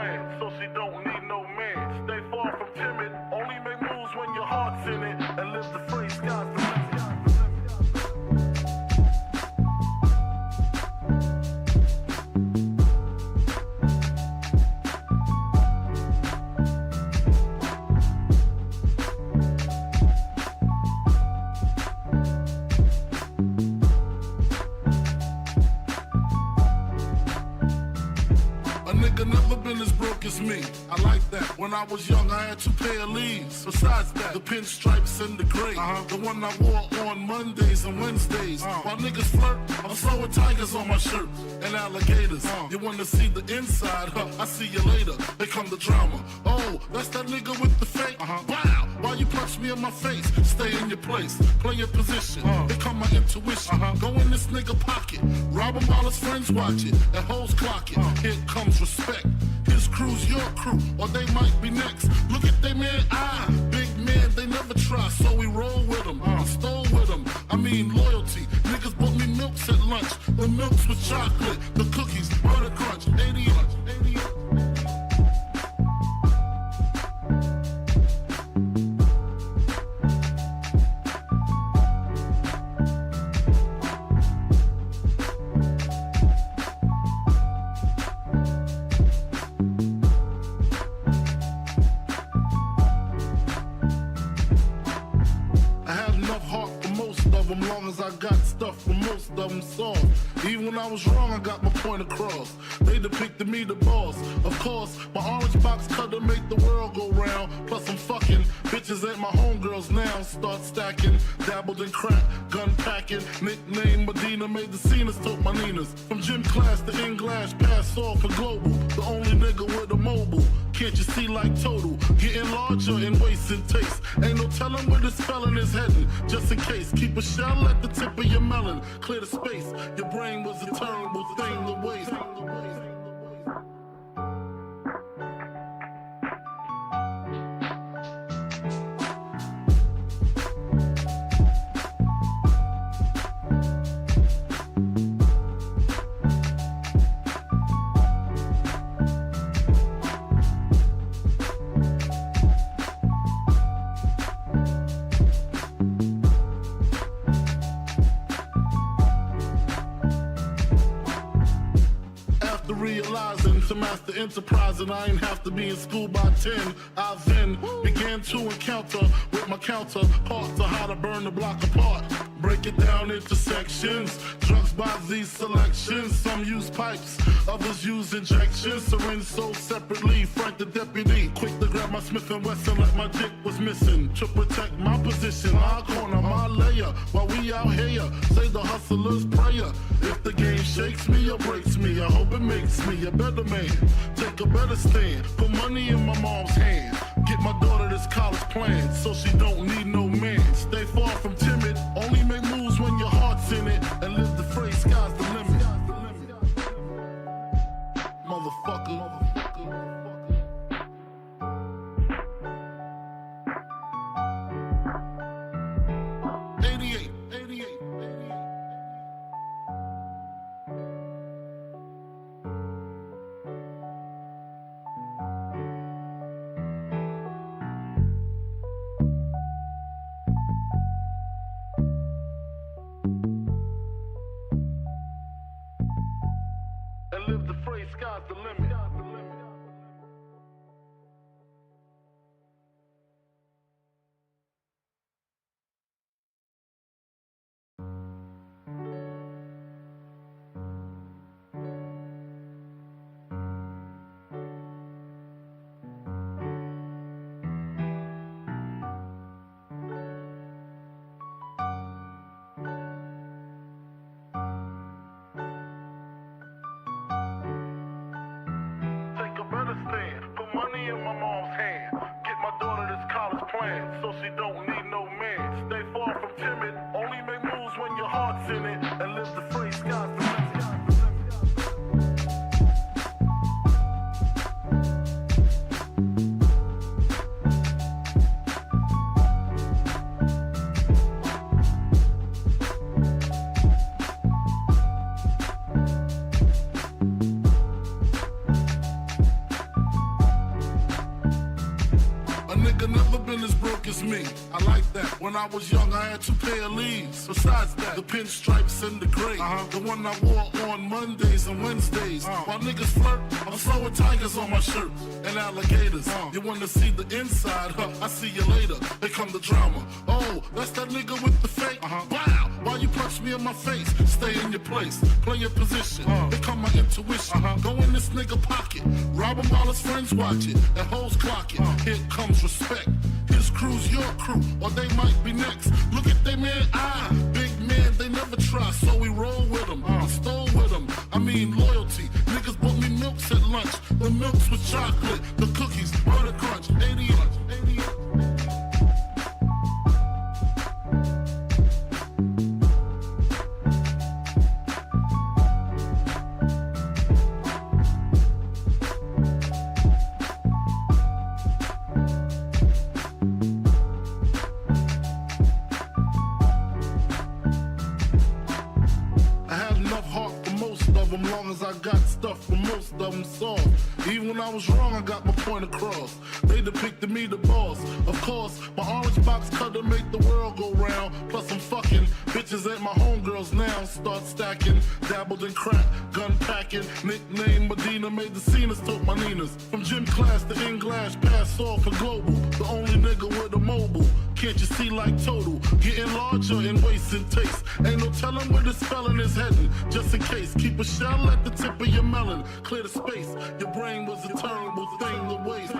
plans, so she don't need no man. Stay far from timid, only make moves when your heart's in it, and live the free sky's the limit. Never been as broke as me. I like that. When I was young, I had 2 pair of leaves. Besides that, the pinstripes and the gray. The one I wore on Mondays and Wednesdays. While niggas flirt, I'm throwing tigers on my shirt and alligators. You wanna see the inside? I see you later. Here come the drama. Oh, that's that nigga with the fake. Wow, why you punch me in my face? Stay in your place, play your position. Here come my intuition. Go in this nigga pocket, rob him while his friends watch it, and hoes clock it. Here comes respect. His crew's your crew, or they might be next. Look at they man, big man, they never try, so we roll with them, stole with them. I mean loyalty. Niggas bought me milks at lunch. The milks with chocolate, the cookies, butter crunch, 80 long as I got stuff from most of them soft. Even when I was wrong, I got my point across. They depicted me the boss. Of course, my orange box cutter make the world go round. Plus I'm fucking bitches ain't my homegirls now. Start stacking, dabbled in crack, gun packing. Nickname Medina, made the scenes, took my Ninas. From gym class to in-glass, pass off for global. The only nigga with a mobile. Can't you see like total? Getting larger in waist and taste. Ain't no telling where this felon is heading. Just in case, keep a shell at the tip of your melon. Clear the space. Your brain was a terrible thing to waste. Realizing to master enterprise, and I ain't have to be in school by 10. I then began to encounter with my counterparts of how to burn the block apart. Break it down into sections. Drugs by these selections. Some use pipes, others use injections. Syringe sold separately. Frank the deputy, quick to grab my Smith & Wesson like my dick was missing. To protect my position, my corner, my layer. While we out here, say the hustler's prayer. If the game shakes me or breaks me, I hope it makes me a better man. Take a better stand, put money in my mom's hand. Get my daughter this college plan, so she don't need no man. Stay far from timid, only make moves when your heart's in it, and live the phrase, sky's the limit. Motherfucker. Live the phrase, sky's the limit. Put money in my mom's hand. Get my daughter this college plan, so she don't need no man. Stay far from timid, only make moves when your heart's in it, and live the phrase, sky's the limit. is me. I like that. When I was young, I had 2 pair of leaves. Besides that, the pinstripes and the gray. The one I wore on Mondays and Wednesdays. While niggas flirt, I'm throwing tigers on my shirt and alligators. You wanna see the inside? I see you later. Here come the drama. Oh, that's that nigga with the fake. Wow, why you punch me in my face? Stay in your place, play your position. Here come my intuition. Go in this nigga pocket, rob him while his friends watch it, and hoes clock it. Here comes respect. His crew's your crew, or they might be next. Look at they man, big man, they never try, so we roll with them. I stole with them, I mean loyalty. Niggas bought me milks at lunch. The milks with chocolate, the cookies, butter crunch, 80 lunch, 80 lunch. Long as I got stuff for most of them soft. Even when I was wrong, I got my point across. They depicted me the boss. Of course, my orange box cutter make the world go round. Plus I'm fucking bitches ain't my homegirls now. Start stacking, dabbled in crack, gun packing. Nickname Medina, made the scenes, took my Ninas. From gym class to in-glass, pass off for global. The only nigga with a mobile. Can't you see like total? Getting larger in waist and taste. Ain't no telling where this felon is heading. Just in case, keep a shell at the tip of your melon. Clear the space. Your brain was a terrible thing to waste.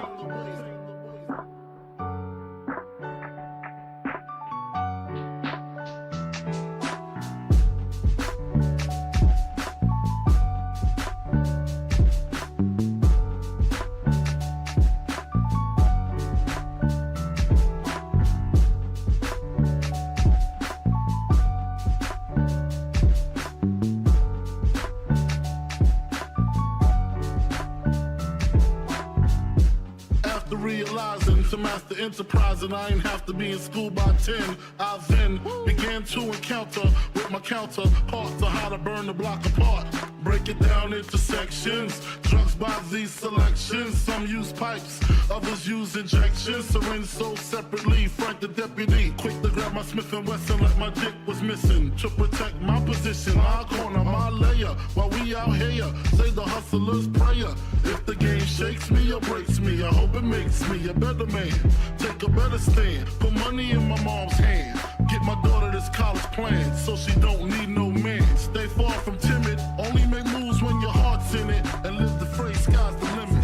Realizing to master enterprise, and I ain't have to be in school by 10. I then began to encounter with my counterparts to how to burn the block apart. Break it down into sections. Drugs by these selections. Some use pipes, others use injections. Syringe sold separately. Frank the deputy, quick to grab my Smith & Wesson like my dick was missing. To protect my position, my corner, my layer. While we out here, say the hustler's prayer. If the game shakes me or breaks me, I hope it makes me a better man. Take a better stand. Put money in my mom's hand. Get my daughter this college plan, so she don't need no man. Stay far from timid. Only make moves when your heart's in it. And live the phrase, sky's the limit.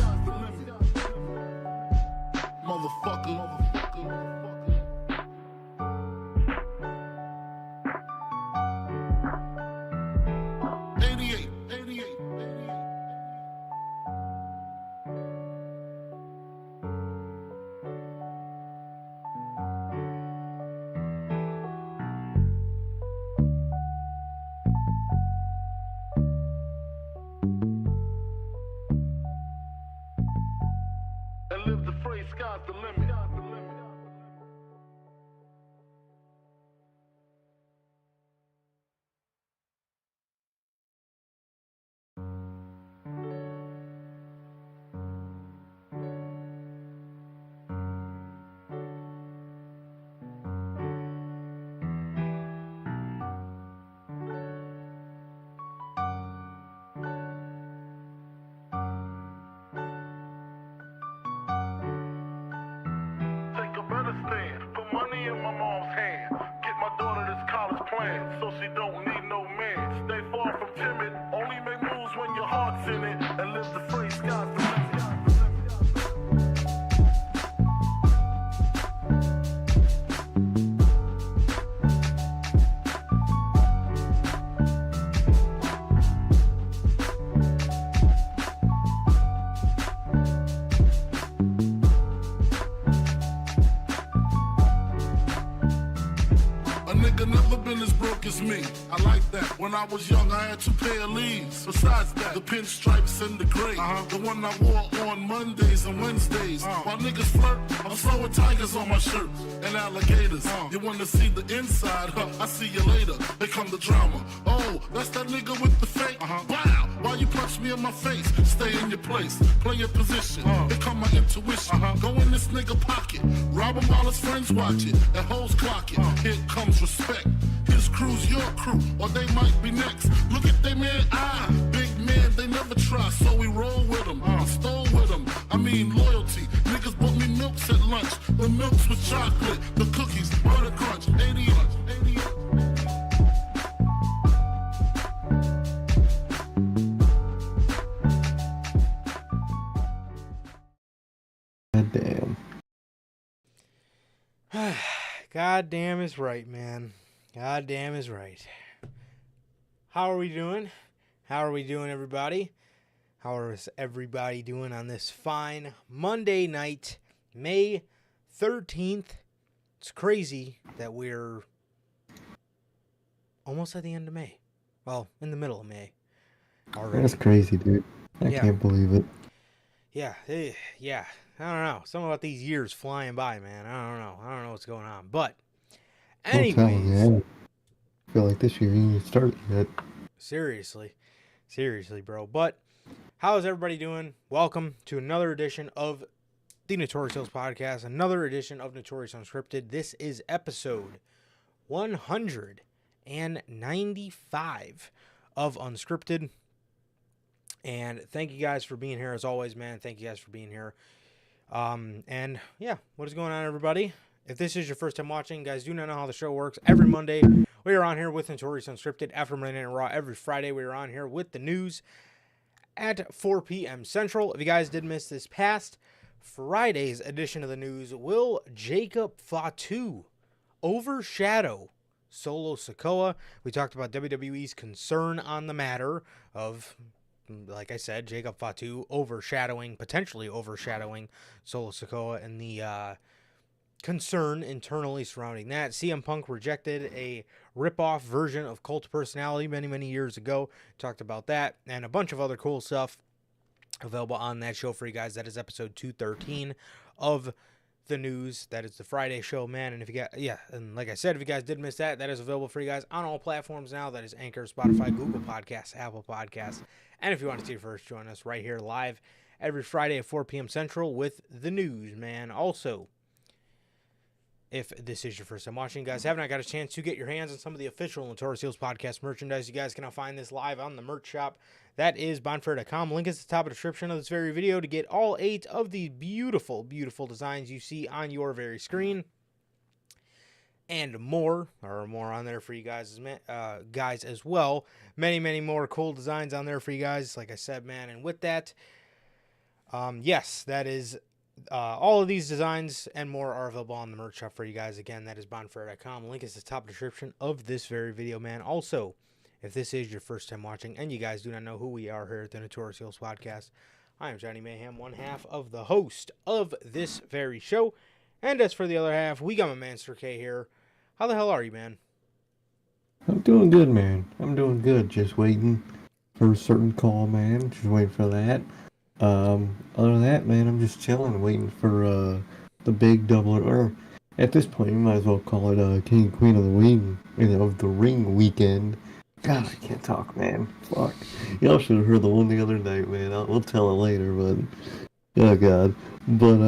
Motherfucker. 88. And live the phrase, sky's the limit. Take is me. I like that. When I was young, I had 2 pair of leaves. Besides that, the pinstripes and the gray. The one I wore on Mondays and Wednesdays. While niggas flirt, I'm throwing tigers on my shirt and alligators. You wanna see the inside? I see you later. Here come the drama. Oh, that's that nigga with the fake. Wow, why you punch me in my face? Stay in your place, play your position. Here come my intuition. Go in this nigga pocket, rob him while his friends watch it, and hoes clock it. Here comes respect. His crew's your crew, or they might be next. Look at they man, big man, they never try, so we roll with them. I stole with them, I mean loyalty. Niggas bought me milks at lunch, the milks with chocolate, the cookies, butter crunch, 80 Damn. God damn is right, man. God damn is right. How are we doing? How are we doing, everybody? How is everybody doing on this fine Monday night, May 13th? It's crazy that we're almost at the end of May. Well, in the middle of May already. That's crazy, dude. I can't believe it. Yeah. I don't know. Something about these years flying by, man. I don't know what's going on. But, anyways. I feel like this year ain't even started yet. Seriously, bro. But, how is everybody doing? Welcome to another edition of the Notorious podcast. Another edition of Notorious Unscripted. This is episode 195 of Unscripted. And thank you guys for being here as always, man. Thank you guys for being here. And yeah, what is going on, everybody? If this is your first time watching, guys, do not know how the show works. Every Monday, we are on here with Notorious Unscripted. After Monday Night Raw, every Friday, we are on here with the news at 4 p.m. Central. If you guys did miss this past Friday's edition of the news, will Jacob Fatu overshadow Solo Sikoa? We talked about WWE's concern on the matter of, like I said, Jacob Fatu potentially overshadowing Solo Sikoa, and the concern internally surrounding that. CM Punk rejected a rip-off version of Cult Personality many years ago. Talked about that and a bunch of other cool stuff available on that show for you guys. That is episode 213 of the news. That is the Friday show, man. And if you got, and like I said, if you guys did miss that, that is available for you guys on all platforms now. That is Anchor, Spotify, Google Podcasts, Apple Podcasts. And if you want to see it first, join us right here live every Friday at 4 p.m. Central with the news, man. Also, if this is your first time watching, guys, have not got a chance to get your hands on some of the official Notorious podcast merchandise, you guys can now find this live on the merch shop. That is bonfire.com. Link is at the top of the description of this very video to get all 8 of these beautiful designs you see on your very screen. And more on there for you guys as well. Many more cool designs on there for you guys, like I said, man. And with that, yes, that is all of these designs and more are available on the merch shop for you guys. Again, that is bonfire.com. Link is at the top of the description of this very video, man. Also, if this is your first time watching and you guys do not know who we are here at the Notorious podcast, I am Johnny Mayhem, one half of the host of this very show. And as for the other half, we got my man Sir K here. How the hell are you, man? I'm doing good, man. I'm doing good. Just waiting for a certain call, man. Just waiting for that. Other than that, man, I'm just chilling, waiting for the big double, or at this point, you might as well call it King and Queen of the Ring weekend. God, I can't talk, man. Fuck. Y'all should have heard the one the other night, man. We'll tell it later, but oh god. But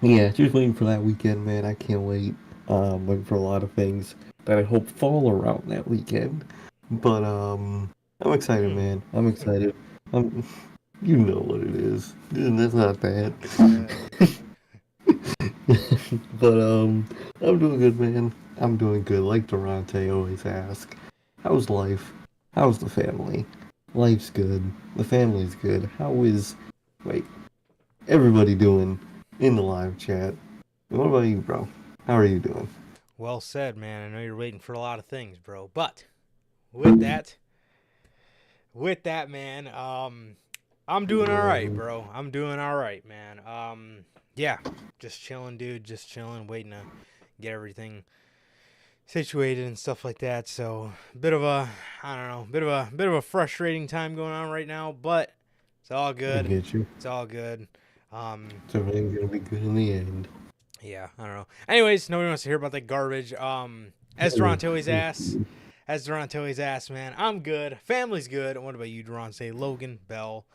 yeah, just waiting for that weekend, man. I can't wait. Waiting for a lot of things that I hope fall around that weekend. But I'm excited, man. I'm excited. You know what it is. That's not bad. But I'm doing good, man. I'm doing good. Like Durante always asks, how's life? How's the family? Life's good. The family's good. How is everybody doing in the live chat? And what about you, bro? How are you doing? Well said, man. I know you're waiting for a lot of things, bro. But with that, man, I'm doing all right, bro. I'm doing all right, man. Yeah, just chilling, dude. Just chilling, waiting to get everything situated and stuff like that. So bit of a, I don't know, bit of a frustrating time going on right now, but it's all I good. get you. It's all good. So everything's gonna be good in the end. Yeah, I don't know. Anyways, nobody wants to hear about that garbage. As Duranto's ass, man. I'm good. Family's good. What about you, Durante? Logan, Bell?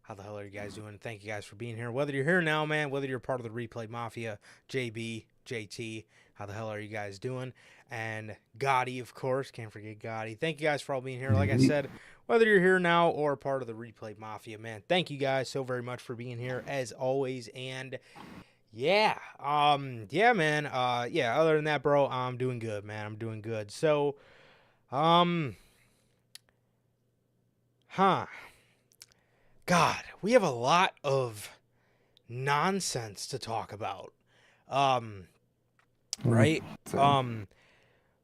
How the hell are you guys doing? Thank you guys for being here. Whether you're here now, man, whether you're part of the Replay Mafia, JB, JT, how the hell are you guys doing? And Gotti, of course. Can't forget Gotti. Thank you guys for all being here. Like I said, whether you're here now or part of the Replay Mafia, man, thank you guys so very much for being here as always. And yeah, yeah, man. Yeah, other than that, bro, I'm doing good, man. I'm doing good. So, God, we have a lot of nonsense to talk about. Right?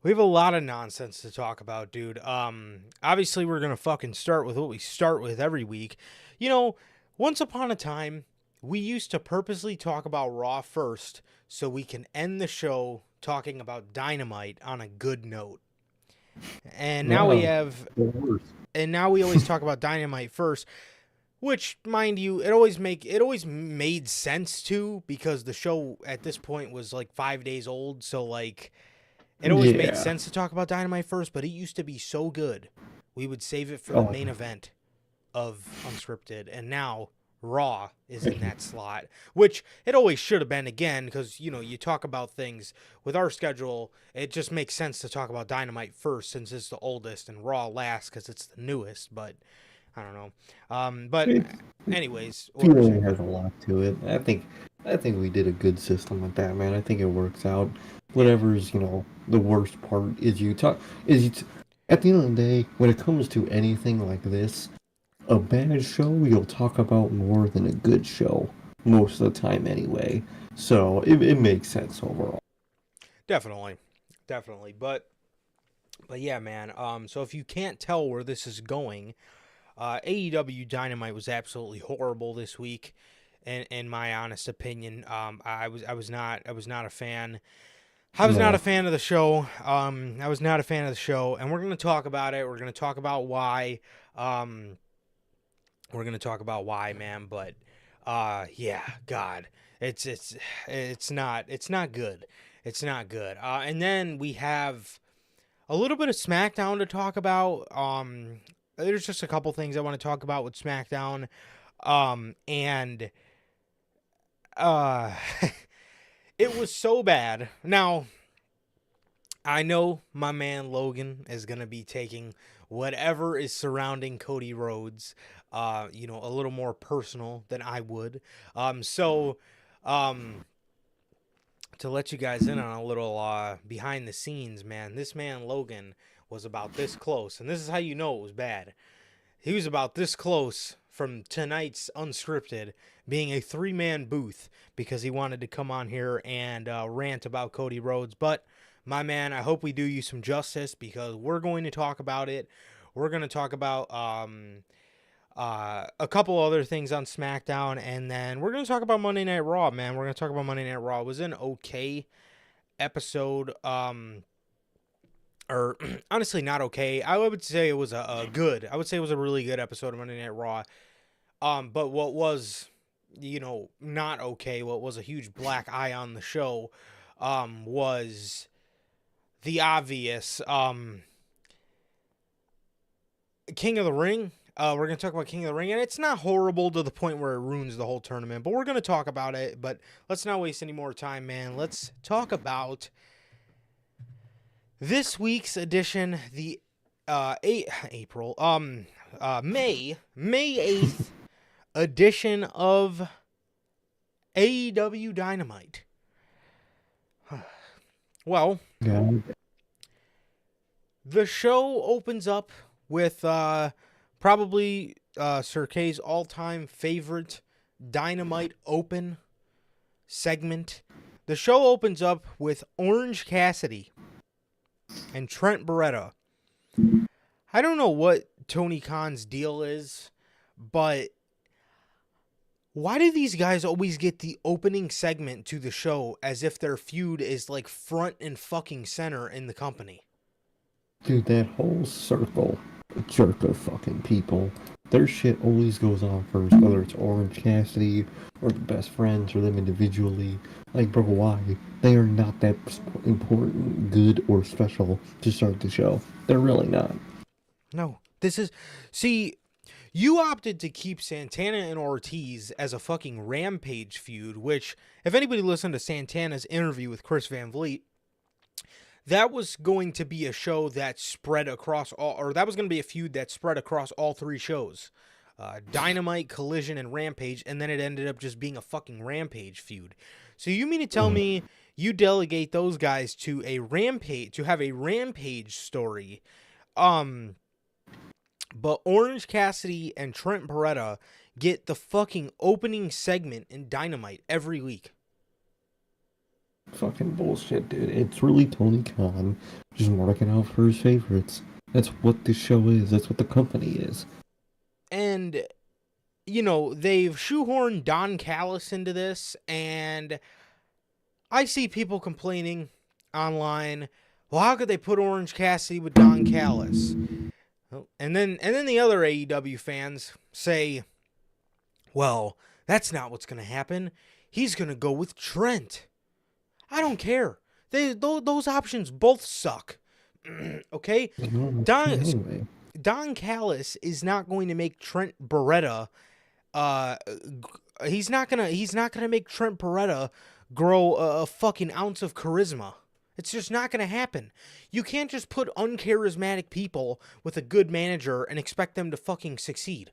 We have a lot of nonsense to talk about, dude. Obviously we're gonna fucking start with what we start with every week. You know, once upon a time, we used to purposely talk about Raw first so we can end the show talking about Dynamite on a good note. And now we have, and now we always talk about Dynamite first. Which, mind you, it always made sense to, because the show at this point was like 5 days old, so like it always made sense to talk about Dynamite first. But it used to be so good, we would save it for the main event of Unscripted, and now Raw is in that slot, which it always should have been again, because you know you talk about things with our schedule. It just makes sense to talk about Dynamite first since it's the oldest, and Raw last because it's the newest, but. I don't know. But anyways, Feeling has a lot to it. I think we did a good system with that, man. I think it works out. Whatever's, the worst part is at the end of the day, when it comes to anything like this, a bad show you'll talk about more than a good show most of the time anyway. So it makes sense overall. Definitely. But yeah, man. So if you can't tell where this is going, AEW Dynamite was absolutely horrible this week, in my honest opinion. I was not a fan. I was not a fan of the show. I was not a fan of the show, and we're going to talk about it. We're going to talk about why. We're going to talk about why, man. But yeah, God, it's not good. It's not good. And then we have a little bit of SmackDown to talk about. There's just a couple things I want to talk about with SmackDown. And it was so bad. Now, I know my man Logan is going to be taking whatever is surrounding Cody Rhodes, a little more personal than I would. To let you guys in on a little behind the scenes, man, this man Logan was about this close, and this is how you know it was bad. He was about this close from tonight's Unscripted being a 3-man booth because he wanted to come on here and rant about Cody Rhodes. But my man, I hope we do you some justice, because we're going to talk about it. We're going to talk about a couple other things on SmackDown, and then we're going to talk about Monday Night Raw, man. We're going to talk about Monday Night Raw. It was an okay episode. Or honestly not okay. I would say it was a good. I would say it was a really good episode of Monday Night Raw. But what was, not okay, what was a huge black eye on the show, was the obvious King of the Ring. We're going to talk about King of the Ring, and it's not horrible to the point where it ruins the whole tournament, but we're going to talk about it. But let's not waste any more time, man. Let's talk about this week's edition, the May 8th edition of AEW Dynamite. Well, the show opens up with probably Sir K's all-time favorite Dynamite Open segment. The show opens up with Orange Cassidy and Trent Beretta. I don't know what Tony Khan's deal is, but Why do these guys always get the opening segment to the show as if their feud is like front and fucking center in the company? Dude, that whole circle, jerk of fucking people, their shit always goes on first, whether it's Orange Cassidy or the best friends or them individually. Like, bro, why? They are not that important, good, or special to start the show. They're really not. No, this is... See, you opted to keep Santana and Ortiz as a fucking Rampage feud, which, if anybody listened to Santana's interview with Chris Van Vliet, that was going to be a show that spread across all, or that was going to be a feud that spread across all three shows. Dynamite, Collision, and Rampage, and then it ended up just being a fucking Rampage feud. So you mean to tell me you delegate those guys to a Rampage, to have a Rampage story, but Orange Cassidy and Trent Beretta get the fucking opening segment in Dynamite every week? Fucking bullshit, dude. It's really Tony Khan just marking out for his favorites. That's what this show is. That's what the company is. And, you know, they've shoehorned Don Callis into this, and I see people complaining online, well, how could they put Orange Cassidy with Don Callis? And then the other AEW fans say, well, that's not what's going to happen. He's going to go with Trent. I don't care. Those options both suck. Okay? Don Callis is not going to make Trent Beretta he's not gonna make Trent Beretta grow a fucking ounce of charisma. It's just not gonna happen. You can't just put uncharismatic people with a good manager and expect them to fucking succeed.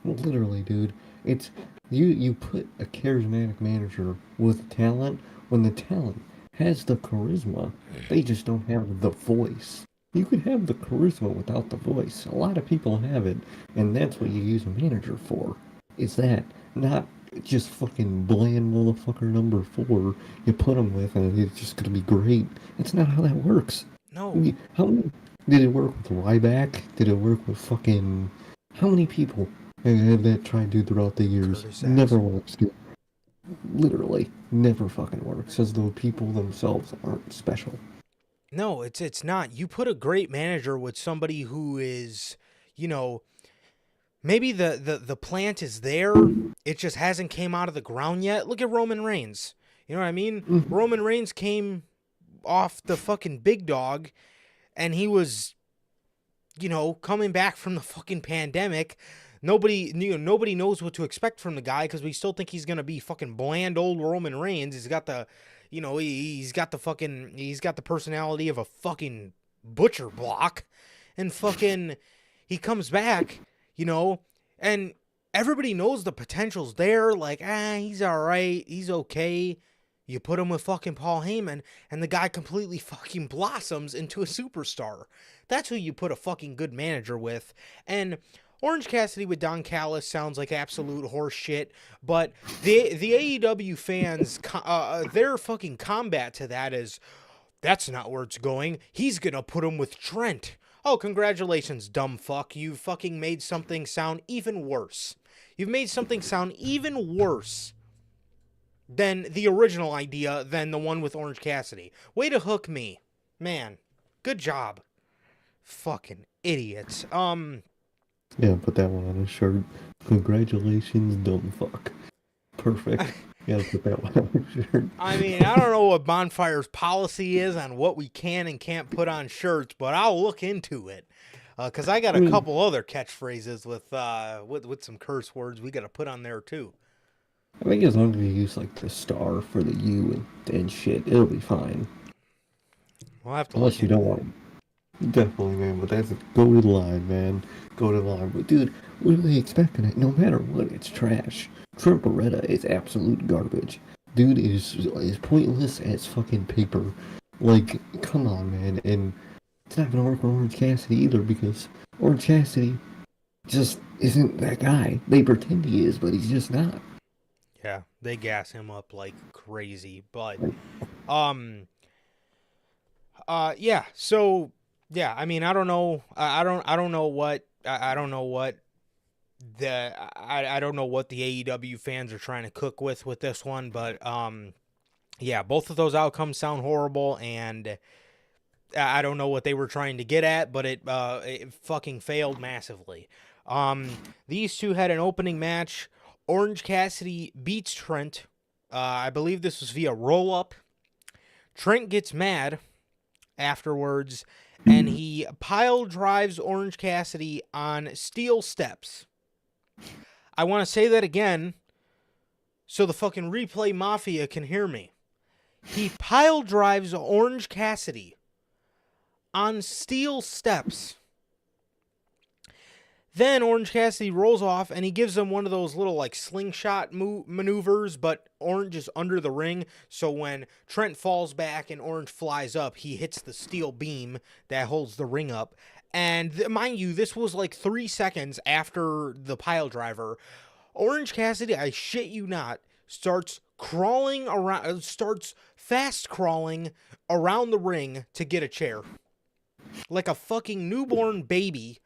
Literally, dude. It's you put a charismatic manager with talent when the talent has the charisma. They just don't have the voice. You could have the charisma without the voice. A lot of people have it, and that's what you use a manager for. Is that not just fucking bland motherfucker number 4 you put them with and it's just gonna be great? That's not how that works. No. I mean, how many did it work with Ryback? Did it work with fucking... How many people have that tried to do throughout the years? Never works, dude. Literally, never fucking works, as though people themselves aren't special. No, it's not. You put a great manager with somebody who is, you know, maybe the plant is there, it just hasn't came out of the ground yet. Look at Roman Reigns. You know what I mean? Mm-hmm. Roman Reigns came off the fucking big dog, and he was, you know, coming back from the fucking pandemic. Nobody knows what to expect from the guy because we still think he's gonna be fucking bland old Roman Reigns. He's got the, you know, he's got the personality of a fucking butcher block, and fucking he comes back, you know, and everybody knows the potential's there. Like, he's all right, he's okay. You put him with fucking Paul Heyman, and the guy completely fucking blossoms into a superstar. That's who you put a fucking good manager with. And Orange Cassidy with Don Callis sounds like absolute horse shit, but the AEW fans, their fucking combat to that is, that's not where it's going. He's gonna put him with Trent. Oh, congratulations, dumb fuck. You've fucking made something sound even worse. You've made something sound even worse than the original idea, than the one with Orange Cassidy. Way to hook me. Man, good job. Fucking idiots. Yeah, put that one on a shirt. Congratulations, dumb fuck. Perfect. Yeah, put that one on a shirt. I mean, I don't know what Bonfire's policy is on what we can and can't put on shirts, but I'll look into it. Because I got a couple other catchphrases with some curse words we got to put on there, too. I think as long as you use, like, the star for the U and shit, it'll be fine. We'll have to Unless you don't want it. Definitely, man, but that's go to the line, man. Go to the line. But, dude, what are they expecting? It? No matter what, it's trash. Trent Beretta is absolute garbage. Dude is pointless as fucking paper. Like, come on, man. And it's not gonna work with Orange Cassidy either, because Orange Cassidy just isn't that guy. They pretend he is, but he's just not. Yeah, they gas him up like crazy, but yeah, so yeah, I mean, I don't know what I don't know what the AEW fans are trying to cook with this one, but yeah, both of those outcomes sound horrible, and I don't know what they were trying to get at, but it fucking failed massively. These two had an opening match. Orange Cassidy beats Trent. I believe this was via roll-up. Trent gets mad afterwards, and he pile drives Orange Cassidy on steel steps. I want to say that again so the fucking replay mafia can hear me. He pile drives Orange Cassidy on steel steps. Then Orange Cassidy rolls off, and he gives him one of those little like slingshot maneuvers, but Orange is under the ring, so when Trent falls back and Orange flies up, he hits the steel beam that holds the ring up. And mind you, this was like 3 seconds after the pile driver. Orange Cassidy, I shit you not, starts fast crawling around the ring to get a chair. Like a fucking newborn baby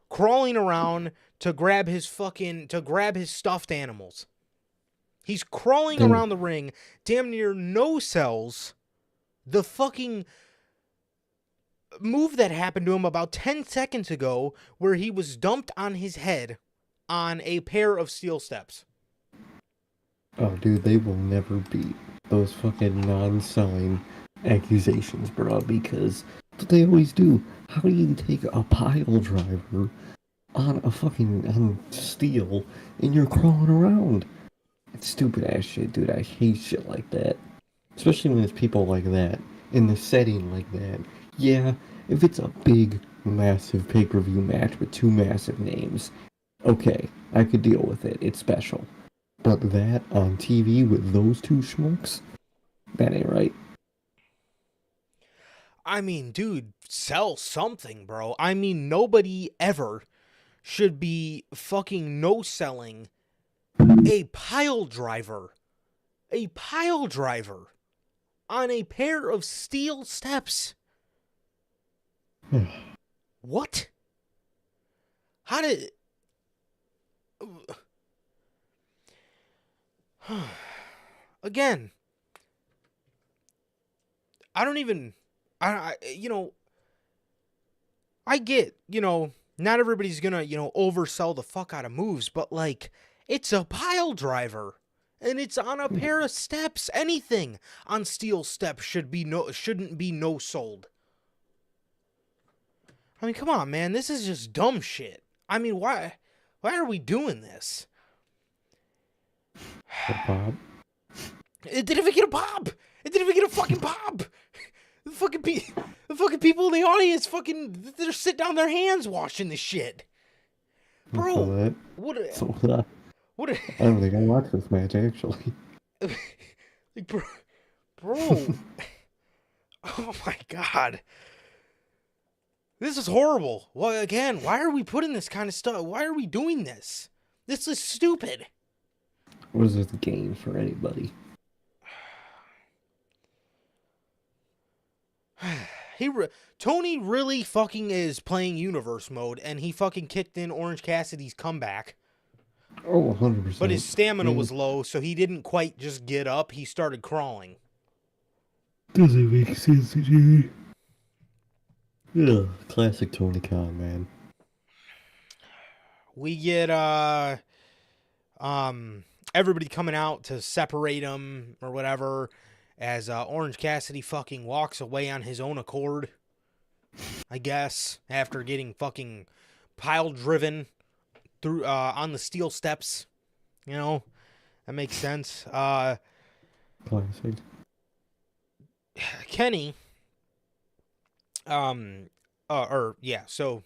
crawling around to grab his stuffed animals. He's crawling around the ring, damn near no sells the fucking move that happened to him about 10 seconds ago where he was dumped on his head on a pair of steel steps. Oh, dude, they will never beat those fucking non-selling accusations, bro, because that's what they always do. How do you take a pile driver on steel and you're crawling around? It's stupid ass shit, dude. I hate shit like that. Especially when it's people like that, in the setting like that. Yeah, if it's a big, massive pay-per-view match with two massive names, okay, I could deal with it. It's special. But that on TV with those two schmucks, that ain't right. I mean, dude, sell something, bro. I mean, nobody ever should be fucking no-selling a pile driver. A pile driver on a pair of steel steps. What? How did... Again, I don't even... I get, not everybody's gonna, oversell the fuck out of moves, but, like, it's a pile driver, and it's on a pair of steps. Anything on steel steps shouldn't be no sold. I mean, come on, man, this is just dumb shit. I mean, why are we doing this? Bob? It didn't even get a pop! It didn't even get a fucking pop! The fucking people in the audience they're sitting on their hands watching this shit. Bro, what I don't think I watched this match, actually. like, bro, oh my god. This is horrible. Well, again, why are we putting this kind of stuff? Why are we doing this? This is stupid. What is this gain for anybody? Tony really fucking is playing universe mode, and he fucking kicked in Orange Cassidy's comeback. Oh, 100%. But his stamina was low, so he didn't quite just get up. He started crawling. Doesn't make sense, Jerry. Yeah, classic Tony Khan, man. We get everybody coming out to separate him or whatever, as Orange Cassidy fucking walks away on his own accord, I guess, after getting fucking pile driven through on the steel steps. That makes sense. Classic. Kenny, so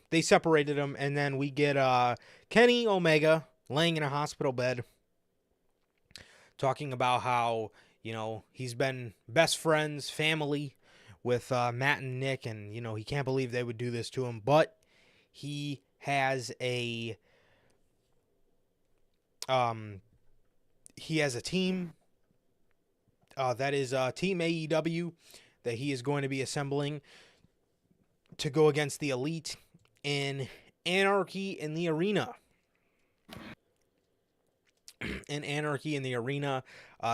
they separated him, and then we get Kenny Omega laying in a hospital bed, talking about how, he's been best friends, family with Matt and Nick, and, he can't believe they would do this to him, but he has a team that is Team AEW that he is going to be assembling to go against the Elite in Anarchy in the Arena. in Anarchy in the Arena.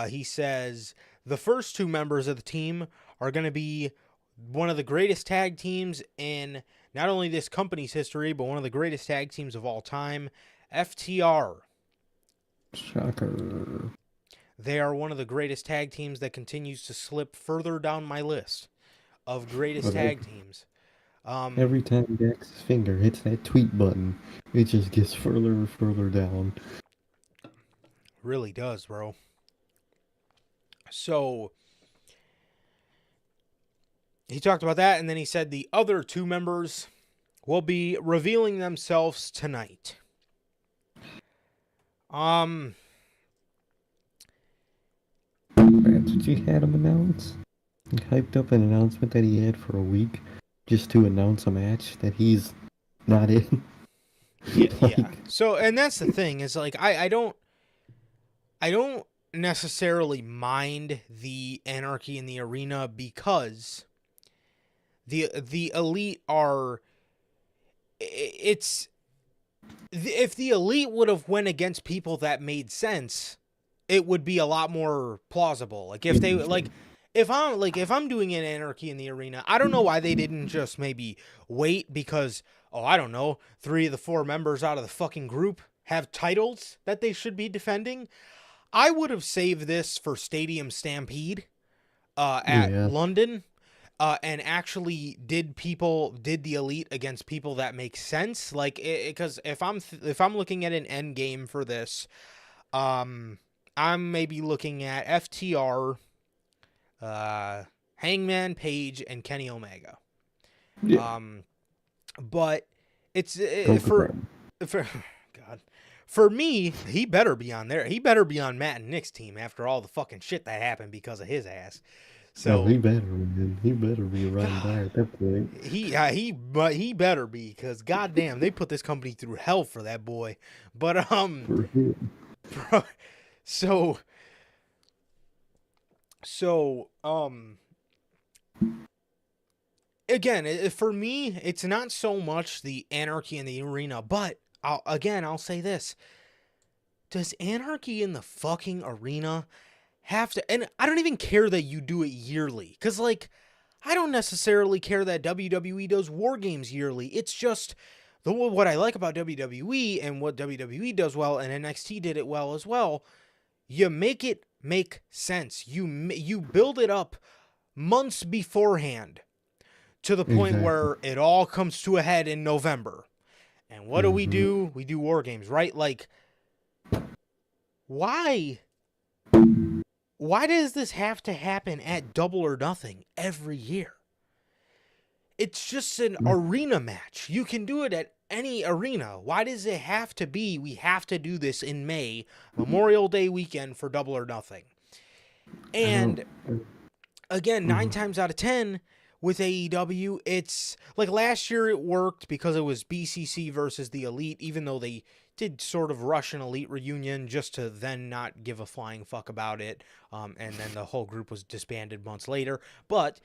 He says the first two members of the team are going to be one of the greatest tag teams in not only this company's history, but one of the greatest tag teams of all time, FTR. Shocker. They are one of the greatest tag teams that continues to slip further down my list of greatest tag teams. Every time Dax's finger hits that tweet button, it just gets further and further down. Really does, bro. So he talked about that, and then he said the other two members will be revealing themselves tonight. That's what you had him announce? He hyped up an announcement that he had for a week just to announce a match that he's not in. Yeah. So, and that's the thing is like I don't necessarily mind the Anarchy in the Arena because the Elite are if the Elite would have went against people that made sense, it would be a lot more plausible. Like if they if I'm doing an Anarchy in the Arena, I don't know why they didn't just maybe wait because I don't know, 3 of the 4 members out of the fucking group have titles that they should be defending. I would have saved this for Stadium Stampede at London. And actually did the Elite against people that make sense, like because if I'm looking at an end game for this, I'm maybe looking at FTR, Hangman Page, and Kenny Omega. Yeah. But it's for God, for me, he better be on there. He better be on Matt and Nick's team after all the fucking shit that happened because of his ass. So he better be riding by at that point. He better be, because goddamn, they put this company through hell for that boy. But so again, for me, it's not so much the Anarchy in the Arena, but I'll say this: does Anarchy in the fucking Arena have to? And I don't even care that you do it yearly, because like I don't necessarily care that WWE does War Games yearly. It's just what I like about WWE and what WWE does well, and NXT did it well as well. You make it make sense. You build it up months beforehand to the point where it all comes to a head in November. And what do? We do War Games, right? Like, why does this have to happen at Double or Nothing every year? It's just an arena match. You can do it at any arena. Why does it have to be, we have to do this in May, Memorial Day weekend for Double or Nothing? And again, 9 times out of 10 with AEW, it's like last year it worked because it was BCC versus the Elite, even though they did sort of rush an Elite reunion just to then not give a flying fuck about it. And then the whole group was disbanded months later. But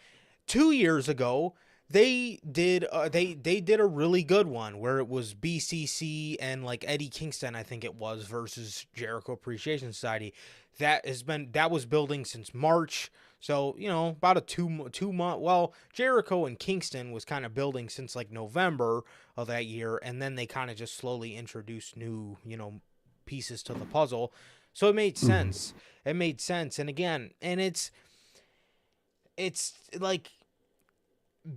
2 years ago, they did a really good one where it was BCC and like Eddie Kingston, I think it was, versus Jericho Appreciation Society. That was building since March. So, you know, about a 2 month, well, Jericho and Kingston was kind of building since like November of that year, and then they kind of just slowly introduced new, you know, pieces to the puzzle. So it made sense. It made sense. And again, and it's like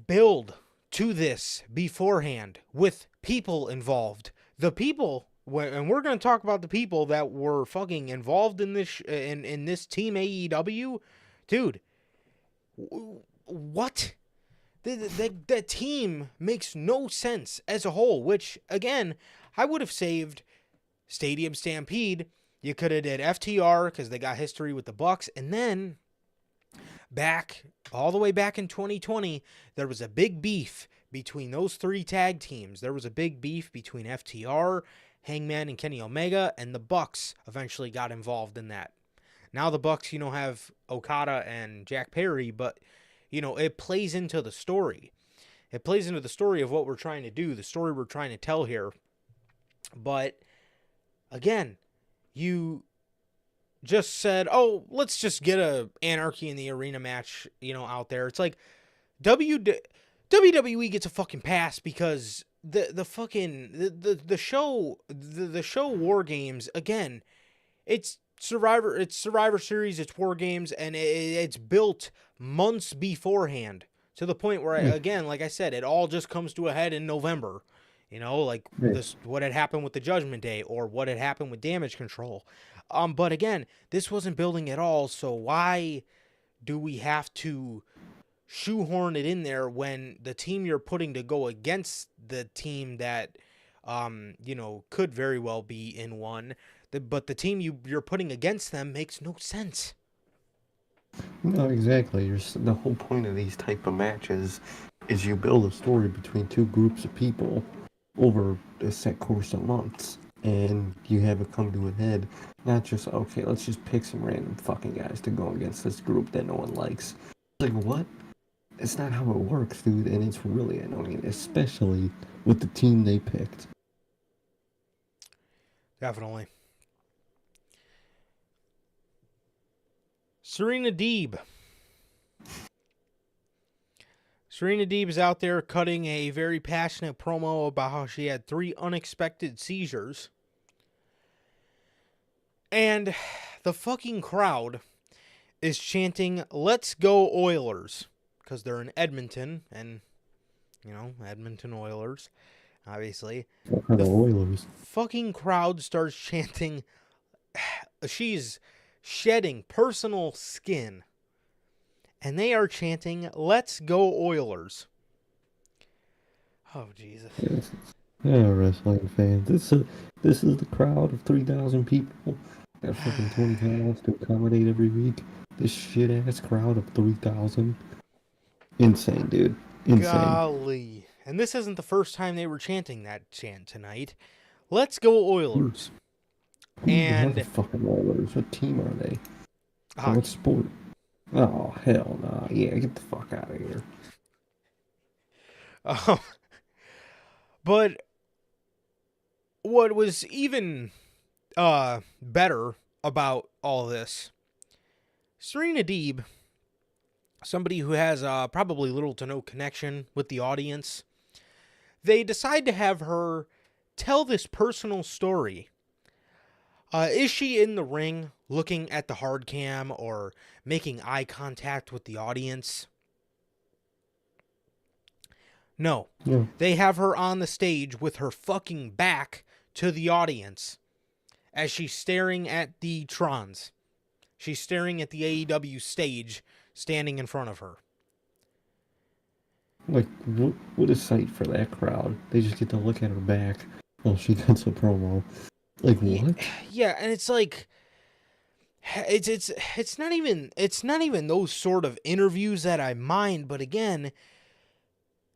build to this beforehand with people involved. The people, and we're going to talk about the people that were fucking involved in this in this team AEW. Dude, what? That team makes no sense as a whole, which, again, I would have saved Stadium Stampede. You could have did FTR because they got history with the Bucks, and then all the way back in 2020, there was a big beef between those 3 tag teams. There was a big beef between FTR, Hangman, and Kenny Omega, and the Bucks eventually got involved in that. Now the Bucks, you know, have Okada and Jack Perry, but, you know, it plays into the story. It plays into the story of what we're trying to do, the story we're trying to tell here. But again, you just said, oh, let's just get a Anarchy in the Arena match, out there. It's like WWE gets a fucking pass because the show War Games, again, it's Survivor Series, it's War Games, and it's built months beforehand to the point where, again, like I said, it all just comes to a head in November. Like this, what had happened with the Judgment Day or what had happened with Damage Control. But again, this wasn't building at all, so why do we have to shoehorn it in there when the team you're putting to go against the team that, could very well be in one, but the team you're putting against them makes no sense. No, exactly. The whole point of these type of matches is you build a story between two groups of people over a set course of months, and you have it come to a head. Not just, okay, let's just pick some random fucking guys to go against this group that no one likes. Like, what? It's not how it works, dude, and it's really annoying, especially with the team they picked. Definitely. Serena Deeb. Serena Deeb is out there cutting a very passionate promo about how she had 3 unexpected seizures. And the fucking crowd is chanting, "Let's go Oilers." Because they're in Edmonton, and, Edmonton Oilers, obviously. The Oilers. Fucking crowd starts chanting, she's shedding personal skin. And they are chanting, "Let's go Oilers." Oh, Jesus. Yes. Yeah, wrestling fans. This is the crowd of 3,000 people. Got fucking 20 panels to accommodate every week. This shit-ass crowd of 3,000. Insane, dude. Insane. Golly. And this isn't the first time they were chanting that chant tonight. "Let's go Oilers." And the fucking Oilers. What team are they? What sport? Oh, hell nah. Yeah, get the fuck out of here. But what was even better about all this, Serena Deeb, somebody who has probably little to no connection with the audience, they decide to have her tell this personal story. Is she in the ring looking at the hard cam or making eye contact with the audience? No. Yeah. They have her on the stage with her fucking back to the audience as she's staring at the Trons. She's staring at the AEW stage standing in front of her. Like, what a sight for that crowd. They just get to look at her back while she cuts a promo. Like, what? Yeah, and it's like it's not even those sort of interviews that I mind, but again,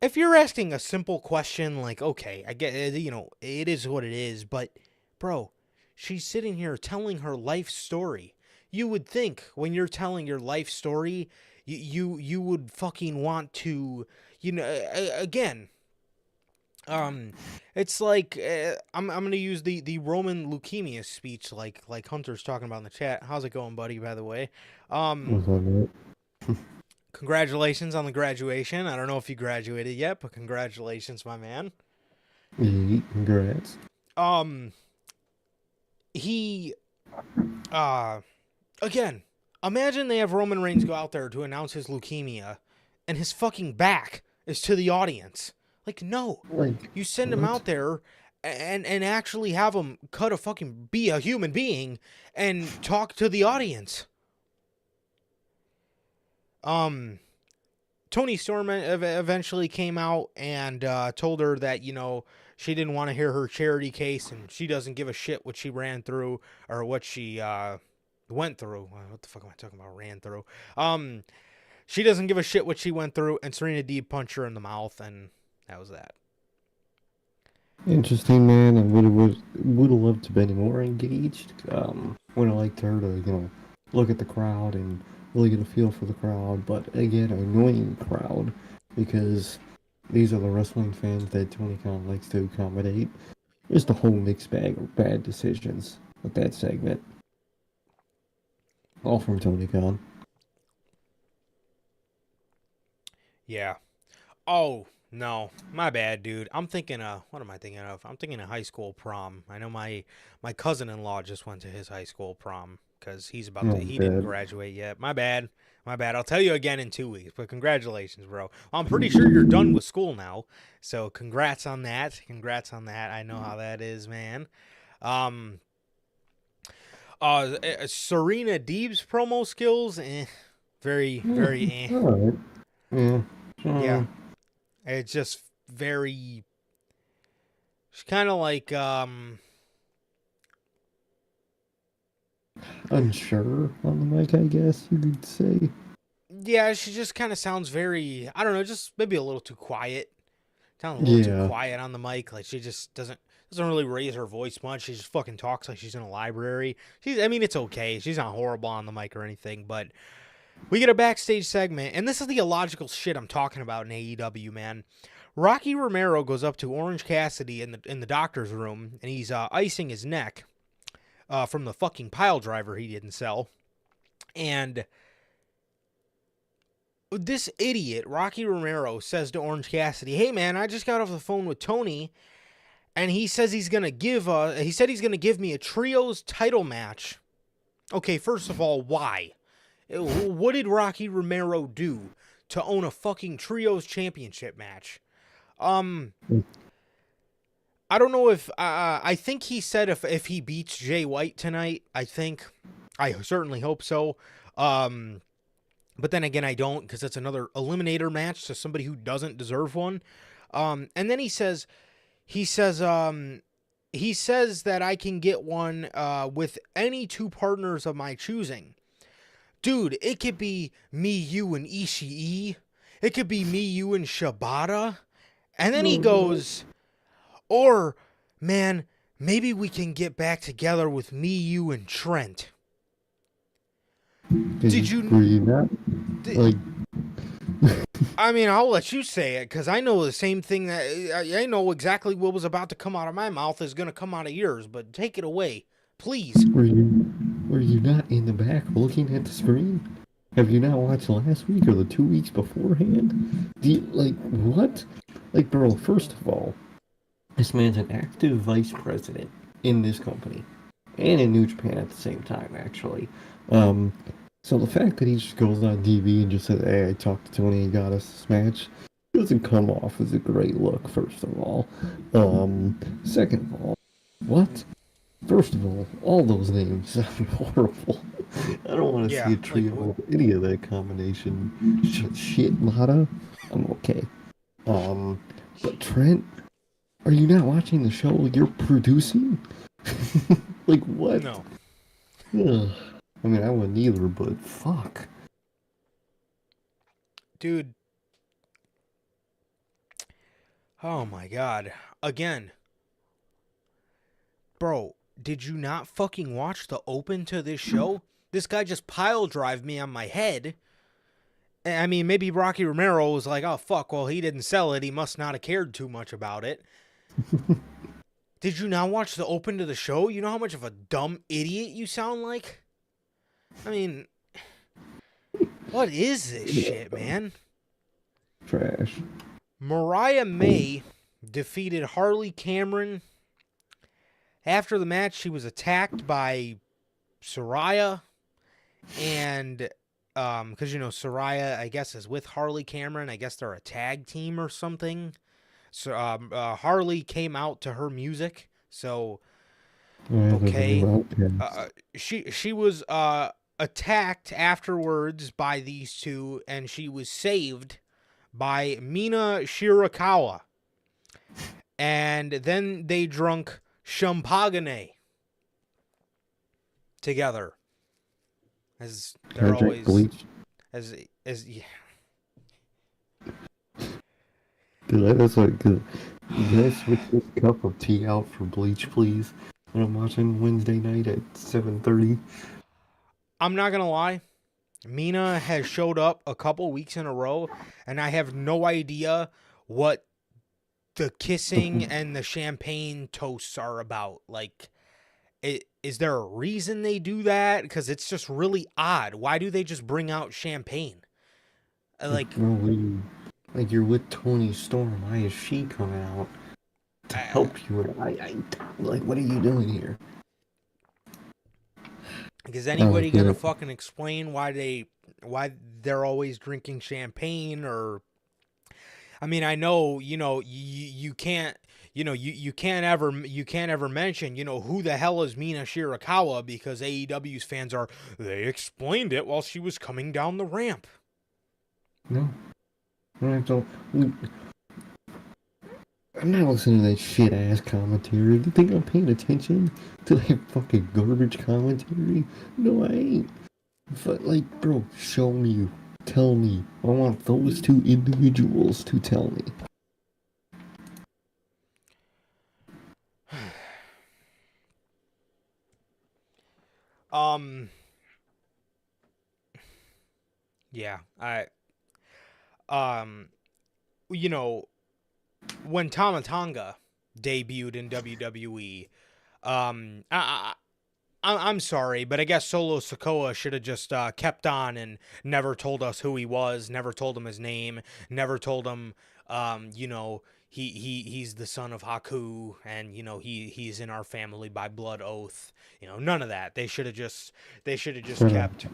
if you're asking a simple question like, okay, I get it, it is what it is, but bro, she's sitting here telling her life story. You would think when you're telling your life story, you would fucking want to, again, it's like I'm gonna use the Roman leukemia speech like Hunter's talking about in the chat. How's it going, buddy? By the way, congratulations on the graduation. I don't know if you graduated yet, but congratulations, my man. Congrats. He again, imagine they have Roman Reigns go out there to announce his leukemia, and his fucking back is to the audience. Like, no. Like, you send him out there and actually have him be a human being and talk to the audience. Tony Storm eventually came out and told her that, she didn't want to hear her charity case and she doesn't give a shit what she ran through or what she went through. What the fuck am I talking about? Ran through. She doesn't give a shit what she went through, and Serena Deeb punched her in the mouth, and that was that. Interesting, man. I would have loved to be more engaged. Would have liked her to, look at the crowd and really get a feel for the crowd. But again, annoying crowd, because these are the wrestling fans that Tony Khan likes to accommodate. Just a whole mixed bag of bad decisions with that segment. All from Tony Khan. Yeah. Oh, no. My bad, dude. I'm thinking what am I thinking of? I'm thinking of high school prom. I know my cousin-in-law just went to his high school prom cuz he didn't graduate yet. My bad. My bad. I'll tell you again in 2 weeks, but congratulations, bro. I'm pretty sure you're done with school now. So, congrats on that. Congrats on that. I know how that is, man. Serena Deeb's promo skills, very All right. Yeah. Yeah. It's just very. She's kind of like Unsure on the mic, I guess you could say. Yeah, she just kind of sounds very. I don't know, just maybe a little too quiet. Sounds a little too quiet on the mic. Like she just doesn't really raise her voice much. She just fucking talks like she's in a library. I mean, it's okay. She's not horrible on the mic or anything, but we get a backstage segment, and this is the illogical shit I'm talking about in AEW, man. Rocky Romero goes up to Orange Cassidy in the doctor's room, and he's icing his neck from the fucking pile driver he didn't sell. And this idiot, Rocky Romero, says to Orange Cassidy, "Hey man, I just got off the phone with Tony, and he says he's gonna give me a trios title match." Okay, first of all, why? What did Rocky Romero do to own a fucking trios championship match? I don't know if I think he said if he beats Jay White tonight. I certainly hope so. But then again, I don't, because it's another eliminator match to somebody who doesn't deserve one. And then he says that I can get one with any two partners of my choosing. Dude, it could be me, you, and Ishii. It could be me, you, and Shibata. And then he goes, or, man, maybe we can get back together with me, you, and Trent. Were you not? I mean, I'll let you say it, because I know the same thing that I know exactly what was about to come out of my mouth is going to come out of yours, but take it away, please. Were you not in the back looking at the screen? Have you not watched last week or the 2 weeks beforehand? What? Like, bro, first of all, this man's an active vice president in this company. And in New Japan at the same time, actually. So the fact that he just goes on TV and just says, "Hey, I talked to Tony and got us this match," doesn't come off as a great look, first of all. Second of all, what? First of all those names sound horrible. I don't want to see a trio of any of that combination. Shit, Lada? I'm okay. But Trent, are you not watching the show you're producing? Like, what? No. Ugh. I mean, I wouldn't either, but fuck. Dude. Oh my god. Again. Bro, did you not fucking watch the open to this show? This guy just pile drive me on my head. I mean, maybe Rocky Romero was like, "Oh fuck, well he didn't sell it, he must not have cared too much about it." Did you not watch the open to the show? You know how much of a dumb idiot you sound like? I mean, what is this shit, man? Trash. Mariah May defeated Harley Cameron. After the match, she was attacked by Saraya. And, because, Saraya, I guess, is with Harley Cameron. I guess they're a tag team or something. So, Harley came out to her music. So, okay. She was, attacked afterwards by these two, and she was saved by Mina Shirakawa. And then they drunk champagne together. As they're always bleach. As yeah. That's like good. Can I switch this cup of tea out for bleach, please? When I'm watching Wednesday night at 7:30. I'm not gonna lie, Mina has showed up a couple weeks in a row, and I have no idea what the kissing and the champagne toasts are about. Like, is there a reason they do that? Because it's just really odd. Why do they just bring out champagne? Like, bro, like you're with Tony Storm. Why is she coming out to help you? Like, what are you doing here? is anybody get gonna it. fucking explain why they're always drinking champagne? Or, I mean, I know, you can't, you can't ever mention, who the hell is Mina Shirakawa, because AEW's fans they explained it while she was coming down the ramp. No, I don't. I'm not listening to that shit ass commentary. You think I'm paying attention to that fucking garbage commentary? No, I ain't. But like, bro, show me. Tell me. I want those two individuals to tell me. Yeah, when Tama Tonga debuted in WWE, I'm sorry, but I guess Solo Sikoa should have just kept on and never told us who he was, never told him his name, never told him, he's the son of Haku, and he's in our family by blood oath. None of that. They should have just kept.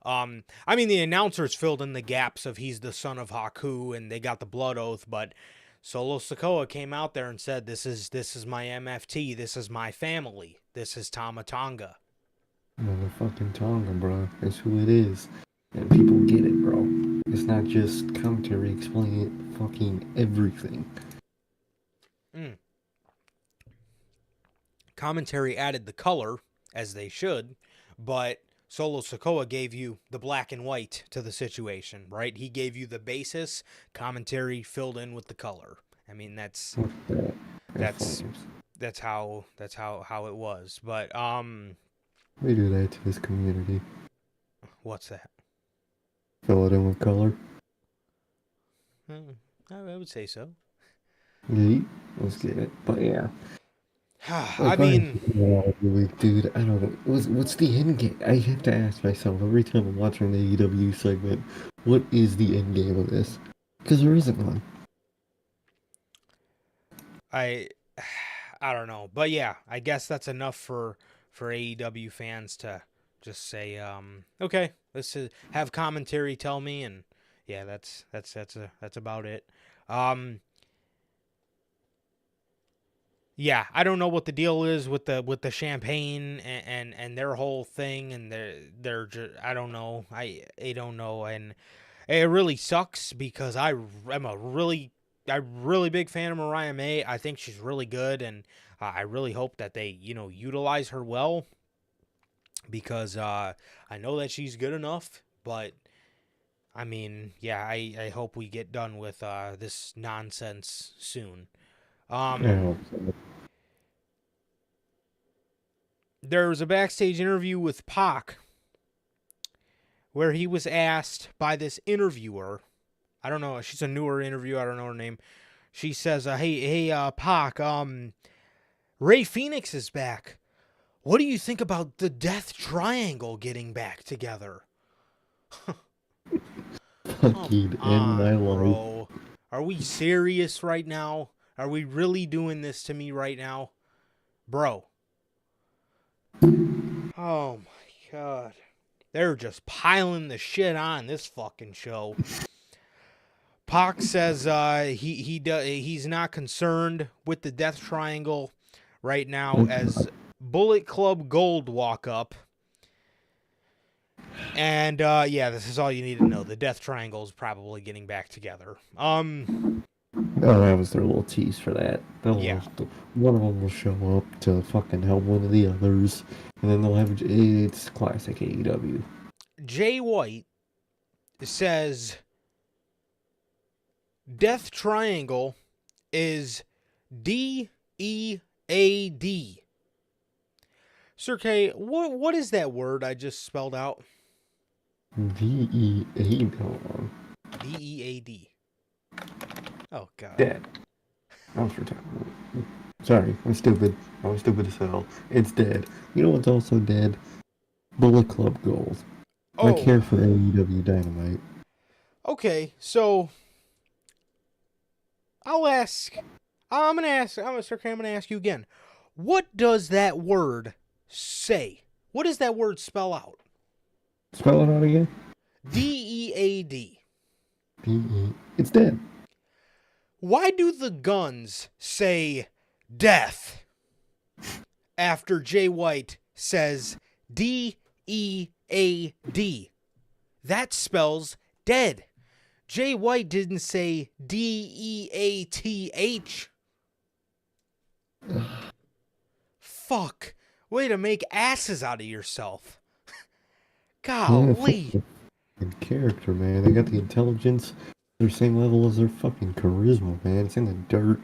I mean, the announcers filled in the gaps of he's the son of Haku and they got the blood oath, but Solo Sikoa came out there and said, this is my MFT, this is my family, this is Tama Tonga. Motherfucking Tonga, bro. That's who it is. And people get it, bro. It's not just commentary explaining fucking everything. Commentary added the color, as they should, but Solo Sikoa gave you the black and white to the situation, right? He gave you the basis, commentary filled in with the color. I mean, that's how it was. But we do that to this community. What's that? Fill it in with color. I would say so. Yeah, let's get it. But yeah. I mean, dude, I don't know. What's the end game? I have to ask myself every time I'm watching the AEW segment, what is the end game of this? Because there isn't one. I don't know, but yeah, I guess that's enough for AEW fans to just say, okay, let's have commentary tell me, and yeah, that's about it. Yeah, I don't know what the deal is with the champagne and their whole thing, and they're just, I don't know. I don't know, and it really sucks because I'm a really big fan of Mariah May. I think she's really good, and I really hope that they utilize her well, because I know that she's good enough. But I mean, yeah, I hope we get done with this nonsense soon. There was a backstage interview with Pac where he was asked by this interviewer. I don't know. She's a newer interviewer. I don't know her name. She says, hey, Pac, Rey Fenix is back. What do you think about the Death Triangle getting back together? Fucking end my life. Bro. Are we serious right now? Are we really doing this to me right now? Bro. Oh my god. They're just piling the shit on this fucking show. Pac says he's not concerned with the Death Triangle right now as Bullet Club Gold walk up. And yeah, this is all you need to know. The Death Triangle is probably getting back together. Oh, that was their little tease for that. Yeah. One of them will show up to fucking help one of the others, and then they'll have it's classic AEW. Jay White says Death Triangle is DEAD. Sir K, what is that word I just spelled out? DEAD. DEAD. Oh God. Dead. I was retired. Sorry, I'm stupid. I was stupid as hell. It's dead. You know what's also dead? Bullet Club Gold. I Oh, care for AEW Dynamite. okay. So I'll ask. I'm gonna ask. Sir K, I'm gonna ask you again. What does that word say? What does that word spell out? Spell it out again. DEAD. D-E. It's dead. Why do the guns say death after Jay White says DEAD? That spells dead. Jay White didn't say DEATH. Fuck. Way to make asses out of yourself. Yeah, Golly. fucking character, man. They got the intelligence. They're same level as their fucking charisma, man. It's in the dirt.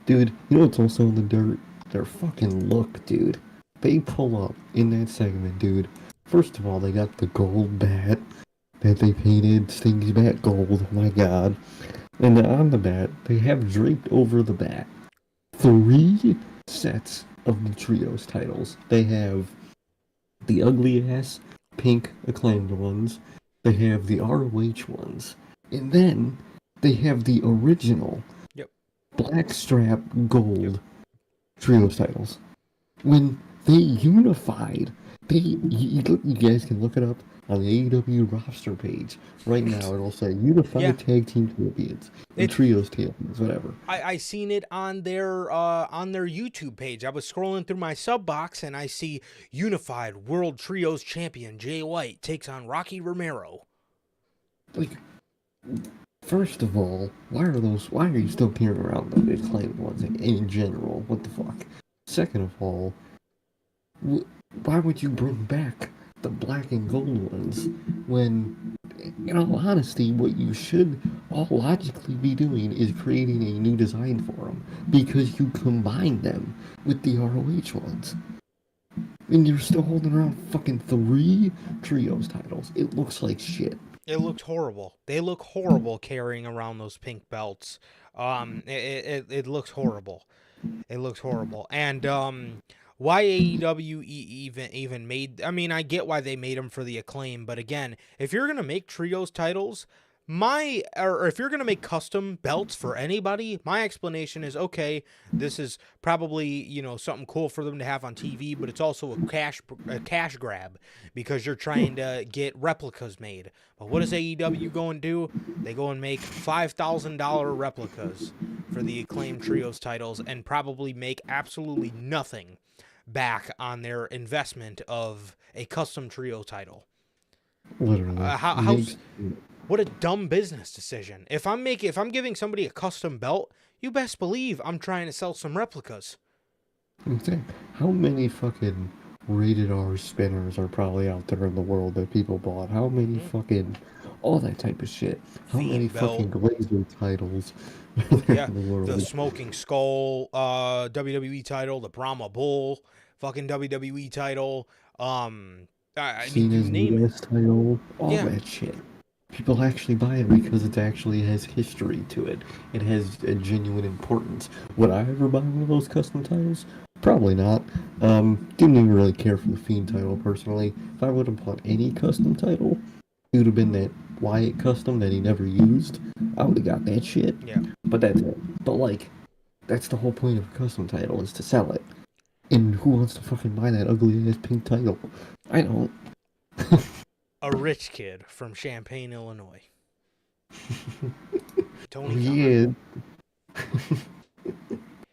Dude, you know what's also in the dirt? Their fucking look, dude. They pull up in that segment, dude. First of all, they got the gold bat that they painted Sting's bat gold. Oh my god. And then on the bat, they have draped over the bat 3 sets of the trios titles. They have the ugly ass pink acclaimed ones. They have the ROH ones. And then they have the original Yep. blackstrap gold trios titles. When they unified, you guys can look it up on the AEW roster page right now. It'll say unified Yeah. tag team champions and trios champions, whatever. I seen it on their YouTube page. I was scrolling through my sub box and I see Unified World Trios Champion Jay White takes on Rocky Romero. Like, first of all, why are you still carrying around the acclaimed ones in general? What the fuck? Second of all, why would you bring back the black and gold ones when, in all honesty, what you should all logically be doing is creating a new design for them, because you combine them with the ROH ones. And you're still holding around fucking 3 trios titles. It looks like shit. It looked horrible. They look horrible carrying around those pink belts. It looks horrible. It looks horrible. And why AEW even made? I mean, I get why they made them for the Acclaim, but again, if you're gonna make trios titles, or if you're gonna make custom belts for anybody, my explanation is okay. This is probably something cool for them to have on TV, but it's also a cash grab because you're trying to get replicas made. But what does AEW go and do? They go and make $5,000 replicas for the Acclaim trios titles and probably make absolutely nothing back on their investment of a custom trio title. Literally. What a dumb business decision. If I'm giving somebody a custom belt, you best believe I'm trying to sell some replicas. How many fucking rated R spinners are probably out there in the world that people bought? How many fucking all that type of shit? How many fucking Glazer titles are there in the world? The Smoking Skull WWE title, the Brahma Bull fucking WWE title, I mean, you name it. Title, all that shit. People actually buy it because it actually has history to it. It has a genuine importance. Would I ever buy one of those custom titles? Probably not. Didn't even really care for the Fiend title personally. If I would have bought any custom title, it would have been that Wyatt custom that he never used. I would have got that shit. Yeah. But that's it. But like, that's the whole point of a custom title, is to sell it. And who wants to fucking buy that ugly ass pink title? I don't. A rich kid from Champaign, Illinois. Tony Khan.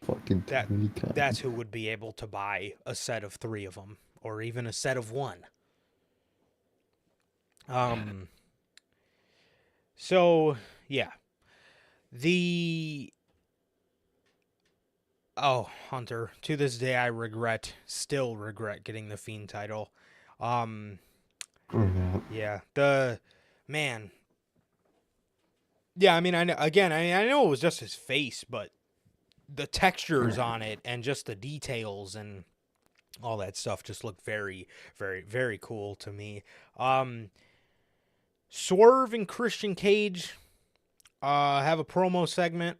Fucking Tony Khan. That's who would be able to buy a set of 3 of them, or even a set of 1. So yeah, Hunter, to this day I still regret getting the Fiend title. Yeah, yeah, I mean, I know it was just his face, but the textures on it and just the details and all that stuff just looked very, very, very cool to me. Swerve and Christian Cage have a promo segment.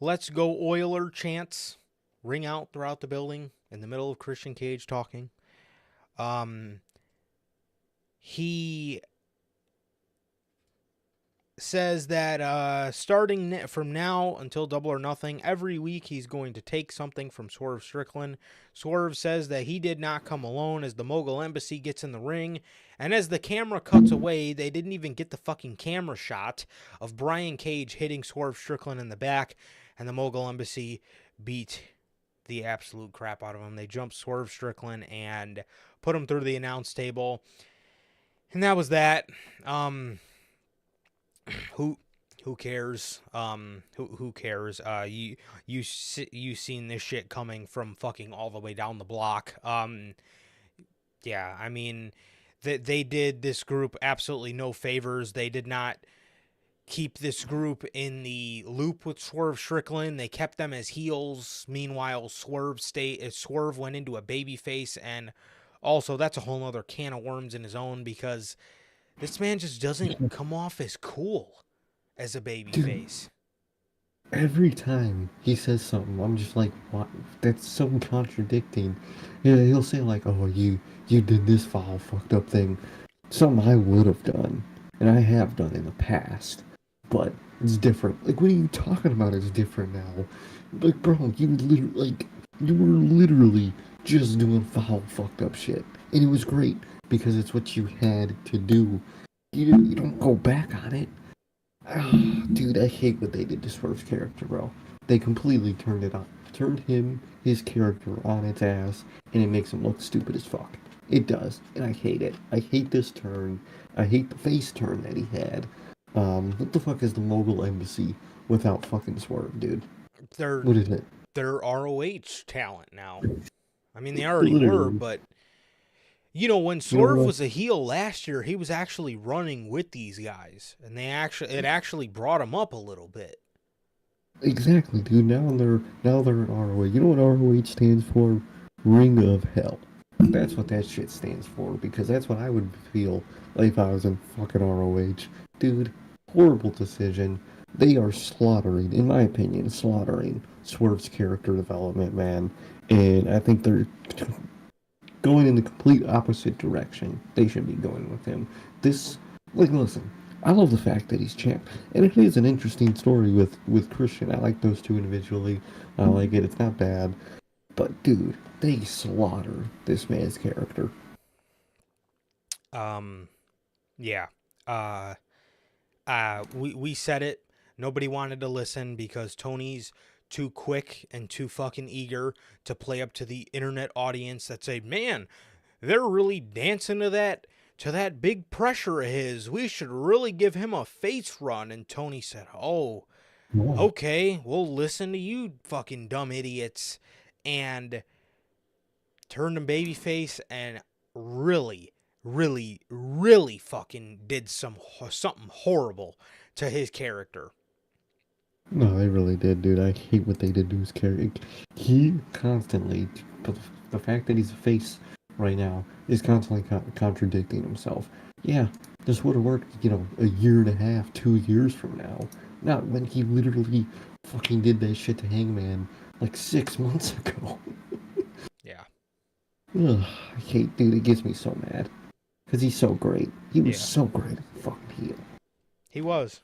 "Let's go Oiler" chants ring out throughout the building in the middle of Christian Cage talking. He says that starting from now until Double or Nothing, every week he's going to take something from Swerve Strickland. Swerve says that he did not come alone as the Mogul Embassy gets in the ring. And as the camera cuts away, they didn't even get the fucking camera shot of Brian Cage hitting Swerve Strickland in the back. And the Mogul Embassy beat the absolute crap out of him. They jumped Swerve Strickland and put him through the announce table. And that was that. Who cares? Who cares? You seen this shit coming from fucking all the way down the block. Yeah, I mean, they did this group absolutely no favors. They did not keep this group in the loop with Swerve Strickland. They kept them as heels. Meanwhile, Swerve went into a babyface, and also that's a whole other can of worms in his own because this man just doesn't come off as cool as a babyface. Every time he says something, I'm just like, what? That's so contradicting. Yeah, he'll say like, oh, you did this foul fucked up thing. Something I would have done, and I have done in the past, but it's different. Like, what are you talking about? It's different now. Like, bro, you were literally just doing foul fucked up shit, and it was great because it's what you had to do. You don't go back on it. Dude, I hate what they did to Swerve's character, bro. They completely turned his character on its ass, and it makes him look stupid as fuck. It does, and I hate it. I hate this turn. I hate the face turn that he had. What the fuck is the Mogul Embassy without fucking Swerve, dude? What is it? They're ROH talent now. I mean, they already Literally. were, but you know, when Swerve was a heel last year, he was actually running with these guys, and it actually brought him up a little bit. Exactly, dude. Now they're in ROH. You know what ROH stands for? Ring of Hell. That's what that shit stands for, because that's what I would feel like if I was in fucking ROH. Dude, horrible decision. They are slaughtering, in my opinion, Swerve's character development, man. And I think they're going in the complete opposite direction. They should be going with him. Listen, I love the fact that he's champ. And it is an interesting story with Christian. I like those two individually. I like it. It's not bad. But, dude, they slaughter this man's character. Yeah. We said it. Nobody wanted to listen because Tony's too quick and too fucking eager to play up to the internet audience that say, man, they're really dancing to that big pressure of his. We should really give him a face run. And Tony said, oh, okay, we'll listen to you fucking dumb idiots. And turned him babyface and really, really, really fucking did something horrible to his character. No, they really did, dude. I hate what they did to his character. He constantly, the fact that he's a face right now is constantly contradicting himself. Yeah, this would have worked, a year and a half, 2 years from now. Not when he literally fucking did that shit to Hangman like 6 months ago. Yeah. Ugh, I hate, dude. It gets me so mad. Because he's so great. He was so great at fucking heel. He was.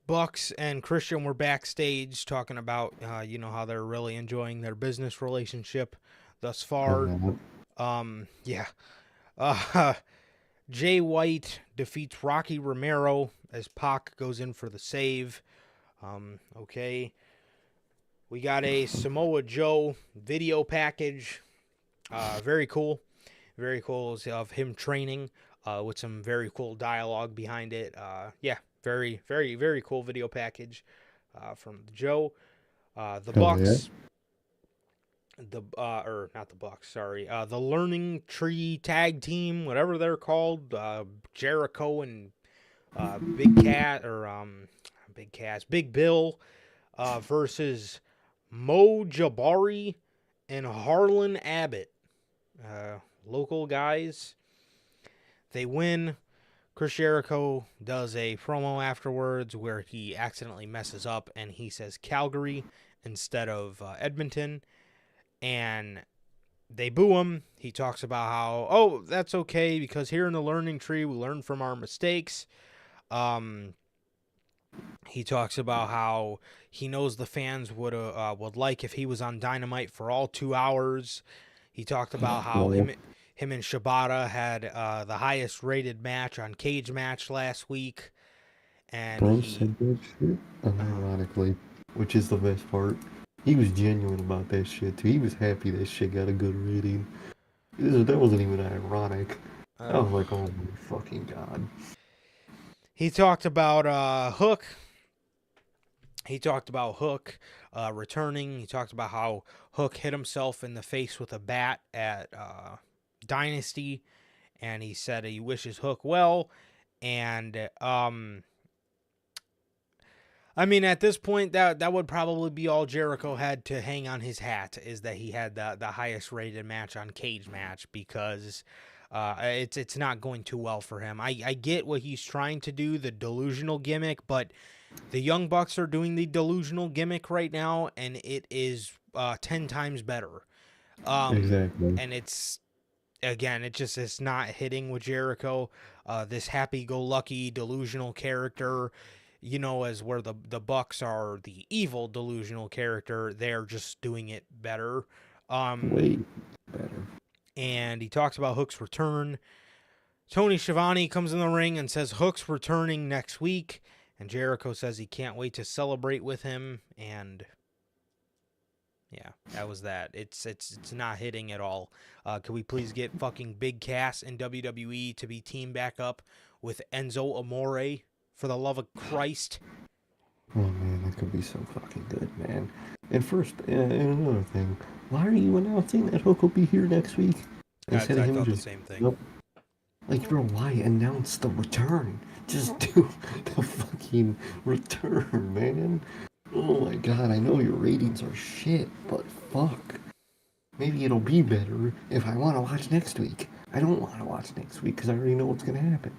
Bucks and Christian were backstage talking about, how they're really enjoying their business relationship thus far. Jay White defeats Rocky Romero as Pac goes in for the save. Okay. We got a Samoa Joe video package. Very cool. Very cool of him training with some very cool dialogue behind it. Very, very, very cool video package from Joe. The Bucks. Not the Bucks, sorry. The Learning Tree Tag Team, whatever they're called. Jericho and Big Bill versus Mo Jabari and Harlan Abbott. Local guys. They win. Chris Jericho does a promo afterwards where he accidentally messes up and he says Calgary instead of Edmonton, and they boo him. He talks about how, oh, that's okay because here in the learning tree we learn from our mistakes. He talks about how he knows the fans would like if he was on Dynamite for all 2 hours. He talked about how him and Shibata had the highest rated match on Cage Match last week. And Bro said that shit unironically, which is the best part. He was genuine about that shit too. He was happy that shit got a good rating. That wasn't even ironic. I was like, oh my fucking god. He talked about Hook. He talked about Hook returning. He talked about how Hook hit himself in the face with a bat at Dynasty, and he said he wishes Hook well. And I mean, at this point, that would probably be all Jericho had to hang on his hat, is that he had the highest rated match on Cage Match, because it's not going too well for him. I get what he's trying to do, the delusional gimmick, but the Young Bucks are doing the delusional gimmick right now, and it is 10 times better. Exactly. And it's not hitting with Jericho. This happy-go-lucky delusional character, you know, as where the Bucks are the evil delusional character, they're just doing it better. Way better. And he talks about Hook's return. Tony Schiavone comes in the ring and says Hook's returning next week. And Jericho says he can't wait to celebrate with him. And yeah, that was that. It's not hitting at all. Can we please get fucking Big Cass in WWE to be teamed back up with Enzo Amore, for the love of Christ? Oh man, that could be so fucking good, man. And first, and another thing, why are you announcing that Hook will be here next week? I thought the same thing. Like, bro, why announce the return? Just do the fucking return, man. Oh my god, I know your ratings are shit, but fuck. Maybe it'll be better if I want to watch next week. I don't want to watch next week because I already know what's gonna happen.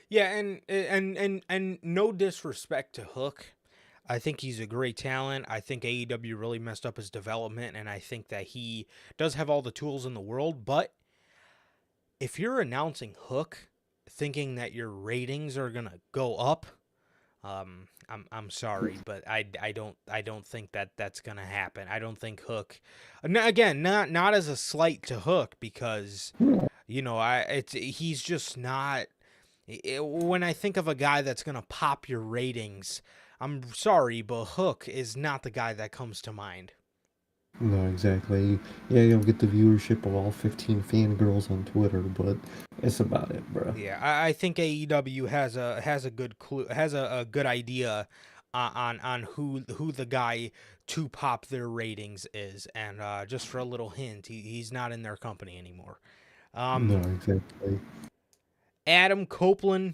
Yeah, and no disrespect to Hook. I think he's a great talent. I think AEW really messed up his development, and I think that he does have all the tools in the world. But if you're announcing Hook thinking that your ratings are gonna go up, I'm sorry, but I don't think that's gonna happen. I don't think Hook, again, not as a slight to Hook, because you know he's just not. When I think of a guy that's gonna pop your ratings, I'm sorry, but Hook is not the guy that comes to mind. No, exactly. Yeah, you'll get the viewership of all 15 fangirls on Twitter, but that's about it, bro. Yeah, I think AEW has a good clue, has a good idea on who the guy to pop their ratings is, and just for a little hint, he's not in their company anymore. No, exactly. Adam Copeland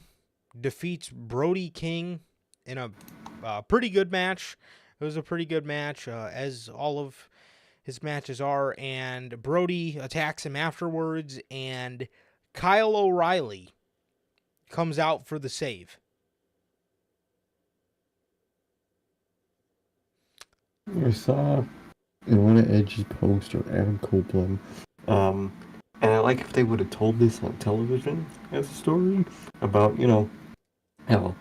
defeats Brody King in a pretty good match. It was a pretty good match, as all of his matches are, and Brody attacks him afterwards, and Kyle O'Reilly comes out for the save. I saw in one of Edge's posts or Adam Copeland, and I like if they would have told this on television as a story about, how,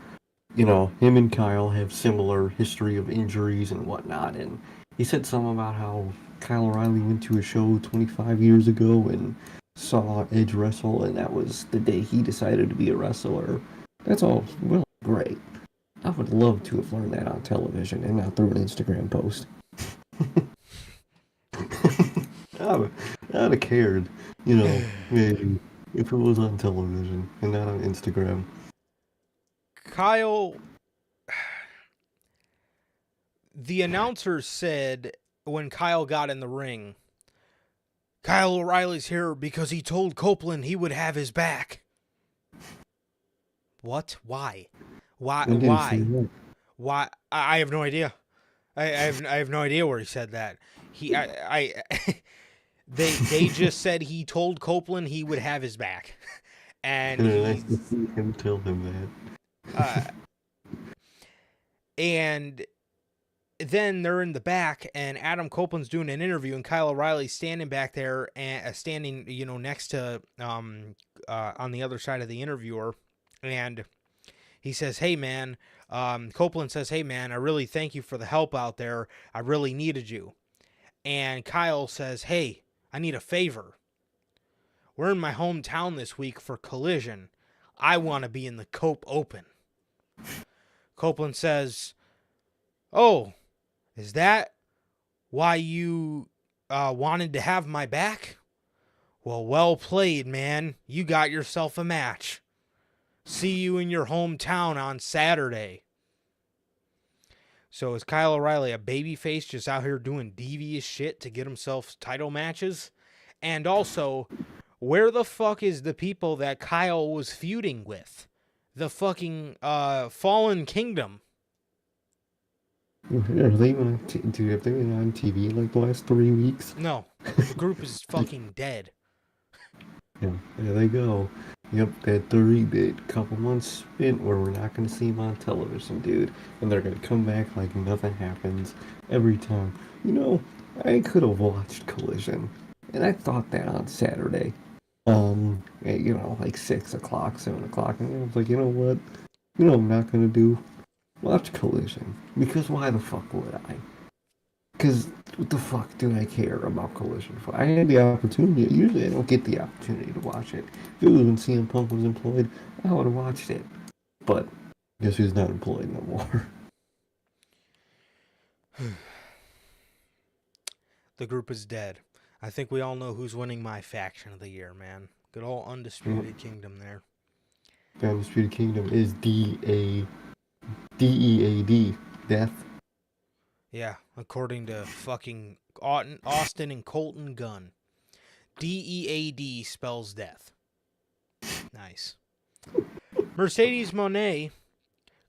him and Kyle have similar history of injuries and whatnot, and he said something about how Kyle O'Reilly went to a show 25 years ago and saw Edge wrestle, and that was the day he decided to be a wrestler. That's all well great. I would love to have learned that on television and not through an Instagram post. I'd have cared, maybe, if it was on television and not on Instagram. Kyle, the announcer said when Kyle got in the ring, Kyle O'Reilly's here because he told Copeland he would have his back. What? Why? Why? I have no idea. I have no idea where he said that. They just said he told Copeland he would have his back. And Nice to see him tell him that. And then they're in the back, and Adam Copeland's doing an interview, and Kyle O'Reilly's standing back there and standing, next to on the other side of the interviewer, and he says, "Hey man," Copeland says, "Hey man, I really thank you for the help out there. I really needed you." And Kyle says, "Hey, I need a favor. We're in my hometown this week for Collision. I want to be in the Cope Open." Copeland says, "Oh, is that why you wanted to have my back? Well played, man. You got yourself a match. See you in your hometown on Saturday." So is Kyle O'Reilly a babyface just out here doing devious shit to get himself title matches? And also, where the fuck is the people that Kyle was feuding with? The fucking Fallen Kingdom. Are they even on dude, have they been on TV like the last 3 weeks? No, the group is fucking dead. Yeah, there they go. Yep, that couple months spent where we're not going to see them on television, dude. And they're going to come back like nothing happens every time. I could have watched Collision. And I thought that on Saturday. Like 6 o'clock, 7 o'clock. And I was like, you know what? What I'm not going to do? Watch Collision. Because why the fuck would I? Because what the fuck do I care about Collision for? I had the opportunity. Usually I don't get the opportunity to watch it. If it was when CM Punk was employed, I would have watched it. But guess who's not employed no more? The group is dead. I think we all know who's winning my faction of the year, man. Good old Undisputed Kingdom there. The Undisputed Kingdom is DEAD. Death. Yeah, according to fucking Austin and Colton Gunn. DEAD spells death. Nice. Mercedes Moné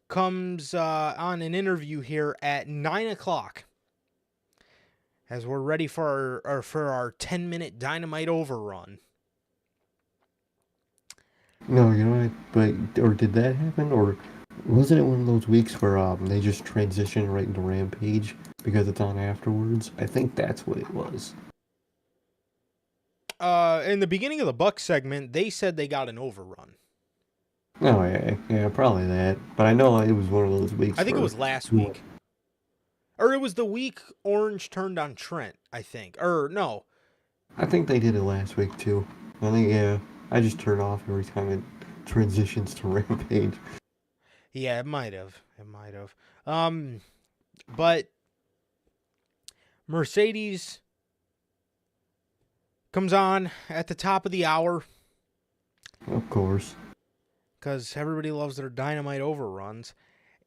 comes on an interview here at 9 o'clock as we're ready for our 10-minute Dynamite overrun. No, or did that happen? Or wasn't it one of those weeks where they just transitioned right into Rampage because it's on afterwards? I think that's what it was. In the beginning of the Bucks segment, they said they got an overrun. Oh, yeah, probably that. But I know it was one of those weeks. I think it was last week. Or it was the week Orange turned on Trent, I think. Or, no. I think they did it last week, too. I just turn off every time it transitions to Rampage. Yeah, it might have. But Mercedes comes on at the top of the hour. Of course. Because everybody loves their Dynamite overruns.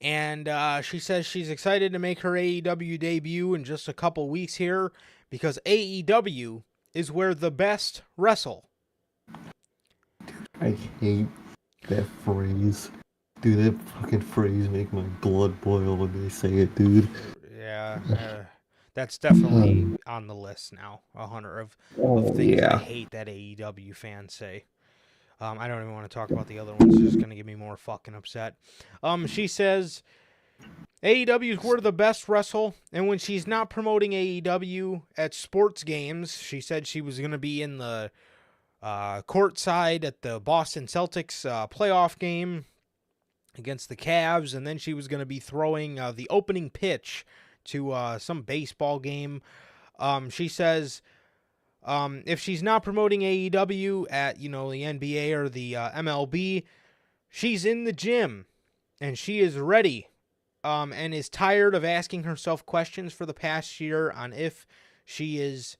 And she says she's excited to make her AEW debut in just a couple weeks here because AEW is where the best wrestle. I hate that phrase. Dude, that fucking phrase make my blood boil when they say it, dude. Yeah, that's definitely on the list now. 100 of things I hate that AEW fans say. I don't even want to talk about the other ones. It's just going to get me more fucking upset. She says AEW is where the best wrestle, and when she's not promoting AEW at sports games, she said she was going to be in the courtside at the Boston Celtics playoff game against the Cavs, and then she was going to be throwing the opening pitch to some baseball game. She says if she's not promoting AEW at, the NBA or the MLB, she's in the gym and she is ready and is tired of asking herself questions for the past year on if she is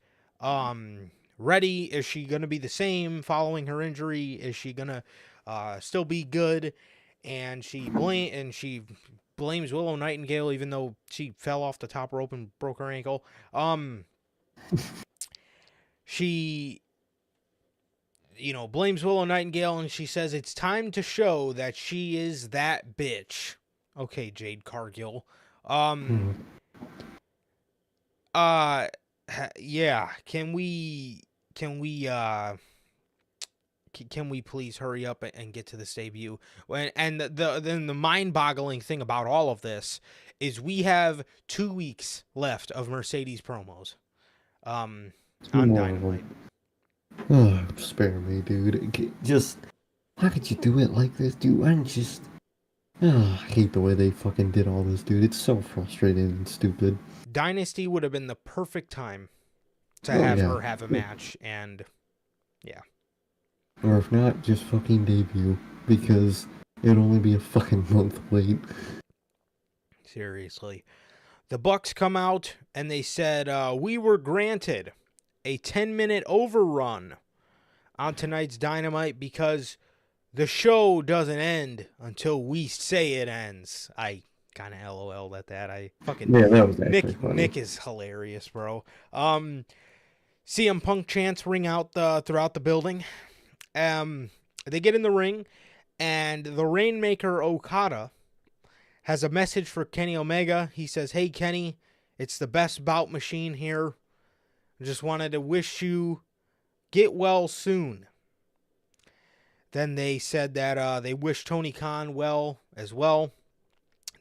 ready. Is she going to be the same following her injury? Is she going to still be good? And she blames Willow Nightingale, even though she fell off the top rope and broke her ankle. She, blames Willow Nightingale, and she says it's time to show that she is that bitch. Okay, Jade Cargill. Yeah. Can we can we please hurry up and get to this debut? And the mind-boggling thing about all of this is we have 2 weeks left of Mercedes promos on Dynamite. Oh, spare me, dude. Just, how could you do it like this, dude? I hate the way they fucking did all this, dude. It's so frustrating and stupid. Dynasty would have been the perfect time to have her have a match, and yeah. Or if not, just fucking debut, because it'd only be a fucking month late. Seriously. The Bucks come out, and they said, we were granted a 10-minute overrun on tonight's Dynamite because the show doesn't end until we say it ends. I kind of LOL'd at that. I fucking... Yeah, that was actually funny. Nick is hilarious, bro. CM Punk chants ring out throughout the building. They get in the ring, and the Rainmaker Okada has a message for Kenny Omega. He says, "Hey, Kenny, it's the best bout machine here. I just wanted to wish you get well soon." Then they said that they wish Tony Khan well as well.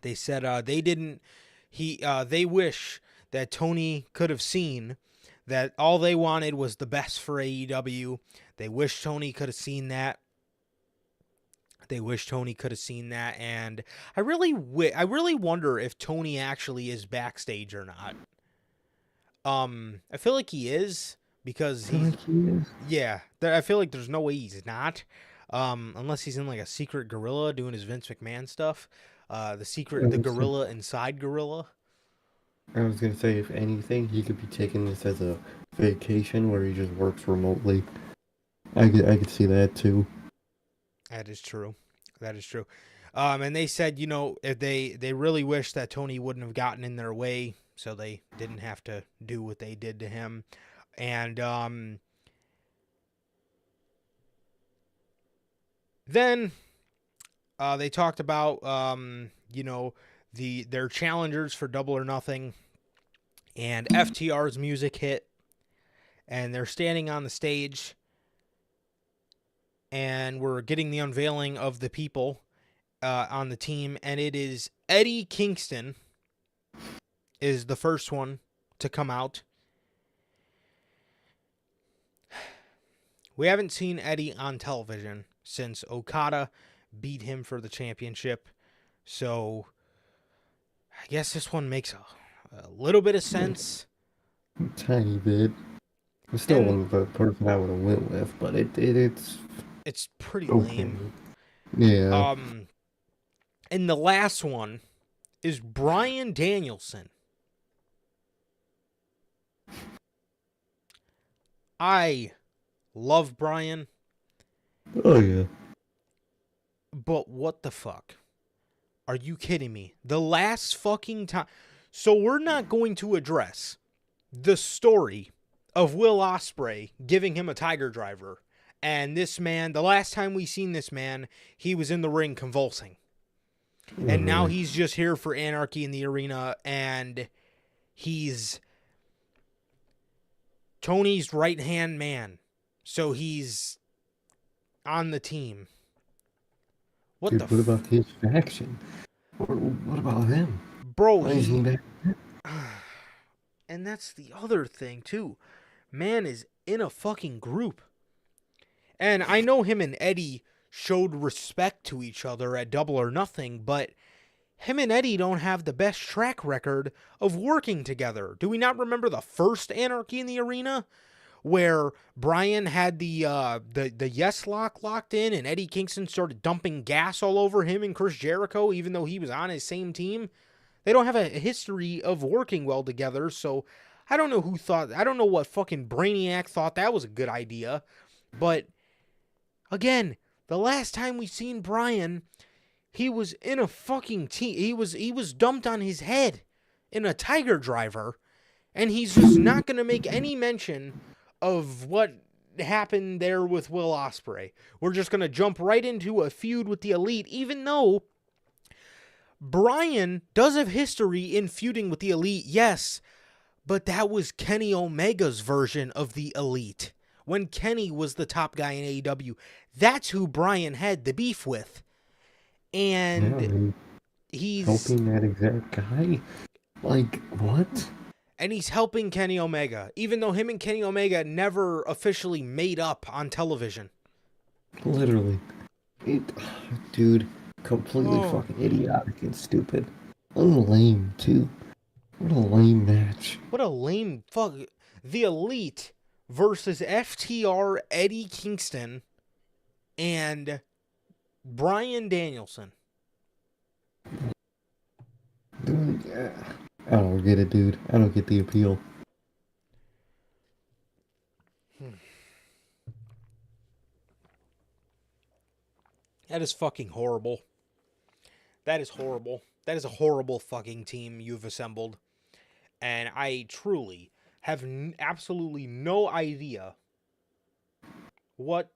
They said they wish that Tony could have seen that all they wanted was the best for AEW. They wish Tony could have seen that. And I really wonder if Tony actually is backstage or not. I feel like he is, because I feel like there's no way he's not, unless he's in like a secret gorilla doing his Vince McMahon stuff, the gorilla inside gorilla. I was gonna say, if anything, he could be taking this as a vacation where he just works remotely. I could see that too. That is true. And they said, if they really wish that Tony wouldn't have gotten in their way, so they didn't have to do what they did to him. And then they talked about their challengers for Double or Nothing, and FTR's music hit, and they're standing on the stage, and we're getting the unveiling of the people on the team, and it is Eddie Kingston is the first one to come out. We haven't seen Eddie on television since Okada beat him for the championship, so I guess this one makes a little bit of sense. A tiny bit. It's still one of the person I would have went with, but it's pretty okay. lame. Yeah. And the last one is Bryan Danielson. I love Bryan. Oh yeah. But what the fuck? Are you kidding me? The last fucking time. So we're not going to address the story of Will Ospreay giving him a Tiger Driver. And this man, the last time we seen this man, he was in the ring convulsing. And now he's just here for Anarchy in the Arena, and he's Tony's right-hand man. So he's on the team. What about his faction? What about him? Bro, and that's the other thing, too. Man is in a fucking group. And I know him and Eddie showed respect to each other at Double or Nothing, but him and Eddie don't have the best track record of working together. Do we not remember the first Anarchy in the Arena, where Bryan had the Yes Lock locked in, and Eddie Kingston started dumping gas all over him and Chris Jericho, even though he was on his same team? They don't have a history of working well together, so I don't know what fucking brainiac thought that was a good idea. But again, the last time we seen Bryan, he was in a fucking team. He was dumped on his head in a Tiger Driver, and he's just not going to make any mention of what happened there with Will Ospreay. We're just going to jump right into a feud with the Elite, even though Bryan does have history in feuding with the Elite, yes, but that was Kenny Omega's version of the Elite. when Kenny was the top guy in AEW. That's who Bryan had the beef with. And he's helping that exact guy? Like, what? And he's helping Kenny Omega, even though him and Kenny Omega never officially made up on television. Literally. Dude, completely fucking idiotic and stupid. And lame, too. What a lame match. What a lame fuck. The Elite versus FTR, Eddie Kingston, and Bryan Danielson. Dude, I don't get it, dude. I don't get the appeal. That is fucking horrible. That is horrible. That is a horrible fucking team you've assembled. And I truly have absolutely no idea what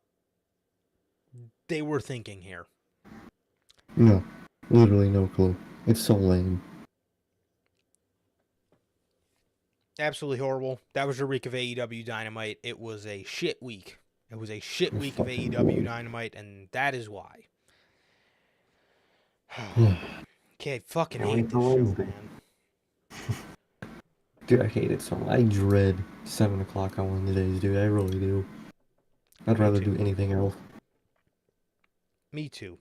they were thinking here. No. Literally no clue. It's so lame. Absolutely horrible. That was your week of AEW Dynamite. It was a shit week. It was a shit week of AEW Dynamite, and that is why. Okay, I fucking hate this show, man. Dude, I hate it so much. I dread 7 o'clock on Wednesdays, dude. I really do. I'd rather do anything else. Me too.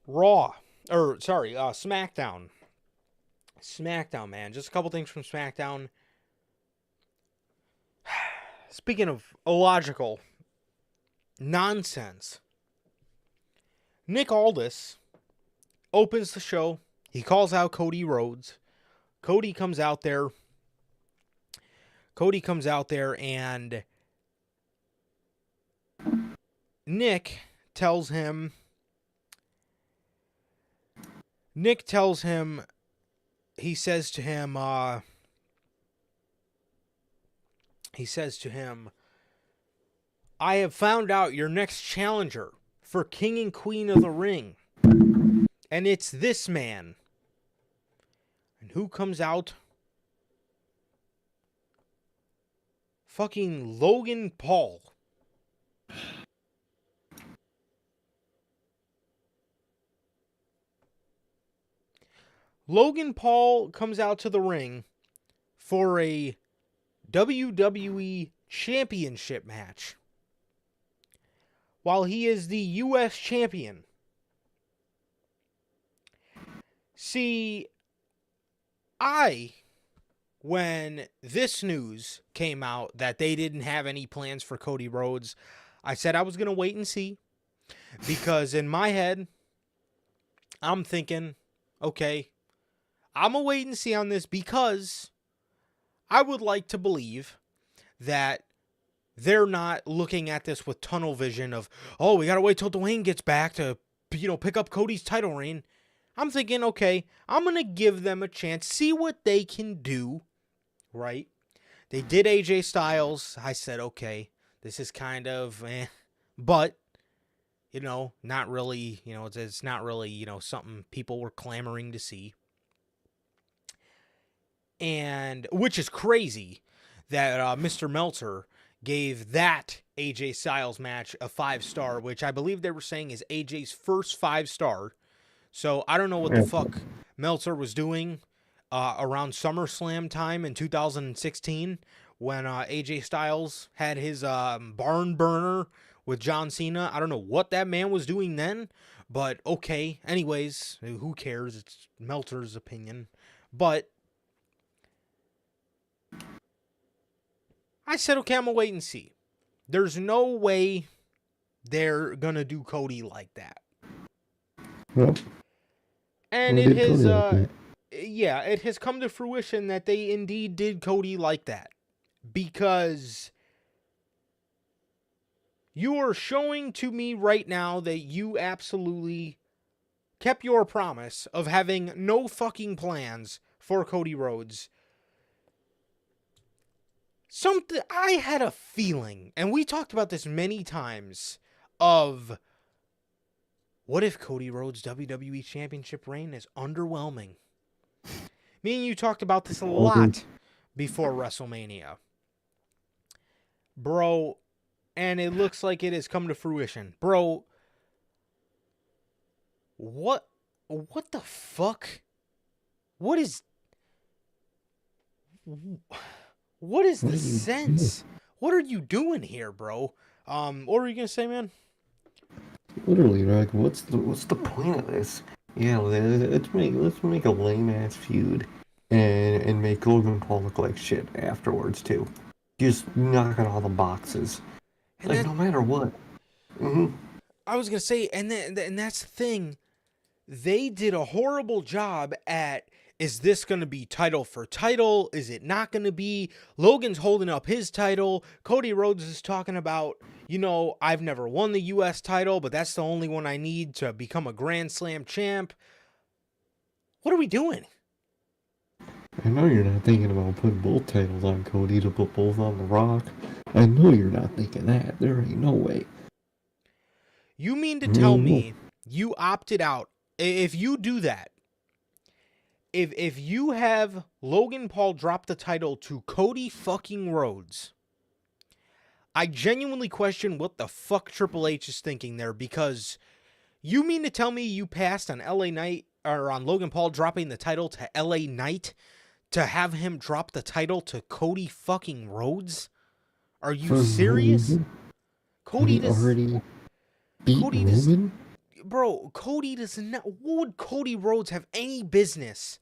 SmackDown. SmackDown, man. Just a couple things from SmackDown. Speaking of illogical nonsense, Nick Aldis opens the show. He calls out Cody Rhodes. Cody comes out there and Nick tells him, he says to him, I have found out your next challenger for King and Queen of the Ring. And it's this man. And who comes out? Fucking Logan Paul. Logan Paul comes out to the ring for a WWE Championship match while he is the U.S. Champion. See, when this news came out that they didn't have any plans for Cody Rhodes, I said I was going to wait and see, because in my head, I'm thinking, okay, I'm going to wait and see on this, because I would like to believe that they're not looking at this with tunnel vision of, oh, we got to wait till Dwayne gets back to, pick up Cody's title reign. I'm thinking, okay, I'm going to give them a chance, see what they can do, right? They did AJ Styles. I said, okay, this is kind of, but, not really, it's not really, something people were clamoring to see. And, which is crazy that Mr. Meltzer gave that AJ Styles match a 5-star, which I believe they were saying is AJ's first 5-star. So I don't know what the fuck Meltzer was doing around SummerSlam time in 2016 when AJ Styles had his barn burner with John Cena. I don't know what that man was doing then, but okay. Anyways, who cares? It's Meltzer's opinion. But I said, okay, I'm going to wait and see. There's no way they're going to do Cody like that. Yep. And it has come to fruition that they indeed did Cody like that. Because you are showing to me right now that you absolutely kept your promise of having no fucking plans for Cody Rhodes. I had a feeling, and we talked about this many times, of what if Cody Rhodes' WWE Championship reign is underwhelming? Me and you talked about this a Okay. lot before WrestleMania. Bro, and it looks like it has come to fruition. Bro, what the fuck? What is What the are you doing? sense? What are you doing here, bro? What were you gonna say, man? Literally, like, what's the point of this? Yeah, let's make a lame ass feud, and make Logan Paul look like shit afterwards too. Just knocking all the boxes. And Like that no matter what. Hmm. I was gonna say, and that's the thing. They did a horrible job at, is this going to be title for title? Is it not going to be? Logan's holding up his title. Cody Rhodes is talking about, I've never won the U.S. title, but that's the only one I need to become a Grand Slam champ. What are we doing? I know you're not thinking about putting both titles on Cody to put both on The Rock. I know you're not thinking that. There ain't no way. You mean to I tell mean, me you opted out? If you do that, if you have Logan Paul drop the title to Cody fucking Rhodes, I genuinely question what the fuck Triple H is thinking there, because you mean to tell me you passed on LA Knight, or on Logan Paul dropping the title to LA Knight, to have him drop the title to Cody fucking Rhodes? Are you for no serious? reason. Cody He does already beat Cody does Roman. Bro, Cody does not. What would Cody Rhodes have any business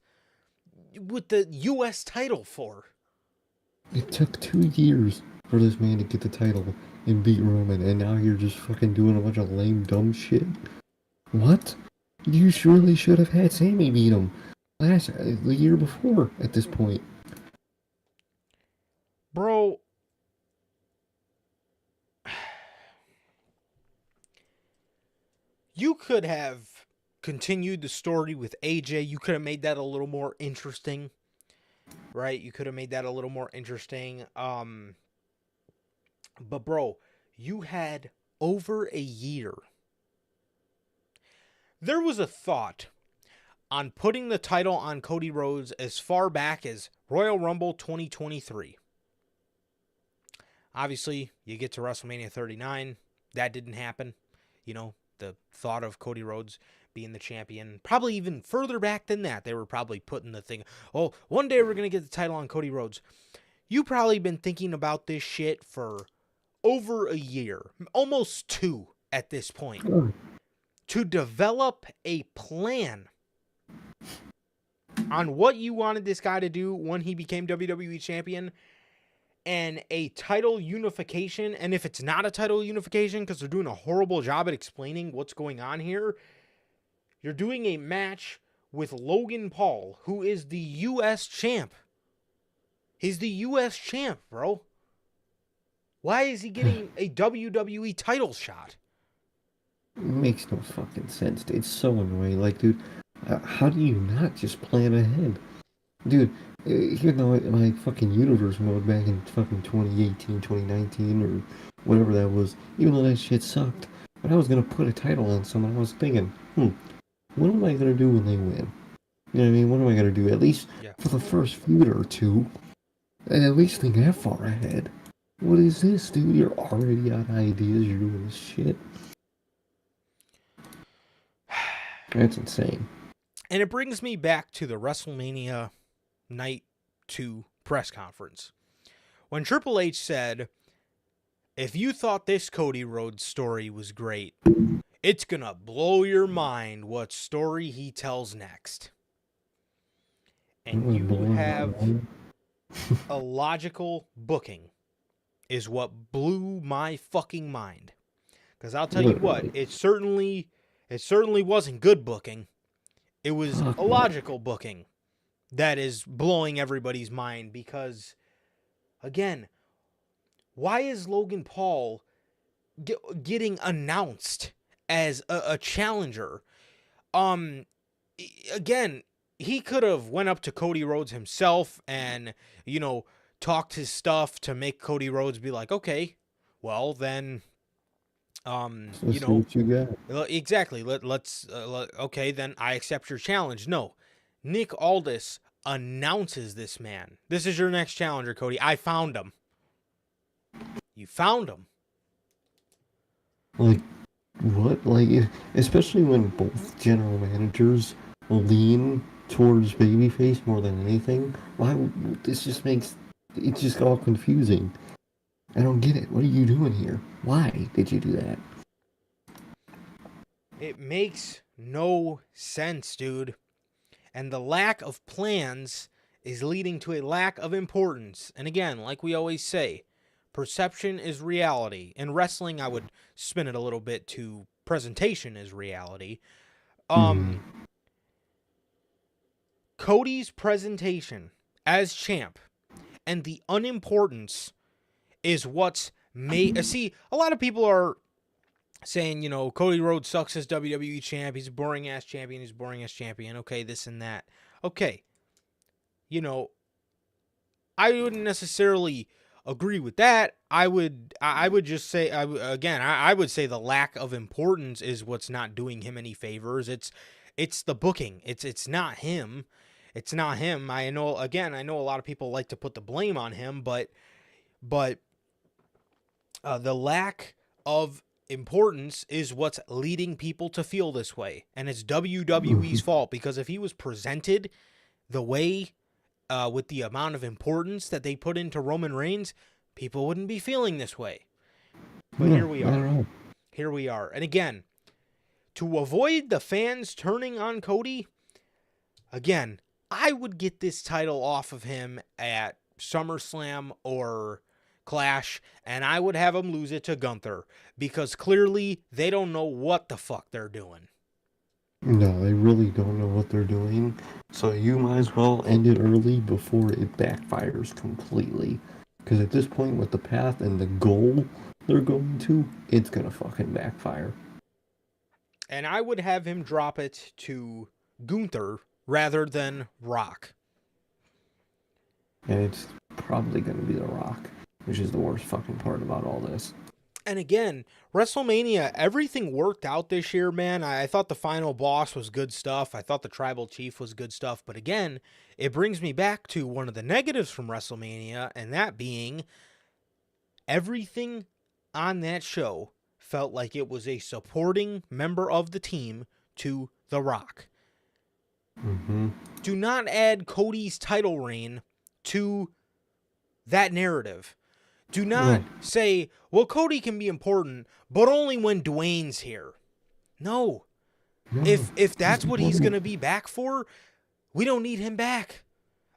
with the US title for? It took 2 years for this man to get the title and beat Roman, and now you're just fucking doing a bunch of lame, dumb shit. What? You surely should have had Sammy beat him the year before at this point. Bro, you could have continued the story with AJ. You could have made that a little more interesting. Right? You could have made that a little more interesting. But bro, you had over a year. There was a thought on putting the title on Cody Rhodes as far back as Royal Rumble 2023. Obviously, you get to WrestleMania 39. That didn't happen. The thought of Cody Rhodes being the champion, probably even further back than that. They were probably putting the thing, oh, one day we're going to get the title on Cody Rhodes. You probably been thinking about this shit for over a year, almost 2 at this point, Oh, to develop a plan on what you wanted this guy to do when he became WWE champion, and a title unification. And if it's not a title unification, because they're doing a horrible job at explaining what's going on here, you're doing a match with Logan Paul, who is the U.S. champ. He's the U.S. champ, bro. Why is he getting a WWE title shot? it makes no fucking sense. It's so annoying. Like, dude, how do you not just plan ahead? Dude, even though my fucking universe mode back in fucking 2018, 2019, or whatever that was, even though that shit sucked, but I was gonna put a title on someone, I was thinking, what am I gonna do when they win? You know what I mean? What am I gonna do? At least for the first feud or two, and at least think that far ahead. What is this, dude? You're already out of ideas, you're doing this shit. That's insane. And it brings me back to the WrestleMania Night 2 press conference, when Triple H said, if you thought this Cody Rhodes story was great, it's gonna blow your mind what story he tells next. And you have a logical booking is what blew my fucking mind. Because I'll tell you what, it certainly wasn't good booking. It was a logical booking that is blowing everybody's mind, because, again, why is Logan Paul getting announced as a challenger? Again, he could have went up to Cody Rhodes himself and, talked his stuff to make Cody Rhodes be like, okay, well then, Let's see what you got. exactly. Okay, then I accept your challenge. No, Nick Aldis announces this man. This is your next challenger, Cody. I found him. You found him. Like, what? Like, especially when both general managers lean towards babyface more than anything. Why? This just makes it's just all confusing. I don't get it. What are you doing here? Why did you do that? It makes no sense, dude. And the lack of plans is leading to a lack of importance. And again, like we always say, perception is reality. In wrestling, I would spin it a little bit to presentation is reality. Cody's presentation as champ and the unimportance is what's made. See, a lot of people are saying, you know, Cody Rhodes sucks as WWE champ. He's a boring ass champion. He's a boring ass champion. Okay, this and that. Okay, you know, I wouldn't necessarily agree with that. I would just say, I would say the lack of importance is what's not doing him any favors. It's the booking. It's not him. It's not him. I know a lot of people like to put the blame on him, but the lack of importance is what's leading people to feel this way. And it's WWE's fault, because if he was presented the way, with the amount of importance that they put into Roman Reigns, people wouldn't be feeling this way. But here we are. Here we are. And again, to avoid the fans turning on Cody, again, I would get this title off of him at SummerSlam or Clash, and I would have him lose it to Gunther, because clearly they don't know what the fuck they're doing. No, they really don't know what they're doing. So you might as well end it early before it backfires completely. Because at this point, with the path and the goal they're going to, it's gonna fucking backfire. And I would have him drop it to Gunther rather than Rock. And it's probably gonna be The Rock, which is the worst fucking part about all this. And again, WrestleMania, everything worked out this year, man. I thought the final boss was good stuff. I thought the tribal chief was good stuff. But again, it brings me back to one of the negatives from WrestleMania, and that being everything on that show felt like it was a supporting member of the team to The Rock. Mm-hmm. Do not add Cody's title reign to that narrative. Do not say, well, Cody can be important, but only when Dwayne's here. No. If that's what he's going to be back for, we don't need him back.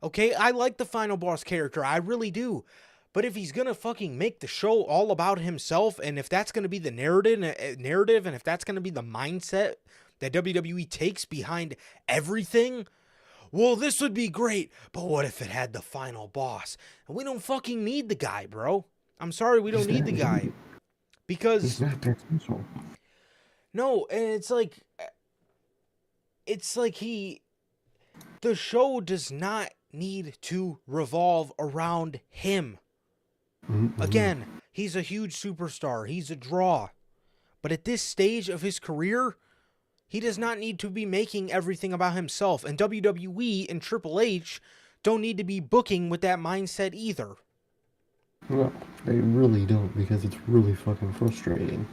Okay? I like the final boss character. I really do. But if he's going to fucking make the show all about himself, and if that's going to be the narrative, and if that's going to be the mindset that WWE takes behind everything, well, this would be great, but what if it had the final boss? And we don't fucking need the guy, bro. I'm sorry, we don't need the guy. Because he's not that special. No, and it's like the show does not need to revolve around him. Mm-hmm. Again, he's a huge superstar. He's a draw. But at this stage of his career, he does not need to be making everything about himself. And WWE and Triple H don't need to be booking with that mindset either. No, they really don't, because it's really fucking frustrating.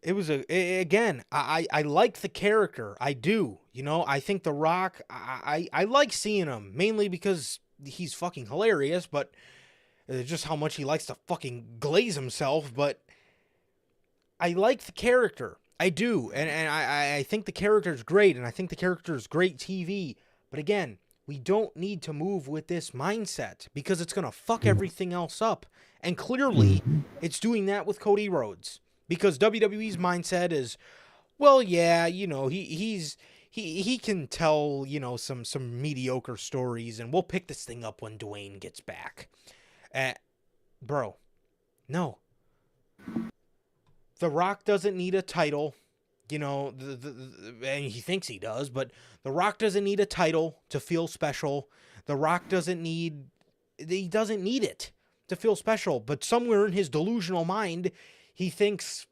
It was again, I like the character. I do. You know, I think The Rock, I like seeing him, mainly because he's fucking hilarious, but just how much he likes to fucking glaze himself. But I like the character. I do. And I think the character's great, and I think the character's great TV. But again, we don't need to move with this mindset, because it's going to fuck everything else up. And clearly, it's doing that with Cody Rhodes. Because WWE's mindset is, well, yeah, you know, he can tell, you know, some mediocre stories, and we'll pick this thing up when Dwayne gets back. Bro, no. The Rock doesn't need a title, you know, and he thinks he does, but The Rock doesn't need a title to feel special. The Rock doesn't need it to feel special, but somewhere in his delusional mind, he thinks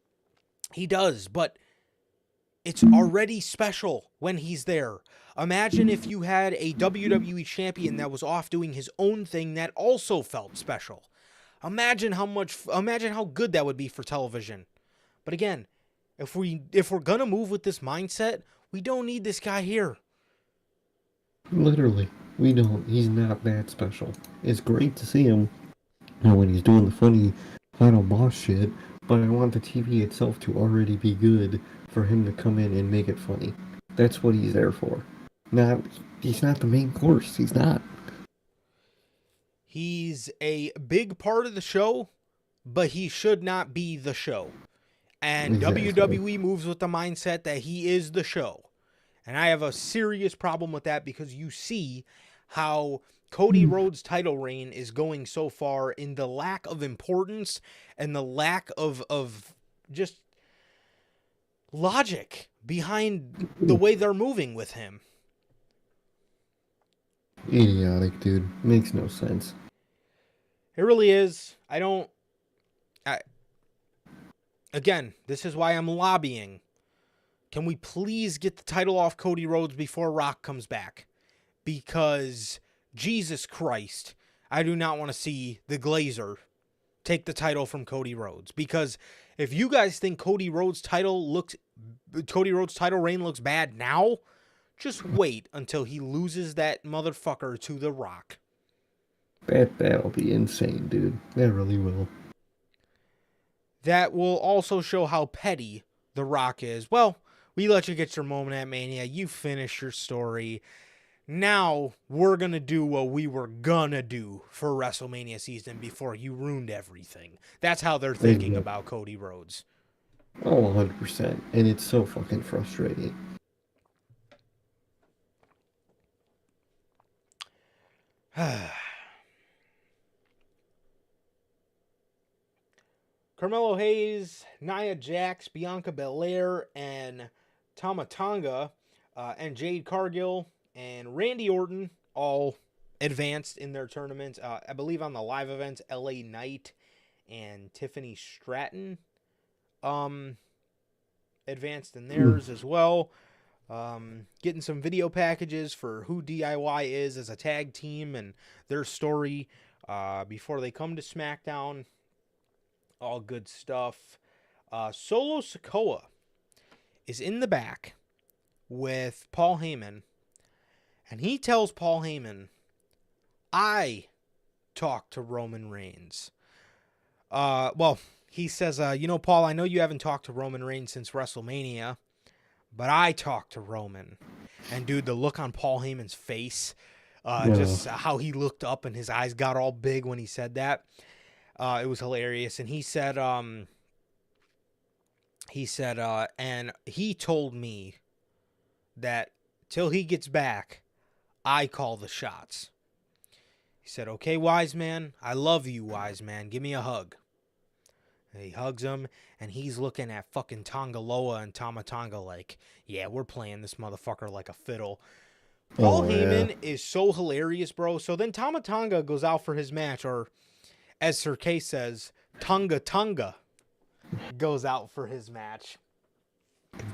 he does, but it's already special when he's there. Imagine if you had a WWE champion that was off doing his own thing that also felt special. Imagine how good that would be for television. But again, if we're gonna move with this mindset, we don't need this guy here. Literally, we don't. He's not that special. It's great to see him, when he's doing the funny final boss shit, but I want the TV itself to already be good for him to come in and make it funny. That's what he's there for. He's not the main course. He's not. He's a big part of the show, but he should not be the show. And Exactly. WWE moves with the mindset that he is the show. And I have a serious problem with that because you see how Cody Rhodes' title reign is going so far in the lack of importance and the lack of just logic behind the way they're moving with him. Idiotic, dude. Makes no sense. It really is. Again, this is why I'm lobbying. Can we please get the title off Cody Rhodes before Rock comes back? Because, Jesus Christ, I do not want to see the Glazer take the title from Cody Rhodes. Because if you guys think Cody Rhodes' title reign looks bad now, just wait until he loses that motherfucker to The Rock. That'll be insane, dude. That really will. That will also show how petty The Rock is. Well, we let you get your moment at Mania. You finished your story. Now we're going to do what we were going to do for WrestleMania season before you ruined everything. That's how they're thinking about Cody Rhodes. Oh, 100%. And it's so fucking frustrating. Carmelo Hayes, Nia Jax, Bianca Belair, and Tama Tonga, and Jade Cargill, and Randy Orton all advanced in their tournaments. I believe on the live events, LA Knight and Tiffany Stratton advanced in theirs as well. Getting some video packages for who DIY is as a tag team and their story before they come to SmackDown. All good stuff. Solo Sikoa is in the back with Paul Heyman, and he tells Paul Heyman, I talked to Roman Reigns. Well, he says, Paul, I know you haven't talked to Roman Reigns since WrestleMania, but I talked to Roman. And, dude, the look on Paul Heyman's face, just how he looked up and his eyes got all big when he said that. It was hilarious. And he said, and he told me that till he gets back, I call the shots. He said, okay, wise man, I love you, wise man. Give me a hug. And he hugs him, and he's looking at fucking Tonga Loa and Tama Tonga like, yeah, we're playing this motherfucker like a fiddle. Paul Heyman is so hilarious, bro. So then Tama Tonga goes out for his match, or as Sir K says, Tonga goes out for his match.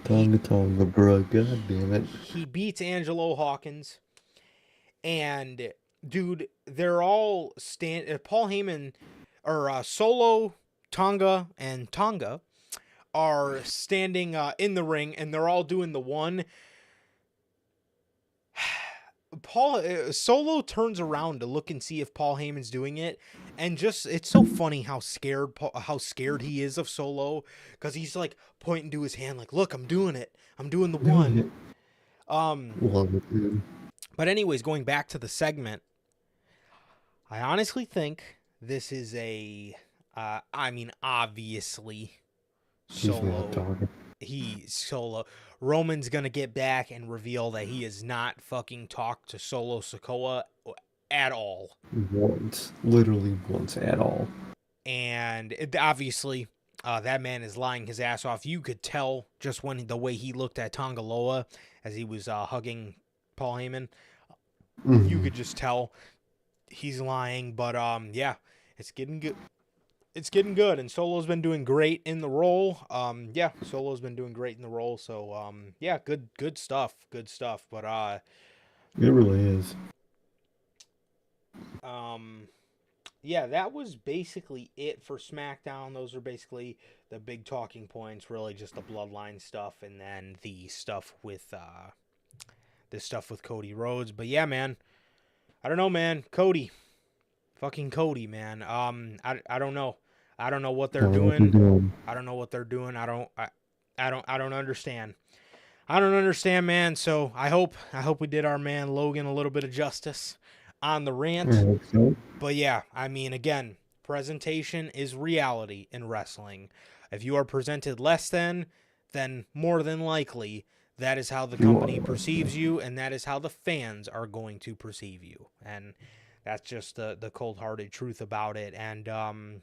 Tonga, bro. God damn it. He beats Angelo Hawkins. And, dude, they're all Paul Heyman, or Solo, Tonga, and Tonga are standing in the ring, and they're all doing the one. Solo turns around to look and see if Paul Heyman's doing it, and just it's so funny how scared he is of Solo, because he's like pointing to his hand like, look, I'm doing it, I'm doing the one. Love it, dude. But anyways, going back to the segment, I honestly think this is obviously Solo. Roman's going to get back and reveal that he has not fucking talked to Solo Sikoa at all. Literally once at all. And obviously, that man is lying his ass off. You could tell just when the way he looked at Tonga Loa as he was hugging Paul Heyman. You could just tell he's lying. But yeah, it's getting good. it's getting good, and Solo's been doing great in the role. Yeah, Solo's been doing great in the role. So, yeah, good stuff, good stuff. But It really is. yeah, that was basically it for SmackDown. Those are basically the big talking points. Really, just the Bloodline stuff, and then the stuff with Cody Rhodes. But yeah, man, I don't know, man. Cody, fucking Cody, man. I don't know. I don't know what they're doing. I don't know what they're doing. I don't understand. I don't understand, man. So I hope we did our man Logan a little bit of justice on the rant. I hope so. But yeah, I mean, again, presentation is reality in wrestling. If you are presented less than, then more than likely that is how the company perceives you, and that is how the fans are going to perceive you. And that's just the cold-hearted truth about it. And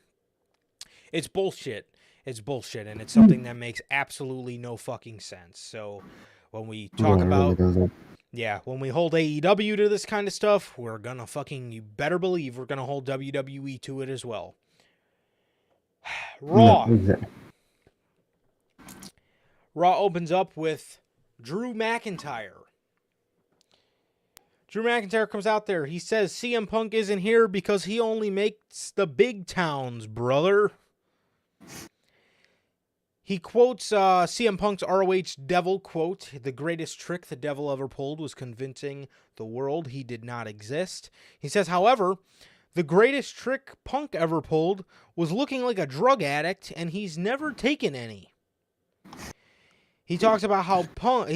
it's bullshit. It's bullshit, and it's something that makes absolutely no fucking sense. So when we talk about... Yeah, when we hold AEW to this kind of stuff, we're gonna fucking, you better believe we're gonna hold WWE to it as well. Raw. No, exactly. Raw opens up with Drew McIntyre. Drew McIntyre comes out there. He says CM Punk isn't here because he only makes the big towns, brother. He quotes CM Punk's ROH Devil quote, "The greatest trick the devil ever pulled was convincing the world he did not exist." He says, however, the greatest trick Punk ever pulled was looking like a drug addict, and he's never taken any. He talks about how Punk,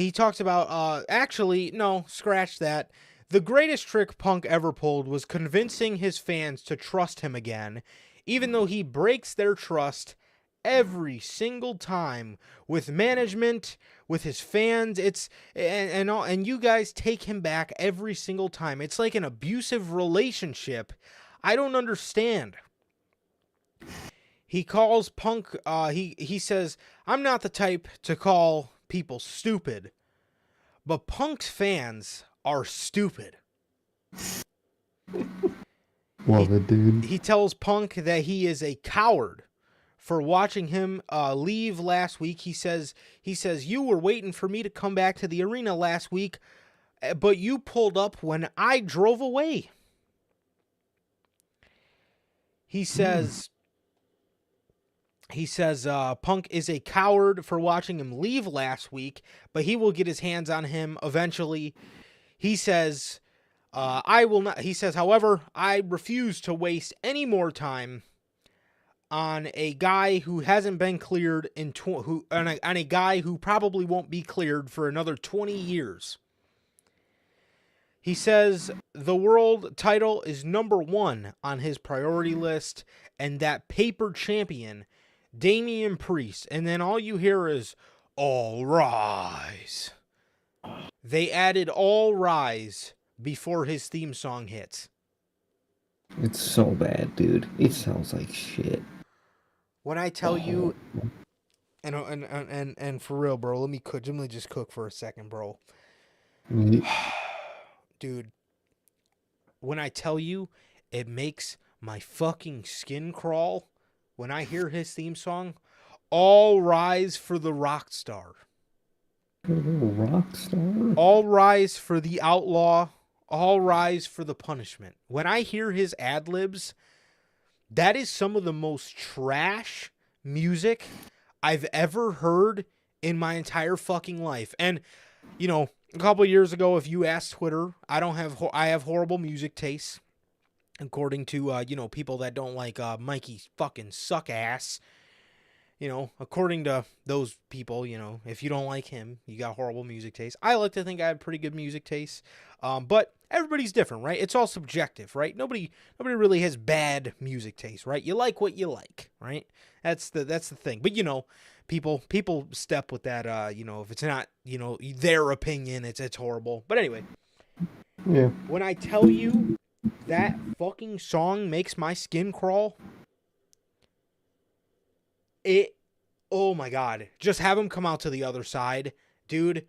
actually, no, scratch that. The greatest trick Punk ever pulled was convincing his fans to trust him again, even though he breaks their trust every single time with management, with his fans. It's and you guys take him back every single time. It's like an abusive relationship. I don't understand. He calls Punk, he says, "I'm not the type to call people stupid, but Punk's fans are stupid." Love it, dude. He tells Punk that he is a coward for watching him leave last week. He says, "You were waiting for me to come back to the arena last week, but you pulled up when I drove away." He says, Punk is a coward for watching him leave last week, but he will get his hands on him eventually. He says, "I will not." He says, "However, I refuse to waste any more time on a guy who hasn't been cleared on a guy who probably won't be cleared for another 20 years. He says the world title is number 1 on his priority list, and that paper champion, Damian Priest. And then all you hear is, "All rise." They added "All rise" before his theme song hits. It's so bad, dude. It sounds like shit. When I tell you, and for real, bro, let me just cook for a second, bro. Dude, when I tell you, it makes my fucking skin crawl when I hear his theme song. All rise for the rock star. Rock star? All rise for the outlaw. All rise for the punishment. When I hear his ad-libs, that is some of the most trash music I've ever heard in my entire fucking life. And, you know, a couple of years ago, if you asked Twitter, I have horrible music tastes, according to, people that don't like Mikey's fucking suck ass. You know, according to those people, if you don't like him, you got horrible music taste. I like to think I have pretty good music taste. But everybody's different, right? It's all subjective, right? Nobody really has bad music taste, right? You like what you like, right? That's the thing. But people step with that. If it's not, their opinion, it's horrible. But anyway, yeah. When I tell you that fucking song makes my skin crawl, oh my God, just have him come out to the other side, dude.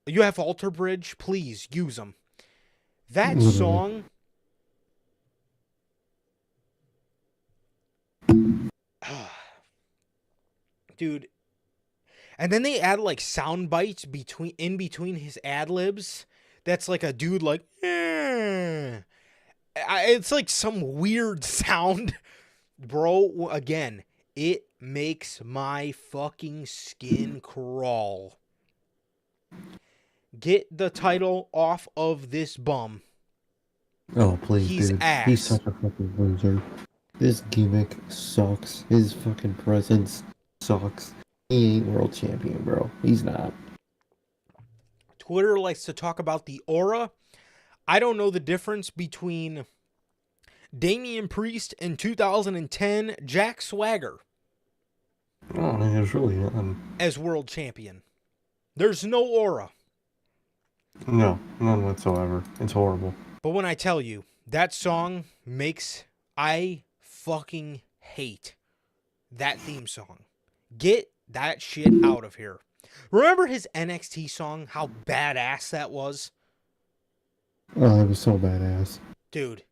You have Alter Bridge, please use them. That song, Dude. And then they add like sound bites in between his ad libs. That's like a dude like, it's like some weird sound. Bro, again, it makes my fucking skin crawl. Get the title off of this bum. Oh, please, He's dude. ass. He's such a fucking loser. This gimmick sucks. His fucking presence sucks. He ain't world champion, bro. He's not. Twitter likes to talk about the aura. I don't know the difference between Damian Priest in 2010 Jack Swagger Oh, there's really none. as world champion. There's no aura. No, none whatsoever. It's horrible. But when I tell you, that song I fucking hate that theme song. Get that shit out of here. Remember his NXT song, how badass that was? Oh, it was so badass. Dude,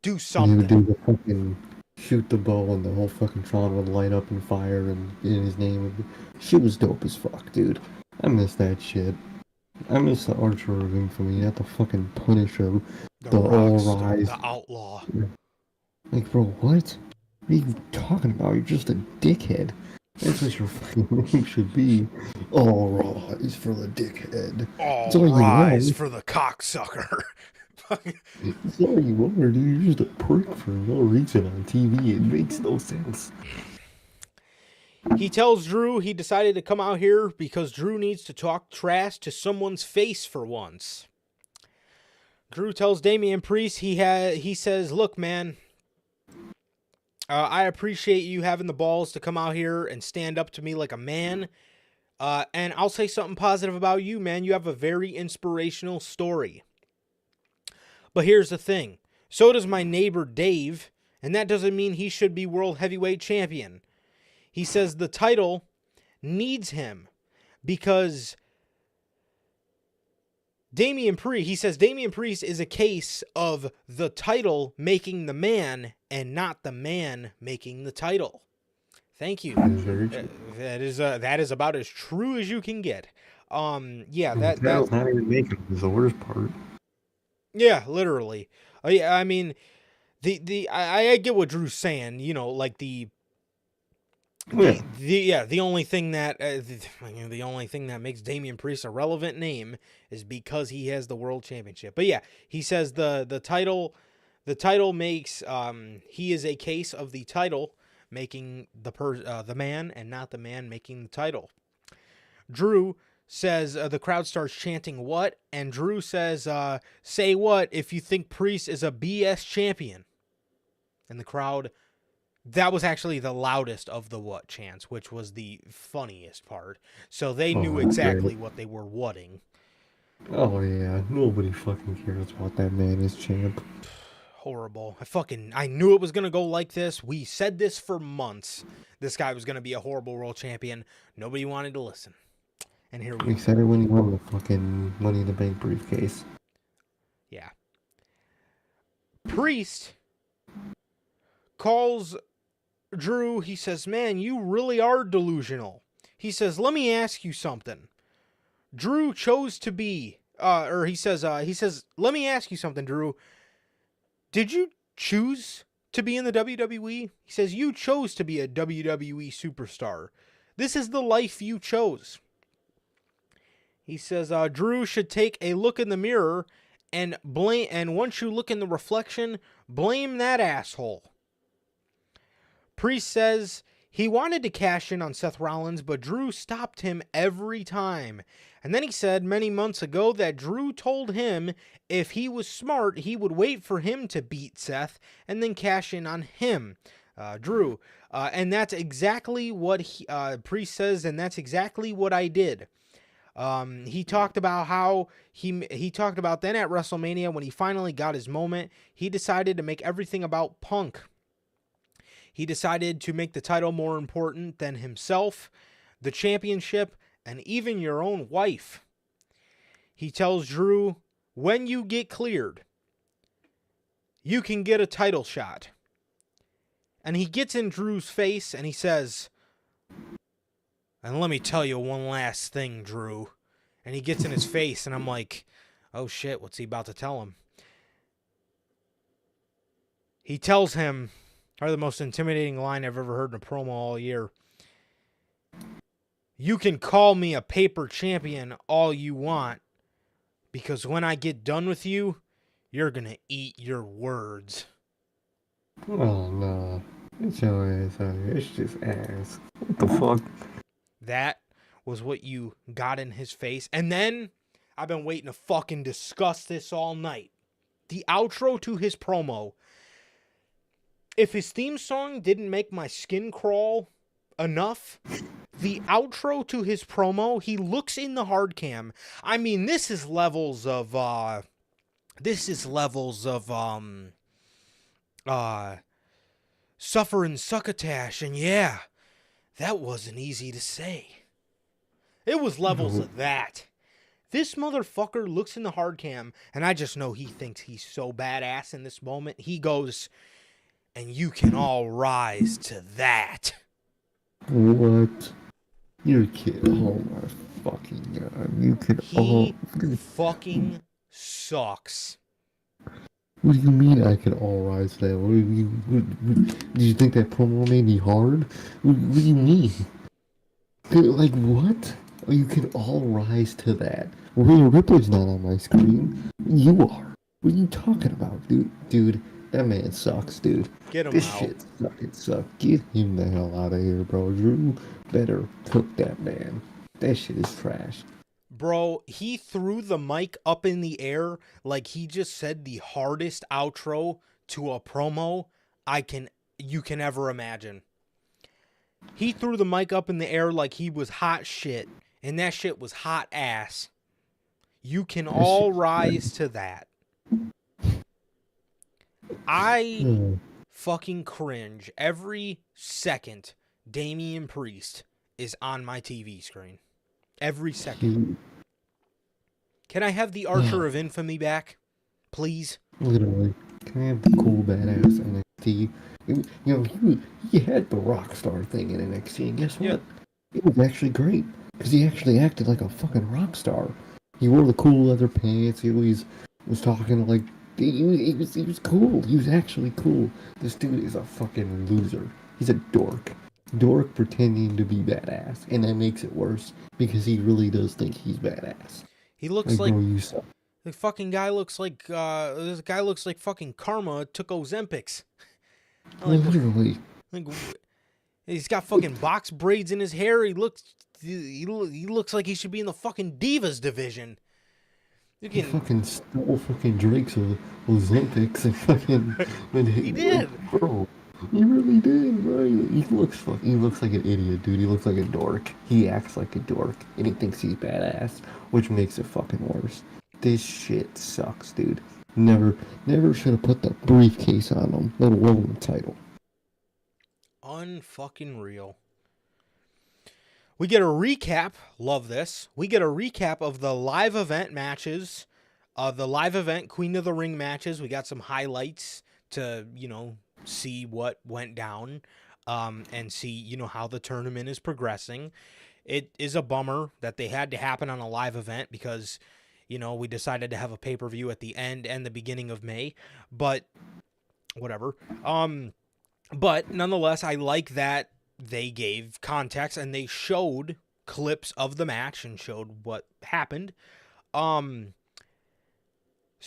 do And he something. would do the fucking shoot the ball and the whole fucking Tron would light up in fire and his name would be... Shit was dope as fuck, dude. I miss that shit. I miss the Archer of Infamy, not the fucking Punisher, the All Rockstar, Rise. the outlaw. Like, bro, what? What are you talking about? You're just a dickhead. That's what your fucking name should be. All Rise for the dickhead. That's all All you rise are. for the cocksucker. That's all you are, dude. You're just a prick for no reason on TV. It makes no sense. He tells Drew he decided to come out here because Drew needs to talk trash to someone's face for once. Drew tells Damian Priest he says, look, man, I appreciate you having the balls to come out here and stand up to me like a man. And I'll say something positive about you, man. You have a very inspirational story. But here's the thing. So does my neighbor Dave, and that doesn't mean he should be world heavyweight champion. He says the title needs him because Damian Priest is a case of the title making the man and not the man making the title. Thank you. That is very true. That is about as true as you can get. Yeah, That's not even making it is the worst part. Yeah, literally. Yeah, I mean, I get what Drew's saying. You know, like the only thing that the only thing that makes Damian Priest a relevant name is because he has the world championship. But yeah, he says the title makes he is a case of the title making the man and not the man making the title. Drew says the crowd starts chanting what, and Drew says say what if you think Priest is a BS champion. And the crowd, that was actually the loudest of the what chants, which was the funniest part. So they knew exactly what they were whatting. Oh yeah, nobody fucking cares about that man as champ. Horrible. I knew it was going to go like this. We said this for months. This guy was going to be a horrible world champion. Nobody wanted to listen. And here we We said it when he won the fucking Money in the Bank briefcase. Yeah. Priest calls Drew. He says, man, you really are delusional. He says, let me ask you something. Drew chose to be, he says, let me ask you something, Drew. Did you choose to be in the WWE? He says, you chose to be a WWE superstar. This is the life you chose. He says, Drew should take a look in the mirror and once you look in the reflection, blame that asshole. Priest says he wanted to cash in on Seth Rollins, but Drew stopped him every time. And then he said many months ago that Drew told him if he was smart, he would wait for him to beat Seth and then cash in on him, Drew. And that's exactly what Priest says, and that's exactly what I did. He talked about how he talked about then at WrestleMania when he finally got his moment, he decided to make everything about Punk. He decided to make the title more important than himself, the championship, and even your own wife. He tells Drew, when you get cleared, you can get a title shot. And he gets in Drew's face and he says, And let me tell you one last thing, Drew. And he gets in his face, and I'm like, oh shit, what's he about to tell him? He tells him, or the most intimidating line I've ever heard in a promo all year. You can call me a paper champion all you want, because when I get done with you, you're gonna eat your words. Oh no. It's your ass out here. It's just ass. What the fuck? That was what you got in his face. And then, I've been waiting to fucking discuss this all night. The outro to his promo. If his theme song didn't make my skin crawl enough, the outro to his promo, he looks in the hard cam. I mean, this is levels of suffering succotash, and yeah, that wasn't easy to say. It was levels of that. This motherfucker looks in the hard cam, and I just know he thinks he's so badass in this moment. He goes, and you can all rise to that. What? You're kidding. Oh my fucking god. You could He fucking sucks. What do you mean I could all rise to that? What do do you think that promo made me hard? What do you mean? Like, what? Oh, you can all rise to that. Rhea Ripley's not on my screen. You are. What are you talking about, dude? Dude, that man sucks, dude. Get him this out. Shit fucking sucks. Get him the hell out of here, bro. Drew better cook that man. That shit is trash. Bro, he threw the mic up in the air like he just said the hardest outro to a promo you can ever imagine. He threw the mic up in the air like he was hot shit, and that shit was hot ass. You can all rise to that. I fucking cringe every second Damian Priest is on my TV screen. Every second. Can I have the Archer of Infamy back? Please? Literally. Can I have the cool badass NXT? You know, he had the rock star thing in NXT, and guess what? Yep. It was actually great, because he actually acted like a fucking rock star. He wore the cool leather pants, he always was talking like, he was cool, he was actually cool. This dude is a fucking loser. He's a dork. Dork pretending to be badass, and that makes it worse, because he really does think he's badass. He looks like bro, you suck. the fucking guy looks like this guy looks like fucking Karma took Ozempics. Literally. Like, he's got fucking box braids in his hair. He looks like he should be in the fucking Divas division. He fucking stole fucking Drake's Ozempics and fucking. He did. Bro, he really did, bro. He looks like an idiot, dude. He looks like a dork. He acts like a dork, and he thinks he's badass, which makes it fucking worse. This shit sucks, dude. Never should have put the briefcase on him, let alone the title. Unfucking real. We get a recap. Love this. We get a recap of the live event matches, the live event Queen of the Ring matches. We got some highlights to, see what went down, and see, how the tournament is progressing. It is a bummer that they had to happen on a live event because, we decided to have a pay-per-view at the end and the beginning of May, but whatever. But nonetheless, I like that they gave context and they showed clips of the match and showed what happened. So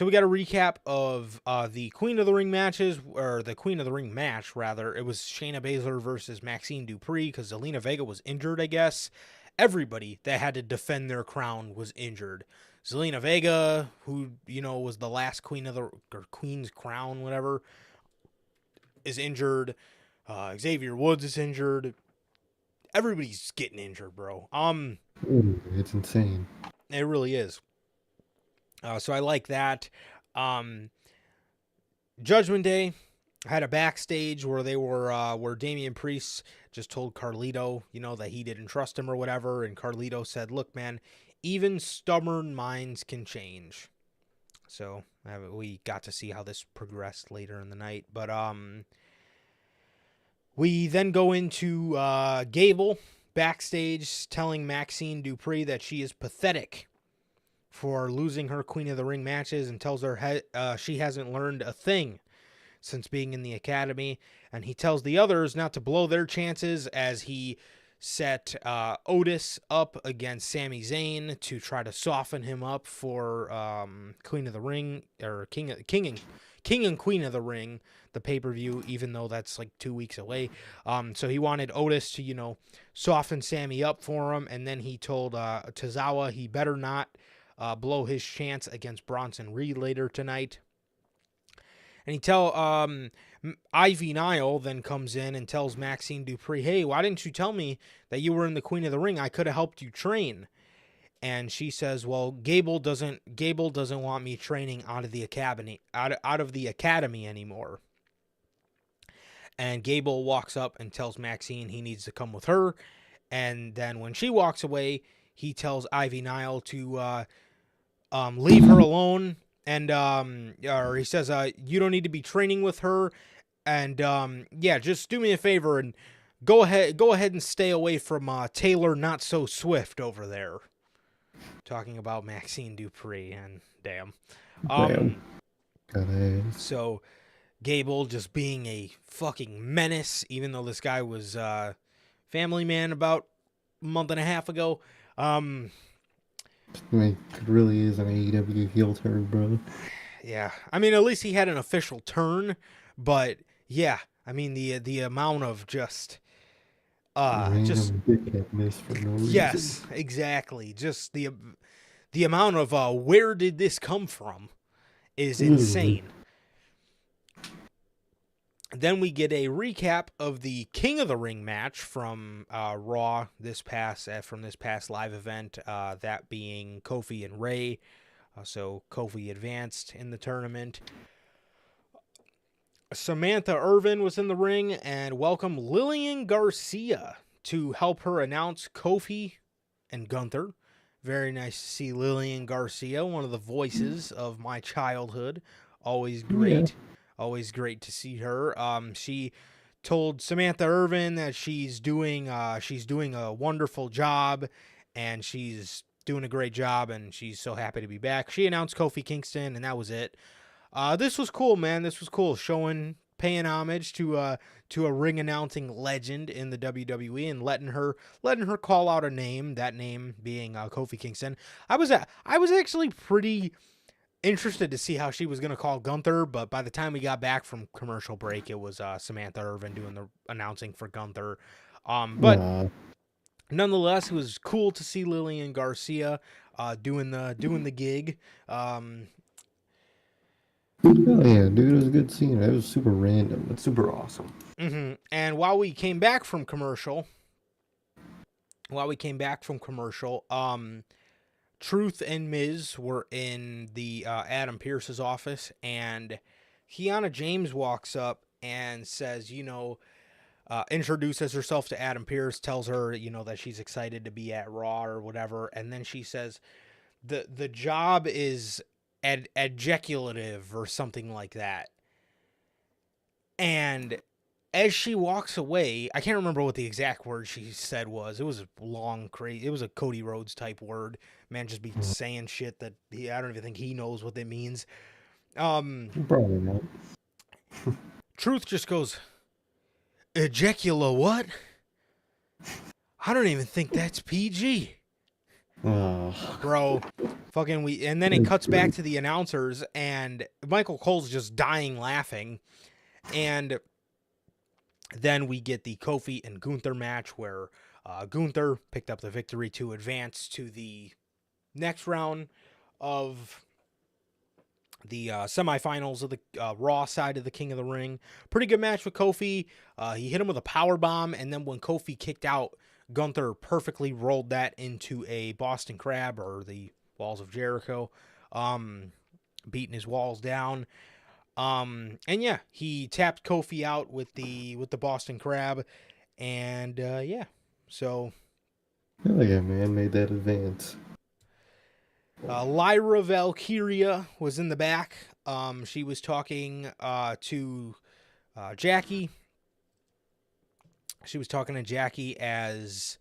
we got a recap of the Queen of the Ring matches, or the Queen of the Ring match, rather. It was Shayna Baszler versus Maxine Dupree because Zelina Vega was injured, I guess. Everybody that had to defend their crown was injured. Zelina Vega, who, was the last Queen's crown, whatever, is injured. Xavier Woods is injured. Everybody's getting injured, bro. It's insane. It really is. So I like that. Judgment Day had a backstage where they were where Damian Priest just told Carlito, that he didn't trust him or whatever, and Carlito said, "Look, man, even stubborn minds can change." So we got to see how this progressed later in the night, but we then go into Gable backstage telling Maxine Dupree that she is pathetic for losing her Queen of the Ring matches, and tells her she hasn't learned a thing since being in the Academy. And he tells the others not to blow their chances, as he set Otis up against Sami Zayn to try to soften him up for Queen of the Ring, or King and Queen of the Ring, the pay-per-view, even though that's like 2 weeks away. So he wanted Otis to, soften Sami up for him. And then he told Tozawa he better not blow his chance against Bronson Reed later tonight. And he Ivy Nile then comes in and tells Maxine Dupree, hey, why didn't you tell me that you were in the Queen of the Ring? I could have helped you train. And she says, well, Gable doesn't want me training out of the academy anymore. And Gable walks up and tells Maxine he needs to come with her. And then when she walks away, he tells Ivy Nile to leave her alone. And or he says, you don't need to be training with her. And just do me a favor and go ahead and stay away from Taylor Not So Swift over there. Talking about Maxine Dupree, and damn. So Gable just being a fucking menace, even though this guy was family man about a month and a half ago. It really is an AEW heel turn, bro. Yeah, I mean, at least he had an official turn, but yeah, I mean the amount of just dickheadness for no reason. Yes, exactly. Just the amount of where did this come from is insane. Then we get a recap of the King of the Ring match from Raw this past live event, that being Kofi and Ray. So Kofi advanced in the tournament. Samantha Irvin was in the ring and welcomed Lillian Garcia to help her announce Kofi and Gunther. Very nice to see Lillian Garcia, one of the voices of my childhood. Always great. Yeah. Always great to see her. She told Samantha Irvin that she's doing a wonderful job, and she's doing a great job, and she's so happy to be back. She announced Kofi Kingston, and that was it. This was cool, man. This was cool, paying homage to a ring announcing legend in the WWE, and letting her call out a name. That name being Kofi Kingston. I was actually pretty interested to see how she was going to call Gunther, but by the time we got back from commercial break, it was Samantha Irvin doing the announcing for Gunther. But nonetheless, it was cool to see Lillian Garcia doing the gig. Oh yeah, dude, it was a good scene. It was super random, but super awesome. Mm-hmm. And while we came back from commercial, Truth and Miz were in the Adam Pearce's office, and Kiana James walks up and says, introduces herself to Adam Pearce, tells her, that she's excited to be at Raw or whatever, and then she says the job is ejaculative or something like that. And as she walks away, I can't remember what the exact word she said was. It was a long, crazy. It was a Cody Rhodes type word. Man, just be saying shit that I don't even think he knows what it means. Probably not. Truth just goes, ejacula what? I don't even think that's PG. Bro, fucking and then it cuts back to the announcers, and Michael Cole's just dying laughing, and then we get the Kofi and Gunther match where Gunther picked up the victory to advance to the next round of the semifinals of the Raw side of the King of the Ring. Pretty good match with Kofi. He hit him with a power bomb, and then when Kofi kicked out, Gunther perfectly rolled that into a Boston Crab, or the Walls of Jericho, beating his walls down. And yeah, he tapped Kofi out with the Boston Crab, and so. Hell yeah, man, made that advance. Lyra Valkyria was in the back. She was talking to Jackie. She was talking to Jackie as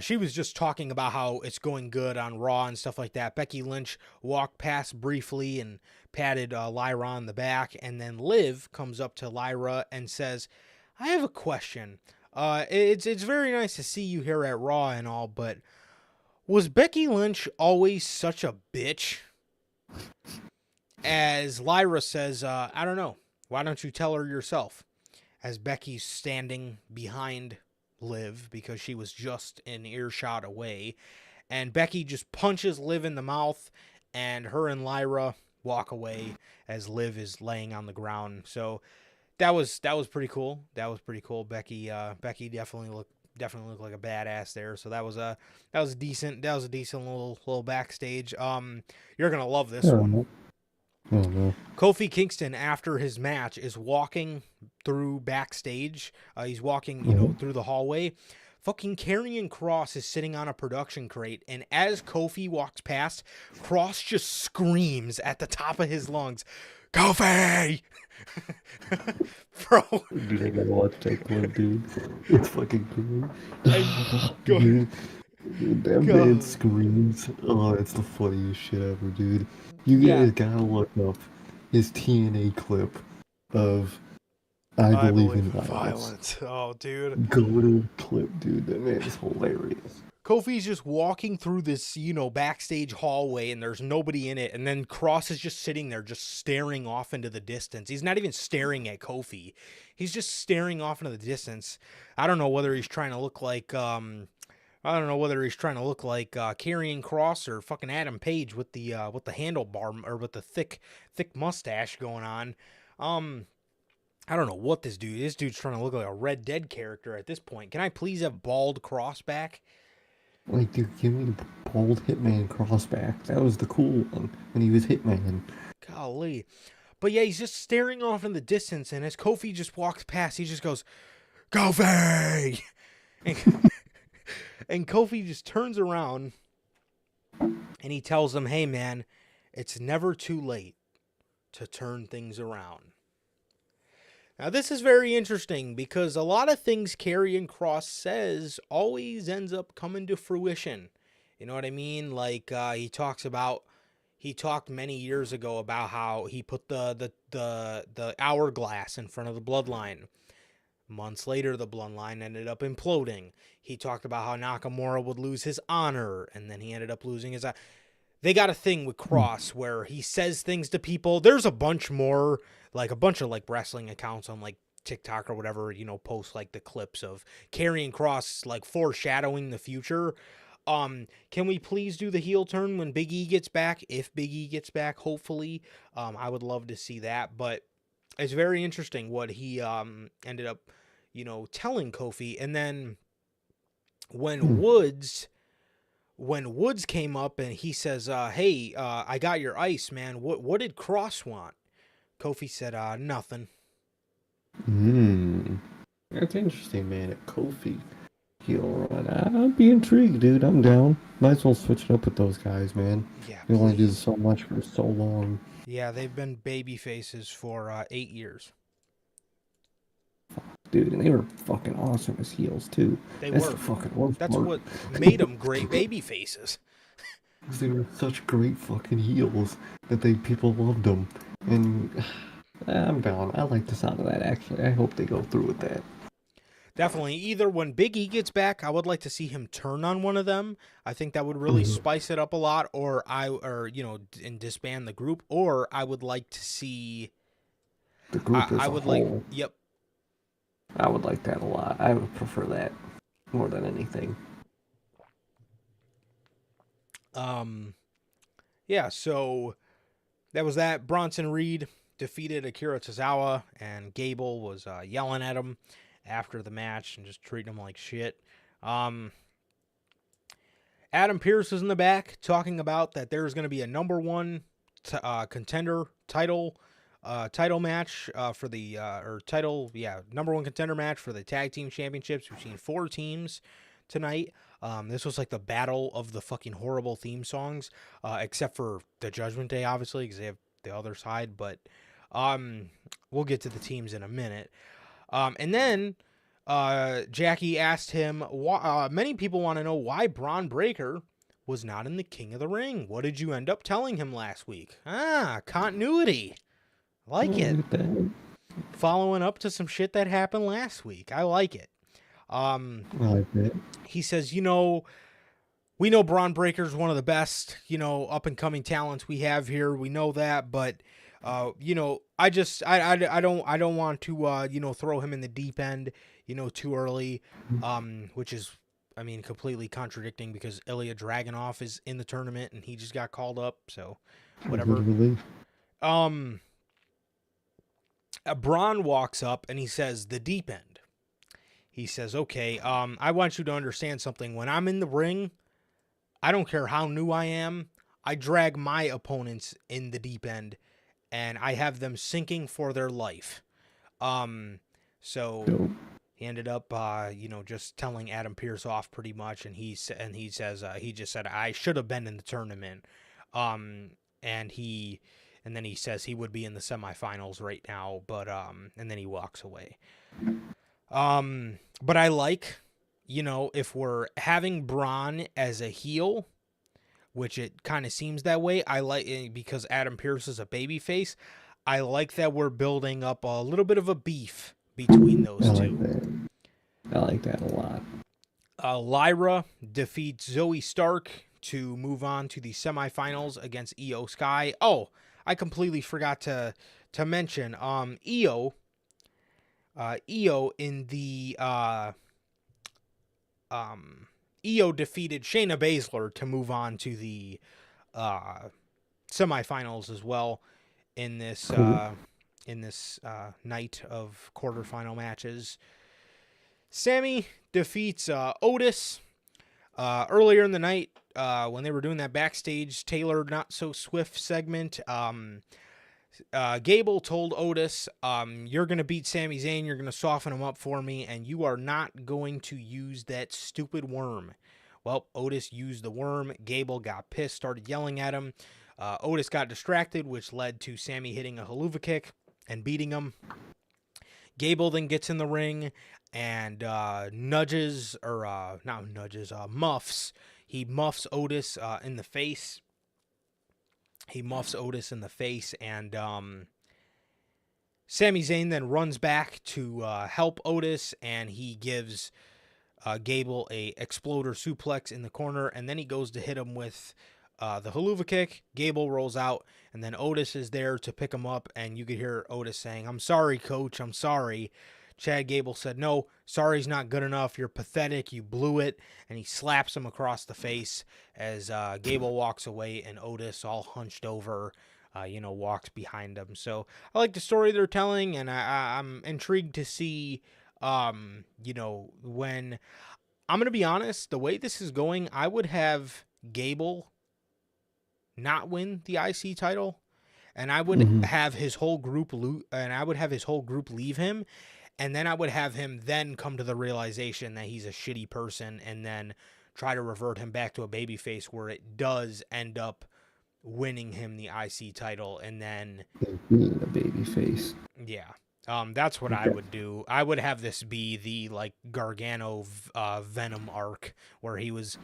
she was just talking about how it's going good on Raw and stuff like that. Becky Lynch walked past briefly and patted Lyra on the back, and then Liv comes up to Lyra and says, "I have a question. It's very nice to see you here at Raw and all, but was Becky Lynch always such a bitch?" As Lyra says, "I don't know. Why don't you tell her yourself?" As Becky's standing behind Liv because she was just an earshot away, and Becky just punches Liv in the mouth, and her and Lyra walk away as Liv is laying on the ground. So that was pretty cool. That was pretty cool. Becky definitely looked like a badass there. So that was a decent little backstage. You're gonna love this one. Kofi Kingston, after his match, is walking through backstage. He's walking, through the hallway. Fucking Karrion Kross is sitting on a production crate, and as Kofi walks past, Kross just screams at the top of his lungs, "Kofi!" Bro. Dude, I gotta watch that clip, dude. It's fucking great. Dude, that man screams. Oh, it's the funniest shit ever, dude. You guys gotta look up his TNA clip of I believe in violence. Oh, dude. Go to the clip, dude. That man is hilarious. Kofi's just walking through this, backstage hallway, and there's nobody in it. And then Kross is just sitting there, just staring off into the distance. He's not even staring at Kofi. He's just staring off into the distance. I don't know whether he's trying to look like, Karrion Kross or fucking Adam Page with the handlebar or with the thick mustache going on. I don't know what this dude. This dude's trying to look like a Red Dead character at this point. Can I please have bald Kross back? Like, dude, give me the bald Hitman Kross back. That was the cool one when he was Hitman. Golly. But yeah, he's just staring off in the distance, and as Kofi just walks past, he just goes, "Kofi!" And Kofi just turns around, and he tells him, "Hey, man, it's never too late to turn things around." Now, this is very interesting because a lot of things Karrion Kross says always ends up coming to fruition. You know what I mean? Like, he talked many years ago about how he put the hourglass in front of the bloodline. Months later, the bloodline ended up imploding. He talked about how Nakamura would lose his honor, and then he ended up losing his... They got a thing with Kross where he says things to people. There's a bunch more, like a bunch of like wrestling accounts on like TikTok or whatever, post like the clips of Karrion Kross like foreshadowing the future. Can we please do the heel turn when Big E gets back? If Big E gets back, hopefully. I would love to see that, but it's very interesting what he ended up, telling Kofi. And then when Woods came up and he says, "Hey, I got your ice, man. What did Kross want?" Kofi said, "Nothing." That's interesting, man. At Kofi heel run. I'd be intrigued, dude. I'm down. Might as well switch it up with those guys, man. Yeah, they only do so much for so long. Yeah, they've been baby faces for 8 years. Dude, and they were fucking awesome as heels too. That's the fucking worst That's part. what made them great baby faces. They were such great fucking heels that people loved them. And I'm down. I like the sound of that, actually. I hope they go through with that. Definitely. Either when Big E gets back, I would like to see him turn on one of them. I think that would really spice it up a lot. Or and disband the group. Or I would like to see the group as a whole. Yep. I would like that a lot. I would prefer that more than anything. Yeah, so that was that. Bronson Reed defeated Akira Tozawa, and Gable was yelling at him after the match and just treating him like shit. Adam Pearce was in the back talking about that there's going to be a number one contender title match for the number one contender match for the tag team championships. We've seen 4 teams tonight. This was like the battle of the fucking horrible theme songs, except for the Judgment Day, obviously, because they have the other side. But we'll get to the teams in a minute. And then Jackie asked him, many people want to know why Braun Breaker was not in the King of the Ring. What did you end up telling him last week? Continuity. I like it. Following up to some shit that happened last week. I like it. I like that. He says, we know Braun Breaker's one of the best, up and coming talents we have here. We know that, but I don't want to throw him in the deep end, too early, which is, completely contradicting because Ilya Dragunov is in the tournament and he just got called up, so whatever. Braun walks up and he says, the deep end. He says, okay, I want you to understand something. When I'm in the ring, I don't care how new I am. I drag my opponents in the deep end, and I have them sinking for their life. So he ended up, just telling Adam Pearce off pretty much, and he says he just said I should have been in the tournament. And then he says he would be in the semifinals right now, but and then he walks away. But I like, if we're having Braun as a heel, which it kind of seems that way, I like, because Adam Pearce is a babyface, I like that we're building up a little bit of a beef between those two. I like that a lot. Lyra defeats Zoe Stark to move on to the semifinals against Io Sky. Oh, I completely forgot to mention, Io in the Io defeated Shayna Baszler to move on to the semifinals as well in this night of quarterfinal matches. Sammy defeats Otis earlier in the night when they were doing that backstage Taylor Not So Swift segment. Gable told Otis, you're going to beat Sami Zayn, you're going to soften him up for me, and you are not going to use that stupid worm. Well, Otis used the worm. Gable got pissed, started yelling at him. Otis got distracted, which led to Sami hitting a haluva kick and beating him. Gable then gets in the ring and muffs. He muffs Otis in the face. And Sami Zayn then runs back to help Otis, and he gives Gable a exploder suplex in the corner, and then he goes to hit him with the haluva kick. Gable rolls out, and then Otis is there to pick him up, and you could hear Otis saying, "I'm sorry, coach, I'm sorry." Chad Gable said, "No, sorry's not good enough. You're pathetic. You blew it." And he slaps him across the face as Gable walks away, and Otis, all hunched over, walks behind him. So I like the story they're telling, and I'm intrigued to see, when... I'm going to be honest, the way this is going, I would have Gable not win the IC title, and I would have his whole group leave him. And then I would have him then come to the realization that he's a shitty person and then try to revert him back to a babyface where it does end up winning him the IC title and then... being a babyface. Yeah. That's what I would do. I would have this be the, Gargano Venom arc where he was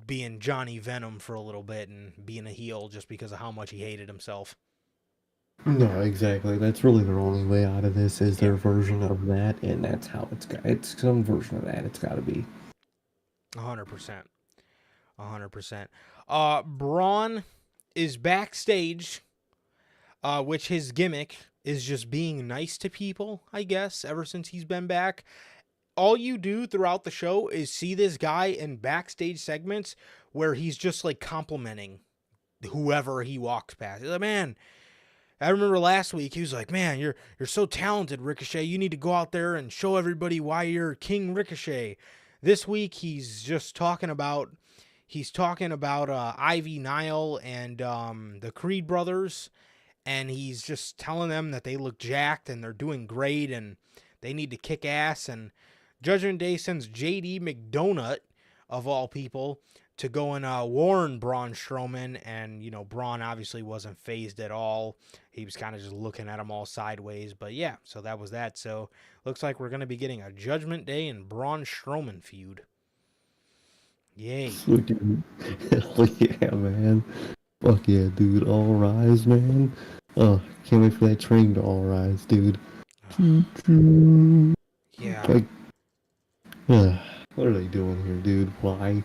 being Johnny Venom for a little bit and being a heel just because of how much he hated himself. No, exactly. That's really their only way out of this is their version of that, and that's how it's some version of that. It's got to be 100%. 100%. Braun is backstage, which his gimmick is just being nice to people, I guess, ever since he's been back. All you do throughout the show is see this guy in backstage segments where he's just complimenting whoever he walks past. He's like, "Man, I remember last week he was like, man, you're so talented, Ricochet. You need to go out there and show everybody why you're King Ricochet." This week he's just talking about Ivy Nile and the Creed brothers, and he's just telling them that they look jacked and they're doing great and they need to kick ass. And Judgment Day sends JD McDonut, of all people, to go and warn Braun Strowman, and Braun obviously wasn't phased at all. He was kind of just looking at him all sideways. But yeah, so that was that. So looks like we're going to be getting a Judgment Day and Braun Strowman feud. Yay. Sweet, dude. Hell yeah, man. Fuck yeah, dude. All rise, man. Can't wait for that train to all rise, dude. Yeah. Like, what are they doing here, dude? Why?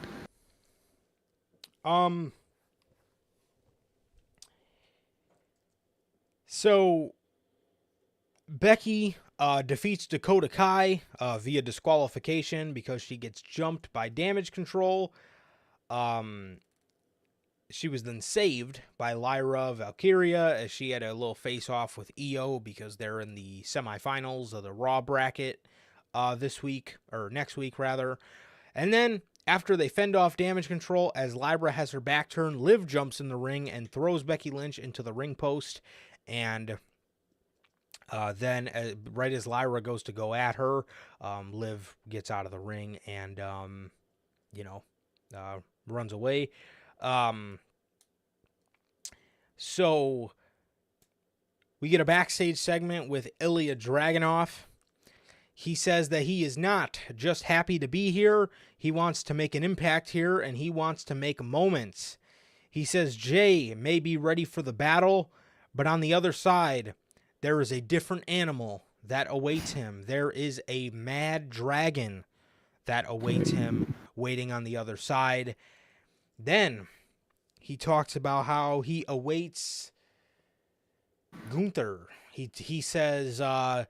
So Becky defeats Dakota Kai via disqualification because she gets jumped by Damage Control. She was then saved by Lyra Valkyria as she had a little face-off with Io because they're in the semifinals of the Raw bracket this week, or next week rather. And then after they fend off Damage Control, as Lyra has her back turned, Liv jumps in the ring and throws Becky Lynch into the ring post. And then right as Lyra goes to go at her, Liv gets out of the ring and, runs away. So we get a backstage segment with Ilya Dragunov. He says that he is not just happy to be here. He wants to make an impact here, and he wants to make moments. He says Jay may be ready for the battle, but on the other side, there is a different animal that awaits him. There is a mad dragon that awaits him, waiting on the other side. Then he talks about how he awaits Gunther. He says on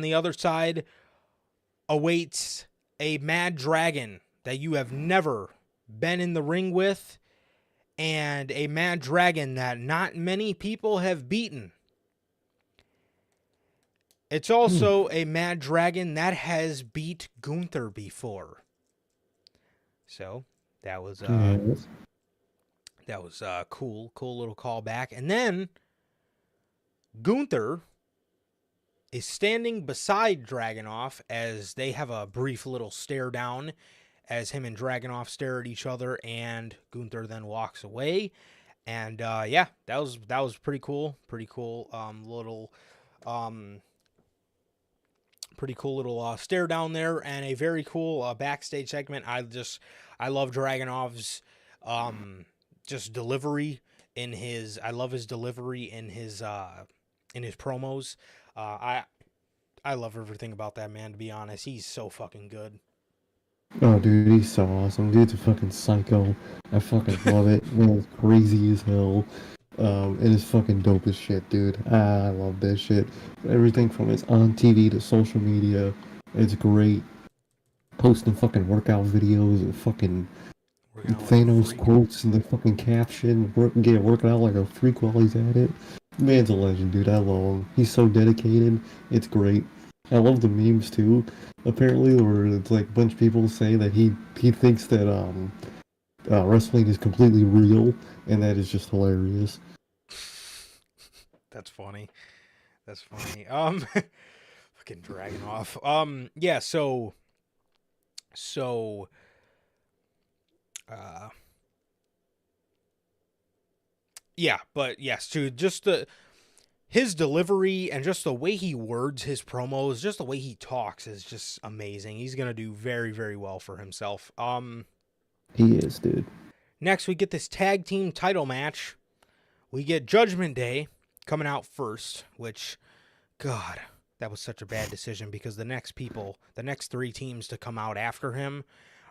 the other side awaits a mad dragon that you have never been in the ring with, and a mad dragon that not many people have beaten. It's also a mad dragon that has beat Gunther before. So that was cool little callback. And then Gunther is standing beside Dragunov as they have a brief little stare down as him and Dragunov stare at each other, and Gunther then walks away. And that was pretty cool. Pretty cool little stare down there, and a very cool backstage segment. I love Dragunov's just delivery in his. I love his delivery in his promos. I love everything about that man, to be honest. He's so fucking good. Oh, dude, he's so awesome. Dude's a fucking psycho. I fucking love it. Man, it's crazy as hell. It is fucking dope as shit, dude. I love this shit. Everything from his on TV to social media, it's great. Posting fucking workout videos and fucking Thanos quotes in the fucking caption, working out like a freak while he's at it. Man's a legend, dude. I love him. He's so dedicated. It's great. I love the memes too. Apparently, where it's like a bunch of people say that he thinks that wrestling is completely real, and that is just hilarious. That's funny. Fucking Dragunov. Yeah. So. Yeah, but yes, dude, just his delivery and just the way he words his promos, just the way he talks is just amazing. He's gonna do very, very well for himself. He is, dude. Next, we get this tag team title match. We get Judgment Day coming out first, which, God, that was such a bad decision because the next three teams to come out after him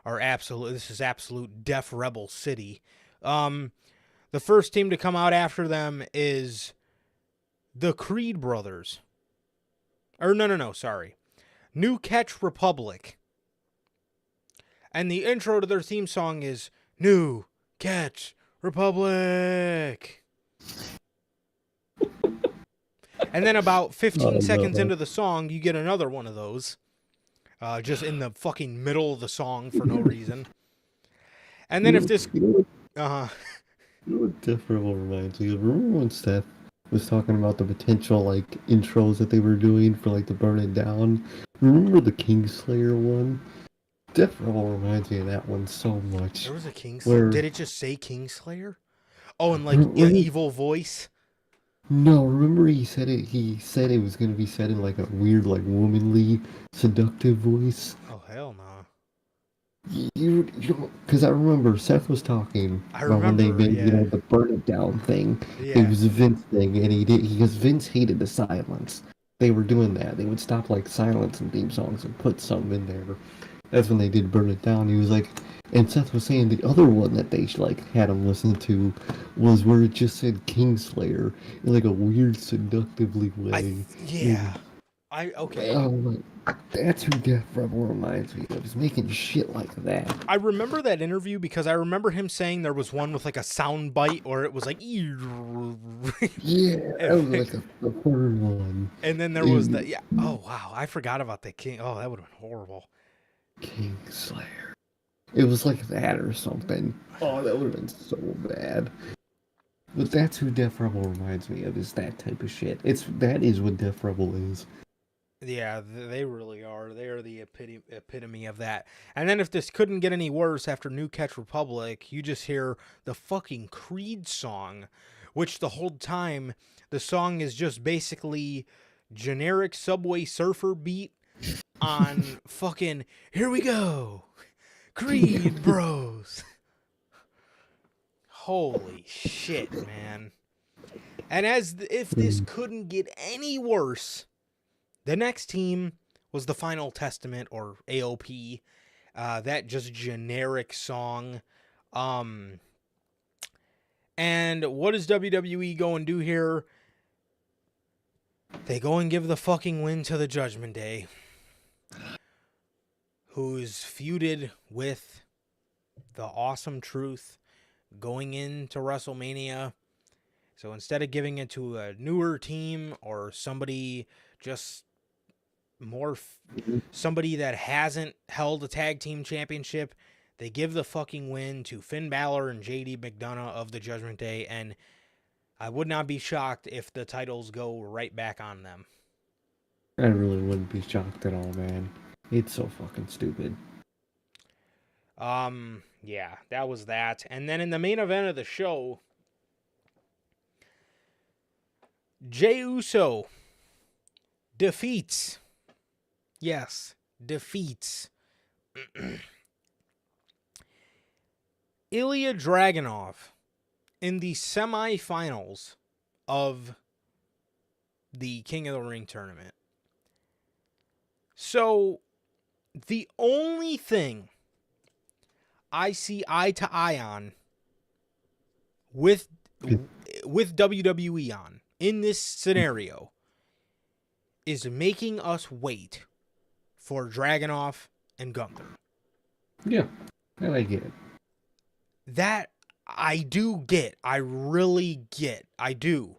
are this is absolute Def Rebel City. The first team to come out after them is the Creed Brothers. Or no, sorry. New Catch Republic. And the intro to their theme song is New Catch Republic. And then about 15 seconds into the song, you get another one of those. Just in the fucking middle of the song for no reason. And then if this... You know what Def Rebel reminds me of? Remember when Steph was talking about the potential, like, intros that they were doing for, like, the Burn It Down? Remember the Kingslayer one? Death Rebel reminds me of that one so much. There was a Kingslayer. Where Did it just say Kingslayer? Oh, and like re- evil voice. no, remember he said it. He said it was gonna be said in like a weird, like womanly, seductive voice. Oh hell no. You because I remember Seth was talking I about when they remember, made yeah. the burn it down thing. Yeah. It was a Vince thing, and because Vince hated the silence. They were doing that. They would stop like silence in theme songs and put something in there. That's when they did burn it down. He was like, and Seth was saying the other one that they like had him listen to was where it just said Kingslayer in like a weird seductively way. Yeah. Okay. Oh, like, that's who Death Rebel reminds me of. He's making shit like that. I remember that interview because I remember him saying there was one with like a sound bite, or it was like Yeah, that was like the third one. and then there was the oh wow, I forgot about the king. Oh, that would have been horrible. Kingslayer. It was like that or something. Oh, that would have been so bad. But that's who Death Rebel reminds me of, is that type of shit. That is what Death Rebel is. Yeah, they really are. They are the epitome of that. And then if this couldn't get any worse after New Catch Republic, you just hear the fucking Creed song, which the whole time the song is just basically generic Subway Surfer beat on fucking here we go, Creed bros. Holy shit, man. And if this couldn't get any worse, the next team was the Final Testament, or AOP. That just generic song. And what does WWE go and do here? They go and give the fucking win to the Judgment Day, who's feuded with the Awesome Truth going into WrestleMania. So instead of giving it to a newer team or somebody just more somebody that hasn't held a tag team championship, they give the fucking win to Finn Balor and JD McDonough of the Judgment Day, and I would not be shocked if the titles go right back on them. I really wouldn't be shocked at all, man. It's so fucking stupid. Yeah, that was that. And then in the main event of the show, Jey Uso defeats Ilya Dragunov in the semifinals of the King of the Ring tournament. So, the only thing I see eye to eye on with WWE on in this scenario is making us wait for Dragunov and Gunther. Yeah, I get it. That I do get. I really get. I do.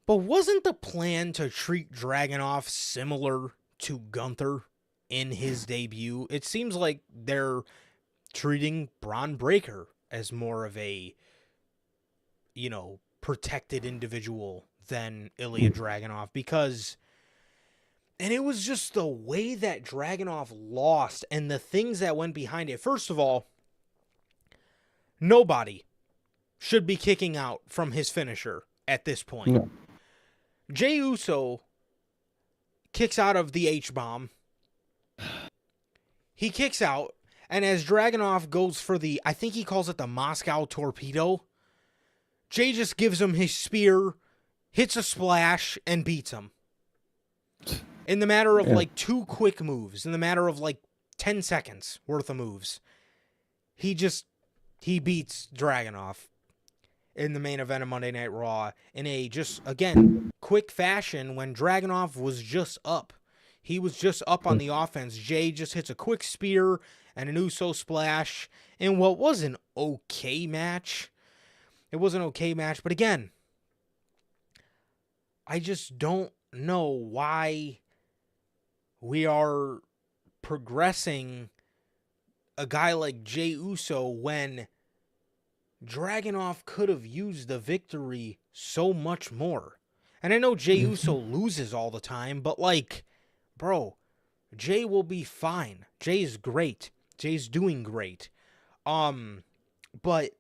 But wasn't the plan to treat Dragunov similar to Gunther in his debut? It seems like they're treating Braun Breaker as more of a, protected individual than Ilya Dragunov, because, and it was just the way that Dragunov lost and the things that went behind it. First of all, nobody should be kicking out from his finisher at this point. No. Jey Uso kicks out of the H-bomb. He kicks out, and as Dragunov goes for I think he calls it the Moscow torpedo, Jey just gives him his spear, hits a splash, and beats him. In the matter of like 2 quick moves, in the matter of like 10 seconds worth of moves, he beats Dragunov in the main event of Monday Night Raw in a just, again, quick fashion when Dragunov was just up. He was just up on the offense. Jey just hits a quick spear and an Uso splash in what was an okay match. It was an okay match, but again, I just don't know why we are progressing a guy like Jey Uso when Dragunov could have used the victory so much more. And I know Jey Uso loses all the time, but like, bro, Jay will be fine. Jay's great. Jay's doing great. But,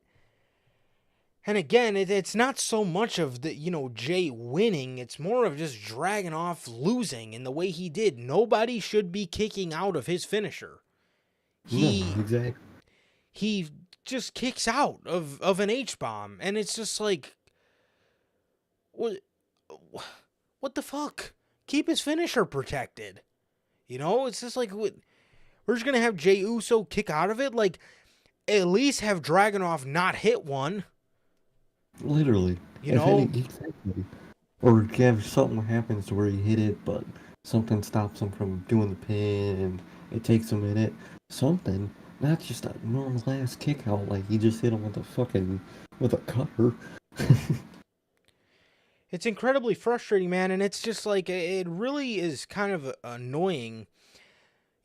and again, it's not so much of the, Jay winning. It's more of just dragging off losing in the way he did. Nobody should be kicking out of his finisher. No, exactly. He just kicks out of an H-bomb. And it's just like, what the fuck? Keep his finisher protected. It's just like, we're just going to have Jey Uso kick out of it? Like, at least have Dragunov not hit one. Literally. Exactly. Or have something happens to where he hit it, but something stops him from doing the pin, and it takes a minute. Something. Not just a normal ass kick out, like he just hit him with a cutter. It's incredibly frustrating, man, and it's just like, it really is kind of annoying.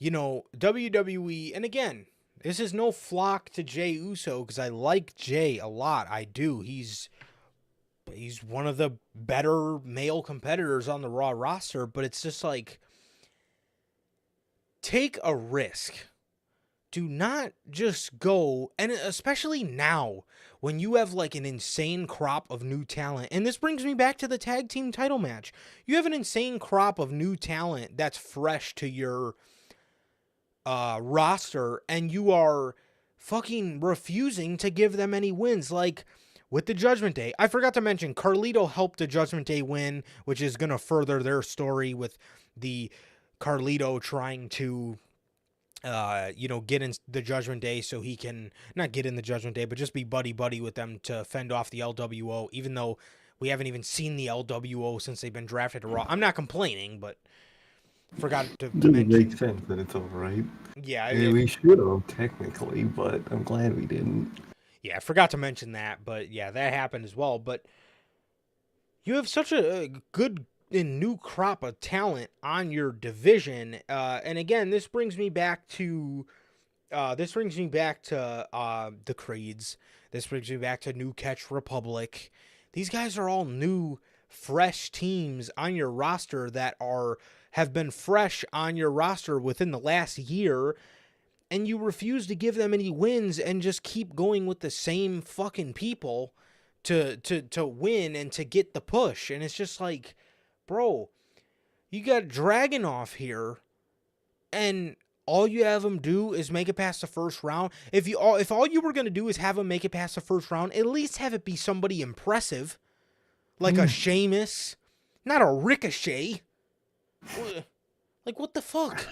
WWE, and again, this is no flock to Jey Uso, because I like Jay a lot. I do. He's one of the better male competitors on the Raw roster, but it's just like, take a risk. Do not just go, and especially now, when you have like an insane crop of new talent, and this brings me back to the tag team title match. You have an insane crop of new talent that's fresh to your roster, and you are fucking refusing to give them any wins. Like with the Judgment Day, I forgot to mention Carlito helped the Judgment Day win, which is going to further their story with the Carlito trying to get in the Judgment Day so he can not get in the Judgment Day, but just be buddy with them to fend off the LWO, even though we haven't even seen the LWO since they've been drafted to Raw. I'm not complaining, but forgot to mention. It makes sense that it's alright. Yeah. We should have, technically, but I'm glad we didn't. Yeah, I forgot to mention that, but yeah, that happened as well. But you have such a good and new crop of talent on your division, and again, this brings me back to the Creeds. This brings me back to New Catch Republic. These guys are all new, fresh teams on your roster that have been fresh on your roster within the last year, and you refuse to give them any wins and just keep going with the same fucking people to win and to get the push. And it's just like, bro, you got Dragunov here, and all you have him do is make it past the first round. If all you were going to do is have him make it past the first round, at least have it be somebody impressive, like a Sheamus, not a Ricochet. Like, what the fuck?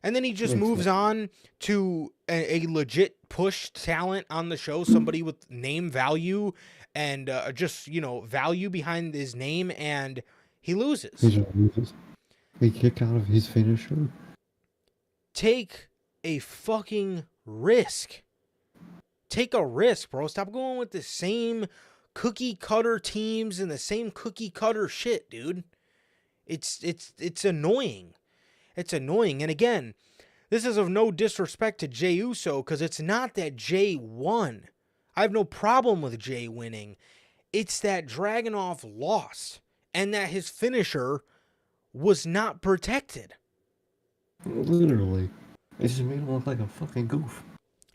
And then he just moves on to a legit push talent on the show, somebody with name value and just, value behind his name, and he loses. He kick out of his finisher. Take a fucking risk. Take a risk, bro. Stop going with the same cookie cutter teams and the same cookie cutter shit, dude. It's annoying. It's annoying. And again, this is of no disrespect to Jey Uso, because it's not that Jay won. I have no problem with Jay winning. It's that Dragunov lost, and that his finisher was not protected. Literally. It just made him look like a fucking goof.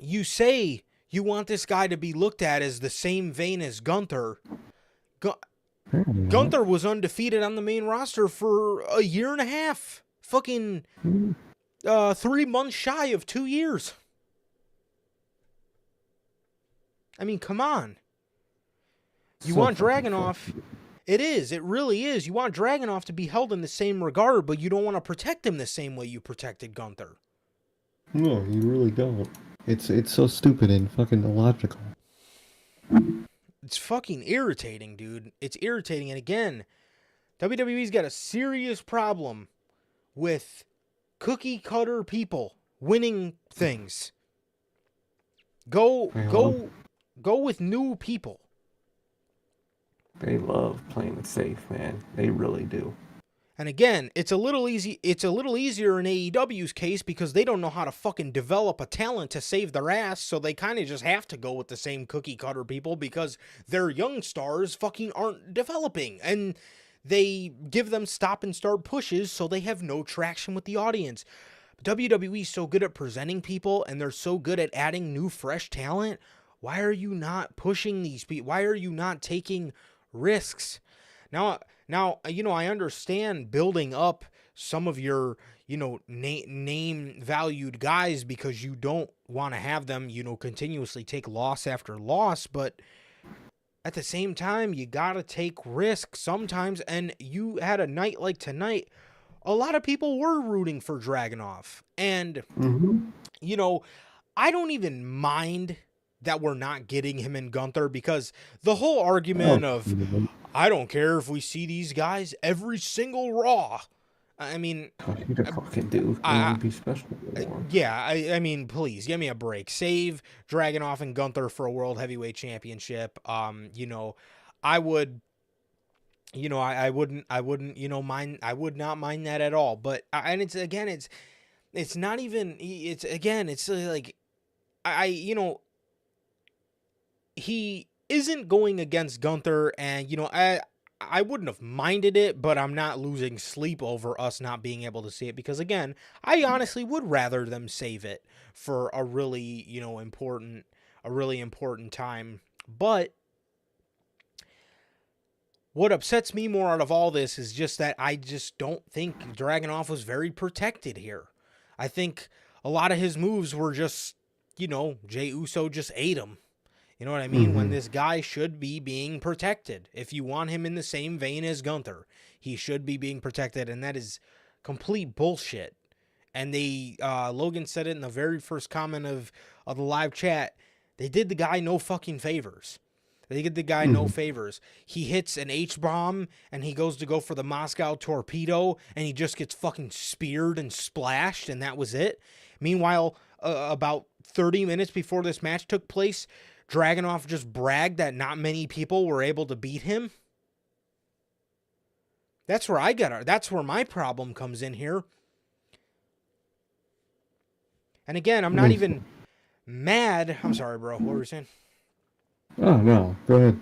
You say you want this guy to be looked at as the same vein as Gunther. Gunther was undefeated on the main roster for a year and a half. Fucking 3 months shy of 2 years. I mean, come on. You want Dragunov. It is. It really is. You want Dragunov to be held in the same regard, but you don't want to protect him the same way you protected Gunther. No, you really don't. It's so stupid and fucking illogical. It's fucking irritating, dude. It's irritating. And again, WWE's got a serious problem with cookie cutter people winning things. Go with new people. They love playing it safe, man. They really do. And again, it's a little easier in AEW's case, because they don't know how to fucking develop a talent to save their ass, so they kind of just have to go with the same cookie cutter people because their young stars fucking aren't developing. And they give them stop and start pushes so they have no traction with the audience. WWE is so good at presenting people, and they're so good at adding new, fresh talent. Why are you not pushing these people? Why are you not taking risks? Now, I understand building up some of your, name valued guys because you don't want to have them, continuously take loss after loss, but at the same time, you got to take risks sometimes. And you had a night like tonight, a lot of people were rooting for Dragunov. And, I don't even mind that we're not getting him and Gunther, because the whole argument of, I don't care if we see these guys every single Raw. I mean, you fucking do. It would be special anymore. Yeah, I mean, please give me a break. Save Dragunov and Gunther for a World Heavyweight Championship. I would, I wouldn't, mind. I would not mind that at all. But and it's not even. It's like, he isn't going against Gunther, and I wouldn't have minded it, but I'm not losing sleep over us not being able to see it, because again, I honestly would rather them save it for a really, important time. But what upsets me more out of all this is just that I just don't think Dragunov was very protected here. I think a lot of his moves were just, Jey Uso just ate him. You know what I mean? When this guy should be being protected. If you want him in the same vein as Gunther, he should be being protected, and that is complete bullshit. And Logan said it in the very first comment of the live chat. They did the guy no fucking favors. They did the guy no favors. He hits an H-bomb, and he goes to go for the Moscow torpedo, and he just gets fucking speared and splashed, and that was it. Meanwhile, about 30 minutes before this match took place, Dragunov just bragged that not many people were able to beat him. That's where my problem comes in here. And again, I'm not even mad. I'm sorry, bro. What were you saying? Oh, no. Go ahead.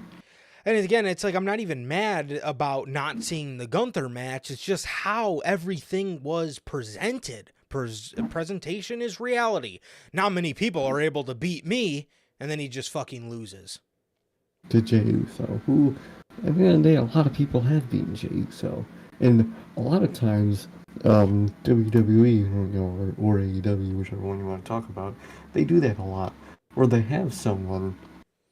And again, it's like I'm not even mad about not seeing the Gunther match. It's just how everything was presented. Presentation is reality. Not many people are able to beat me. And then he just fucking loses. To Jey Uso, who, at the end of the day, a lot of people have beaten Jey Uso. And a lot of times, WWE, or AEW, whichever one you want to talk about, they do that a lot. Where they have someone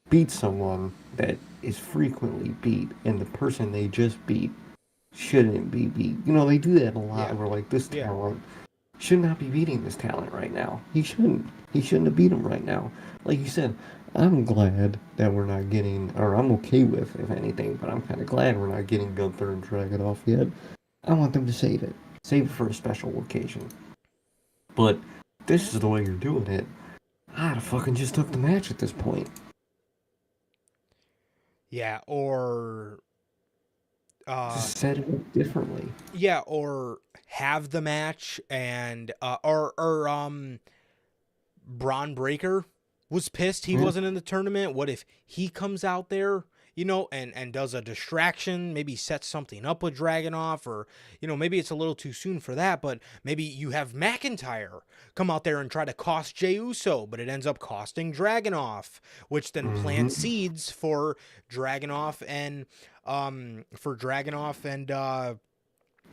beat someone that is frequently beat, and the person they just beat shouldn't be beat. They do that a lot. Where, like, this talent should not be beating this talent right now. He shouldn't. He shouldn't have beat him right now. Like you said, I'm glad that we're not getting, or I'm okay with, if anything, but I'm kind of glad we're not getting Gunther and Dragunov yet. I want them to save it. Save it for a special occasion. But this is the way you're doing it. I'd have fucking just took the match at this point. Yeah, or just set it up differently. Yeah, or have the match and Braun Breaker was pissed he wasn't in the tournament. What if he comes out there, and does a distraction, maybe sets something up with Dragunov, or, maybe it's a little too soon for that, but maybe you have McIntyre come out there and try to cost Jey Uso, but it ends up costing Dragunov, which then plants seeds for Dragunov and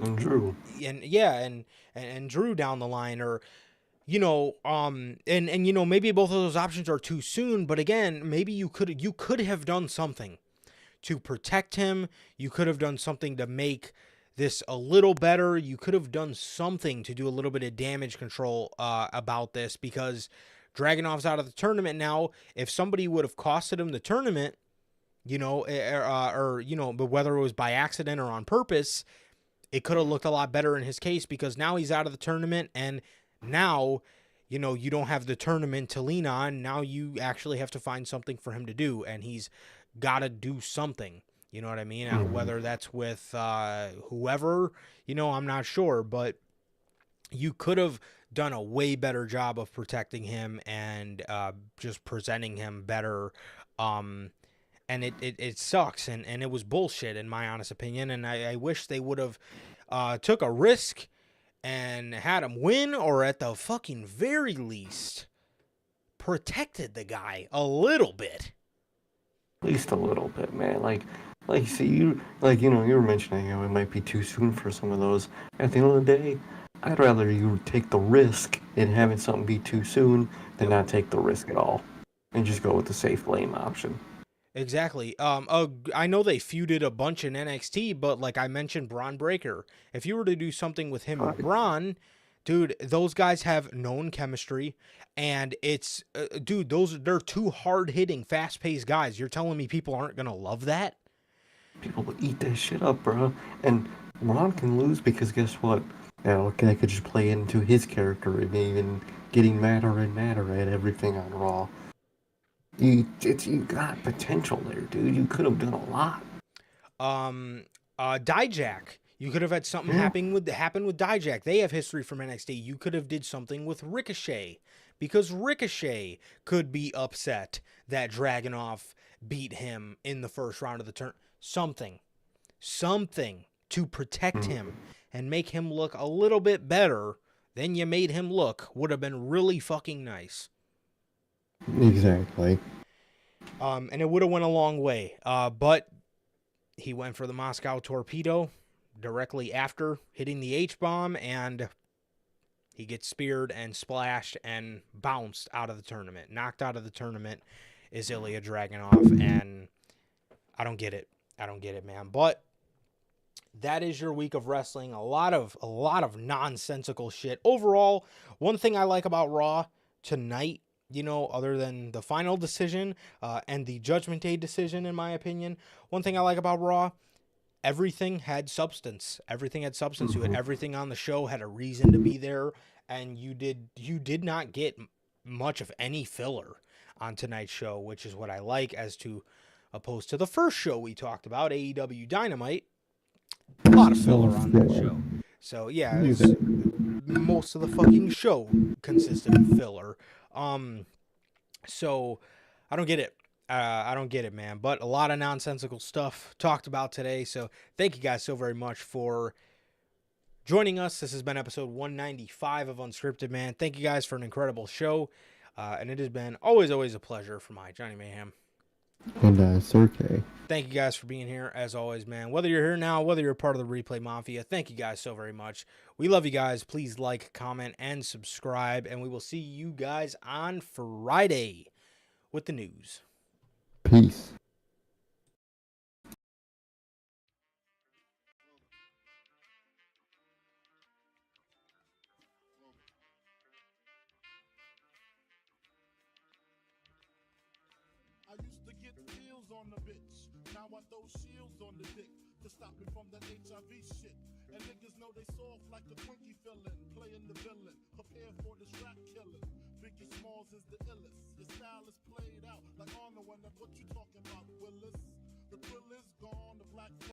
And Drew. And Drew down the line, or maybe both of those options are too soon, but again, maybe you could have done something to protect him. You could have done something to make this a little better. You could have done something to do a little bit of damage control about this, because Dragunov's out of the tournament now. If somebody would have costed him the tournament, but whether it was by accident or on purpose, it could have looked a lot better in his case, because now he's out of the tournament, and now, you don't have the tournament to lean on. Now you actually have to find something for him to do, and he's got to do something. You know what I mean? Whether that's with whoever, I'm not sure, but you could have done a way better job of protecting him and just presenting him better. and it sucks, and it was bullshit in my honest opinion, and I wish they would have took a risk and had him win, or at the fucking very least protected the guy a little bit. At least a little bit, man. Like, see, you were mentioning it might be too soon for some of those. At the end of the day, I'd rather you take the risk in having something be too soon than not take the risk at all, and just go with the safe blame option. Exactly. I know they feuded a bunch in NXT, but like I mentioned, Braun Breaker. If you were to do something with him and Braun, dude, those guys have known chemistry, and it's, dude, they're two hard hitting, fast paced guys. You're telling me people aren't gonna love that? People will eat that shit up, bro. And Ron can lose because guess what? That could just play into his character and even getting madder and madder at everything on Raw. You got potential there, dude. You could have done a lot. Dijak. You could have had something happen with Dijak. They have history from NXT. You could have did something with Ricochet, because Ricochet could be upset that Dragunov beat him in the first round of the turn. Something to protect him and make him look a little bit better than you made him look would have been really fucking nice. Exactly. And it would have went a long way. But he went for the Moscow torpedo directly after hitting the H-bomb, and he gets speared and splashed and bounced out of the tournament. Knocked out of the tournament is Ilya Dragunov, and I don't get it. I don't get it, man. But that is your week of wrestling. A lot of nonsensical shit. Overall, one thing I like about Raw tonight, other than the final decision and the Judgment Day decision, in my opinion, one thing I like about Raw, everything had substance. Everything had substance to it. Everything on the show had a reason to be there, and you did not get much of any filler on tonight's show, which is what I like, as to opposed to the first show we talked about, AEW Dynamite. A lot of filler on that show. So yeah, most of the fucking show consisted of filler. So I don't get it. I don't get it, man. But a lot of nonsensical stuff talked about today. So thank you guys so very much for joining us. This has been episode 195 of Unscripted, man. Thank you guys for an incredible show. And it has been always a pleasure for my Johnny Mayhem. And Sergey. Thank you guys for being here, as always, man. Whether you're here now, whether you're part of the Replay Mafia, thank you guys so very much. We love you guys. Please like, comment, and subscribe. And we will see you guys on Friday with the news. Peace. I used to get pills on the bitch. Now I throw shields on the dick to stop me from that HIV shit. And niggas know they soft like a Twinkie fillin', playing the villain, prepare for this rap killing. Biggie Smalls is the illest. Your style is played out like Arnold, and that's what you talking about, Willis. The thrill is gone, the black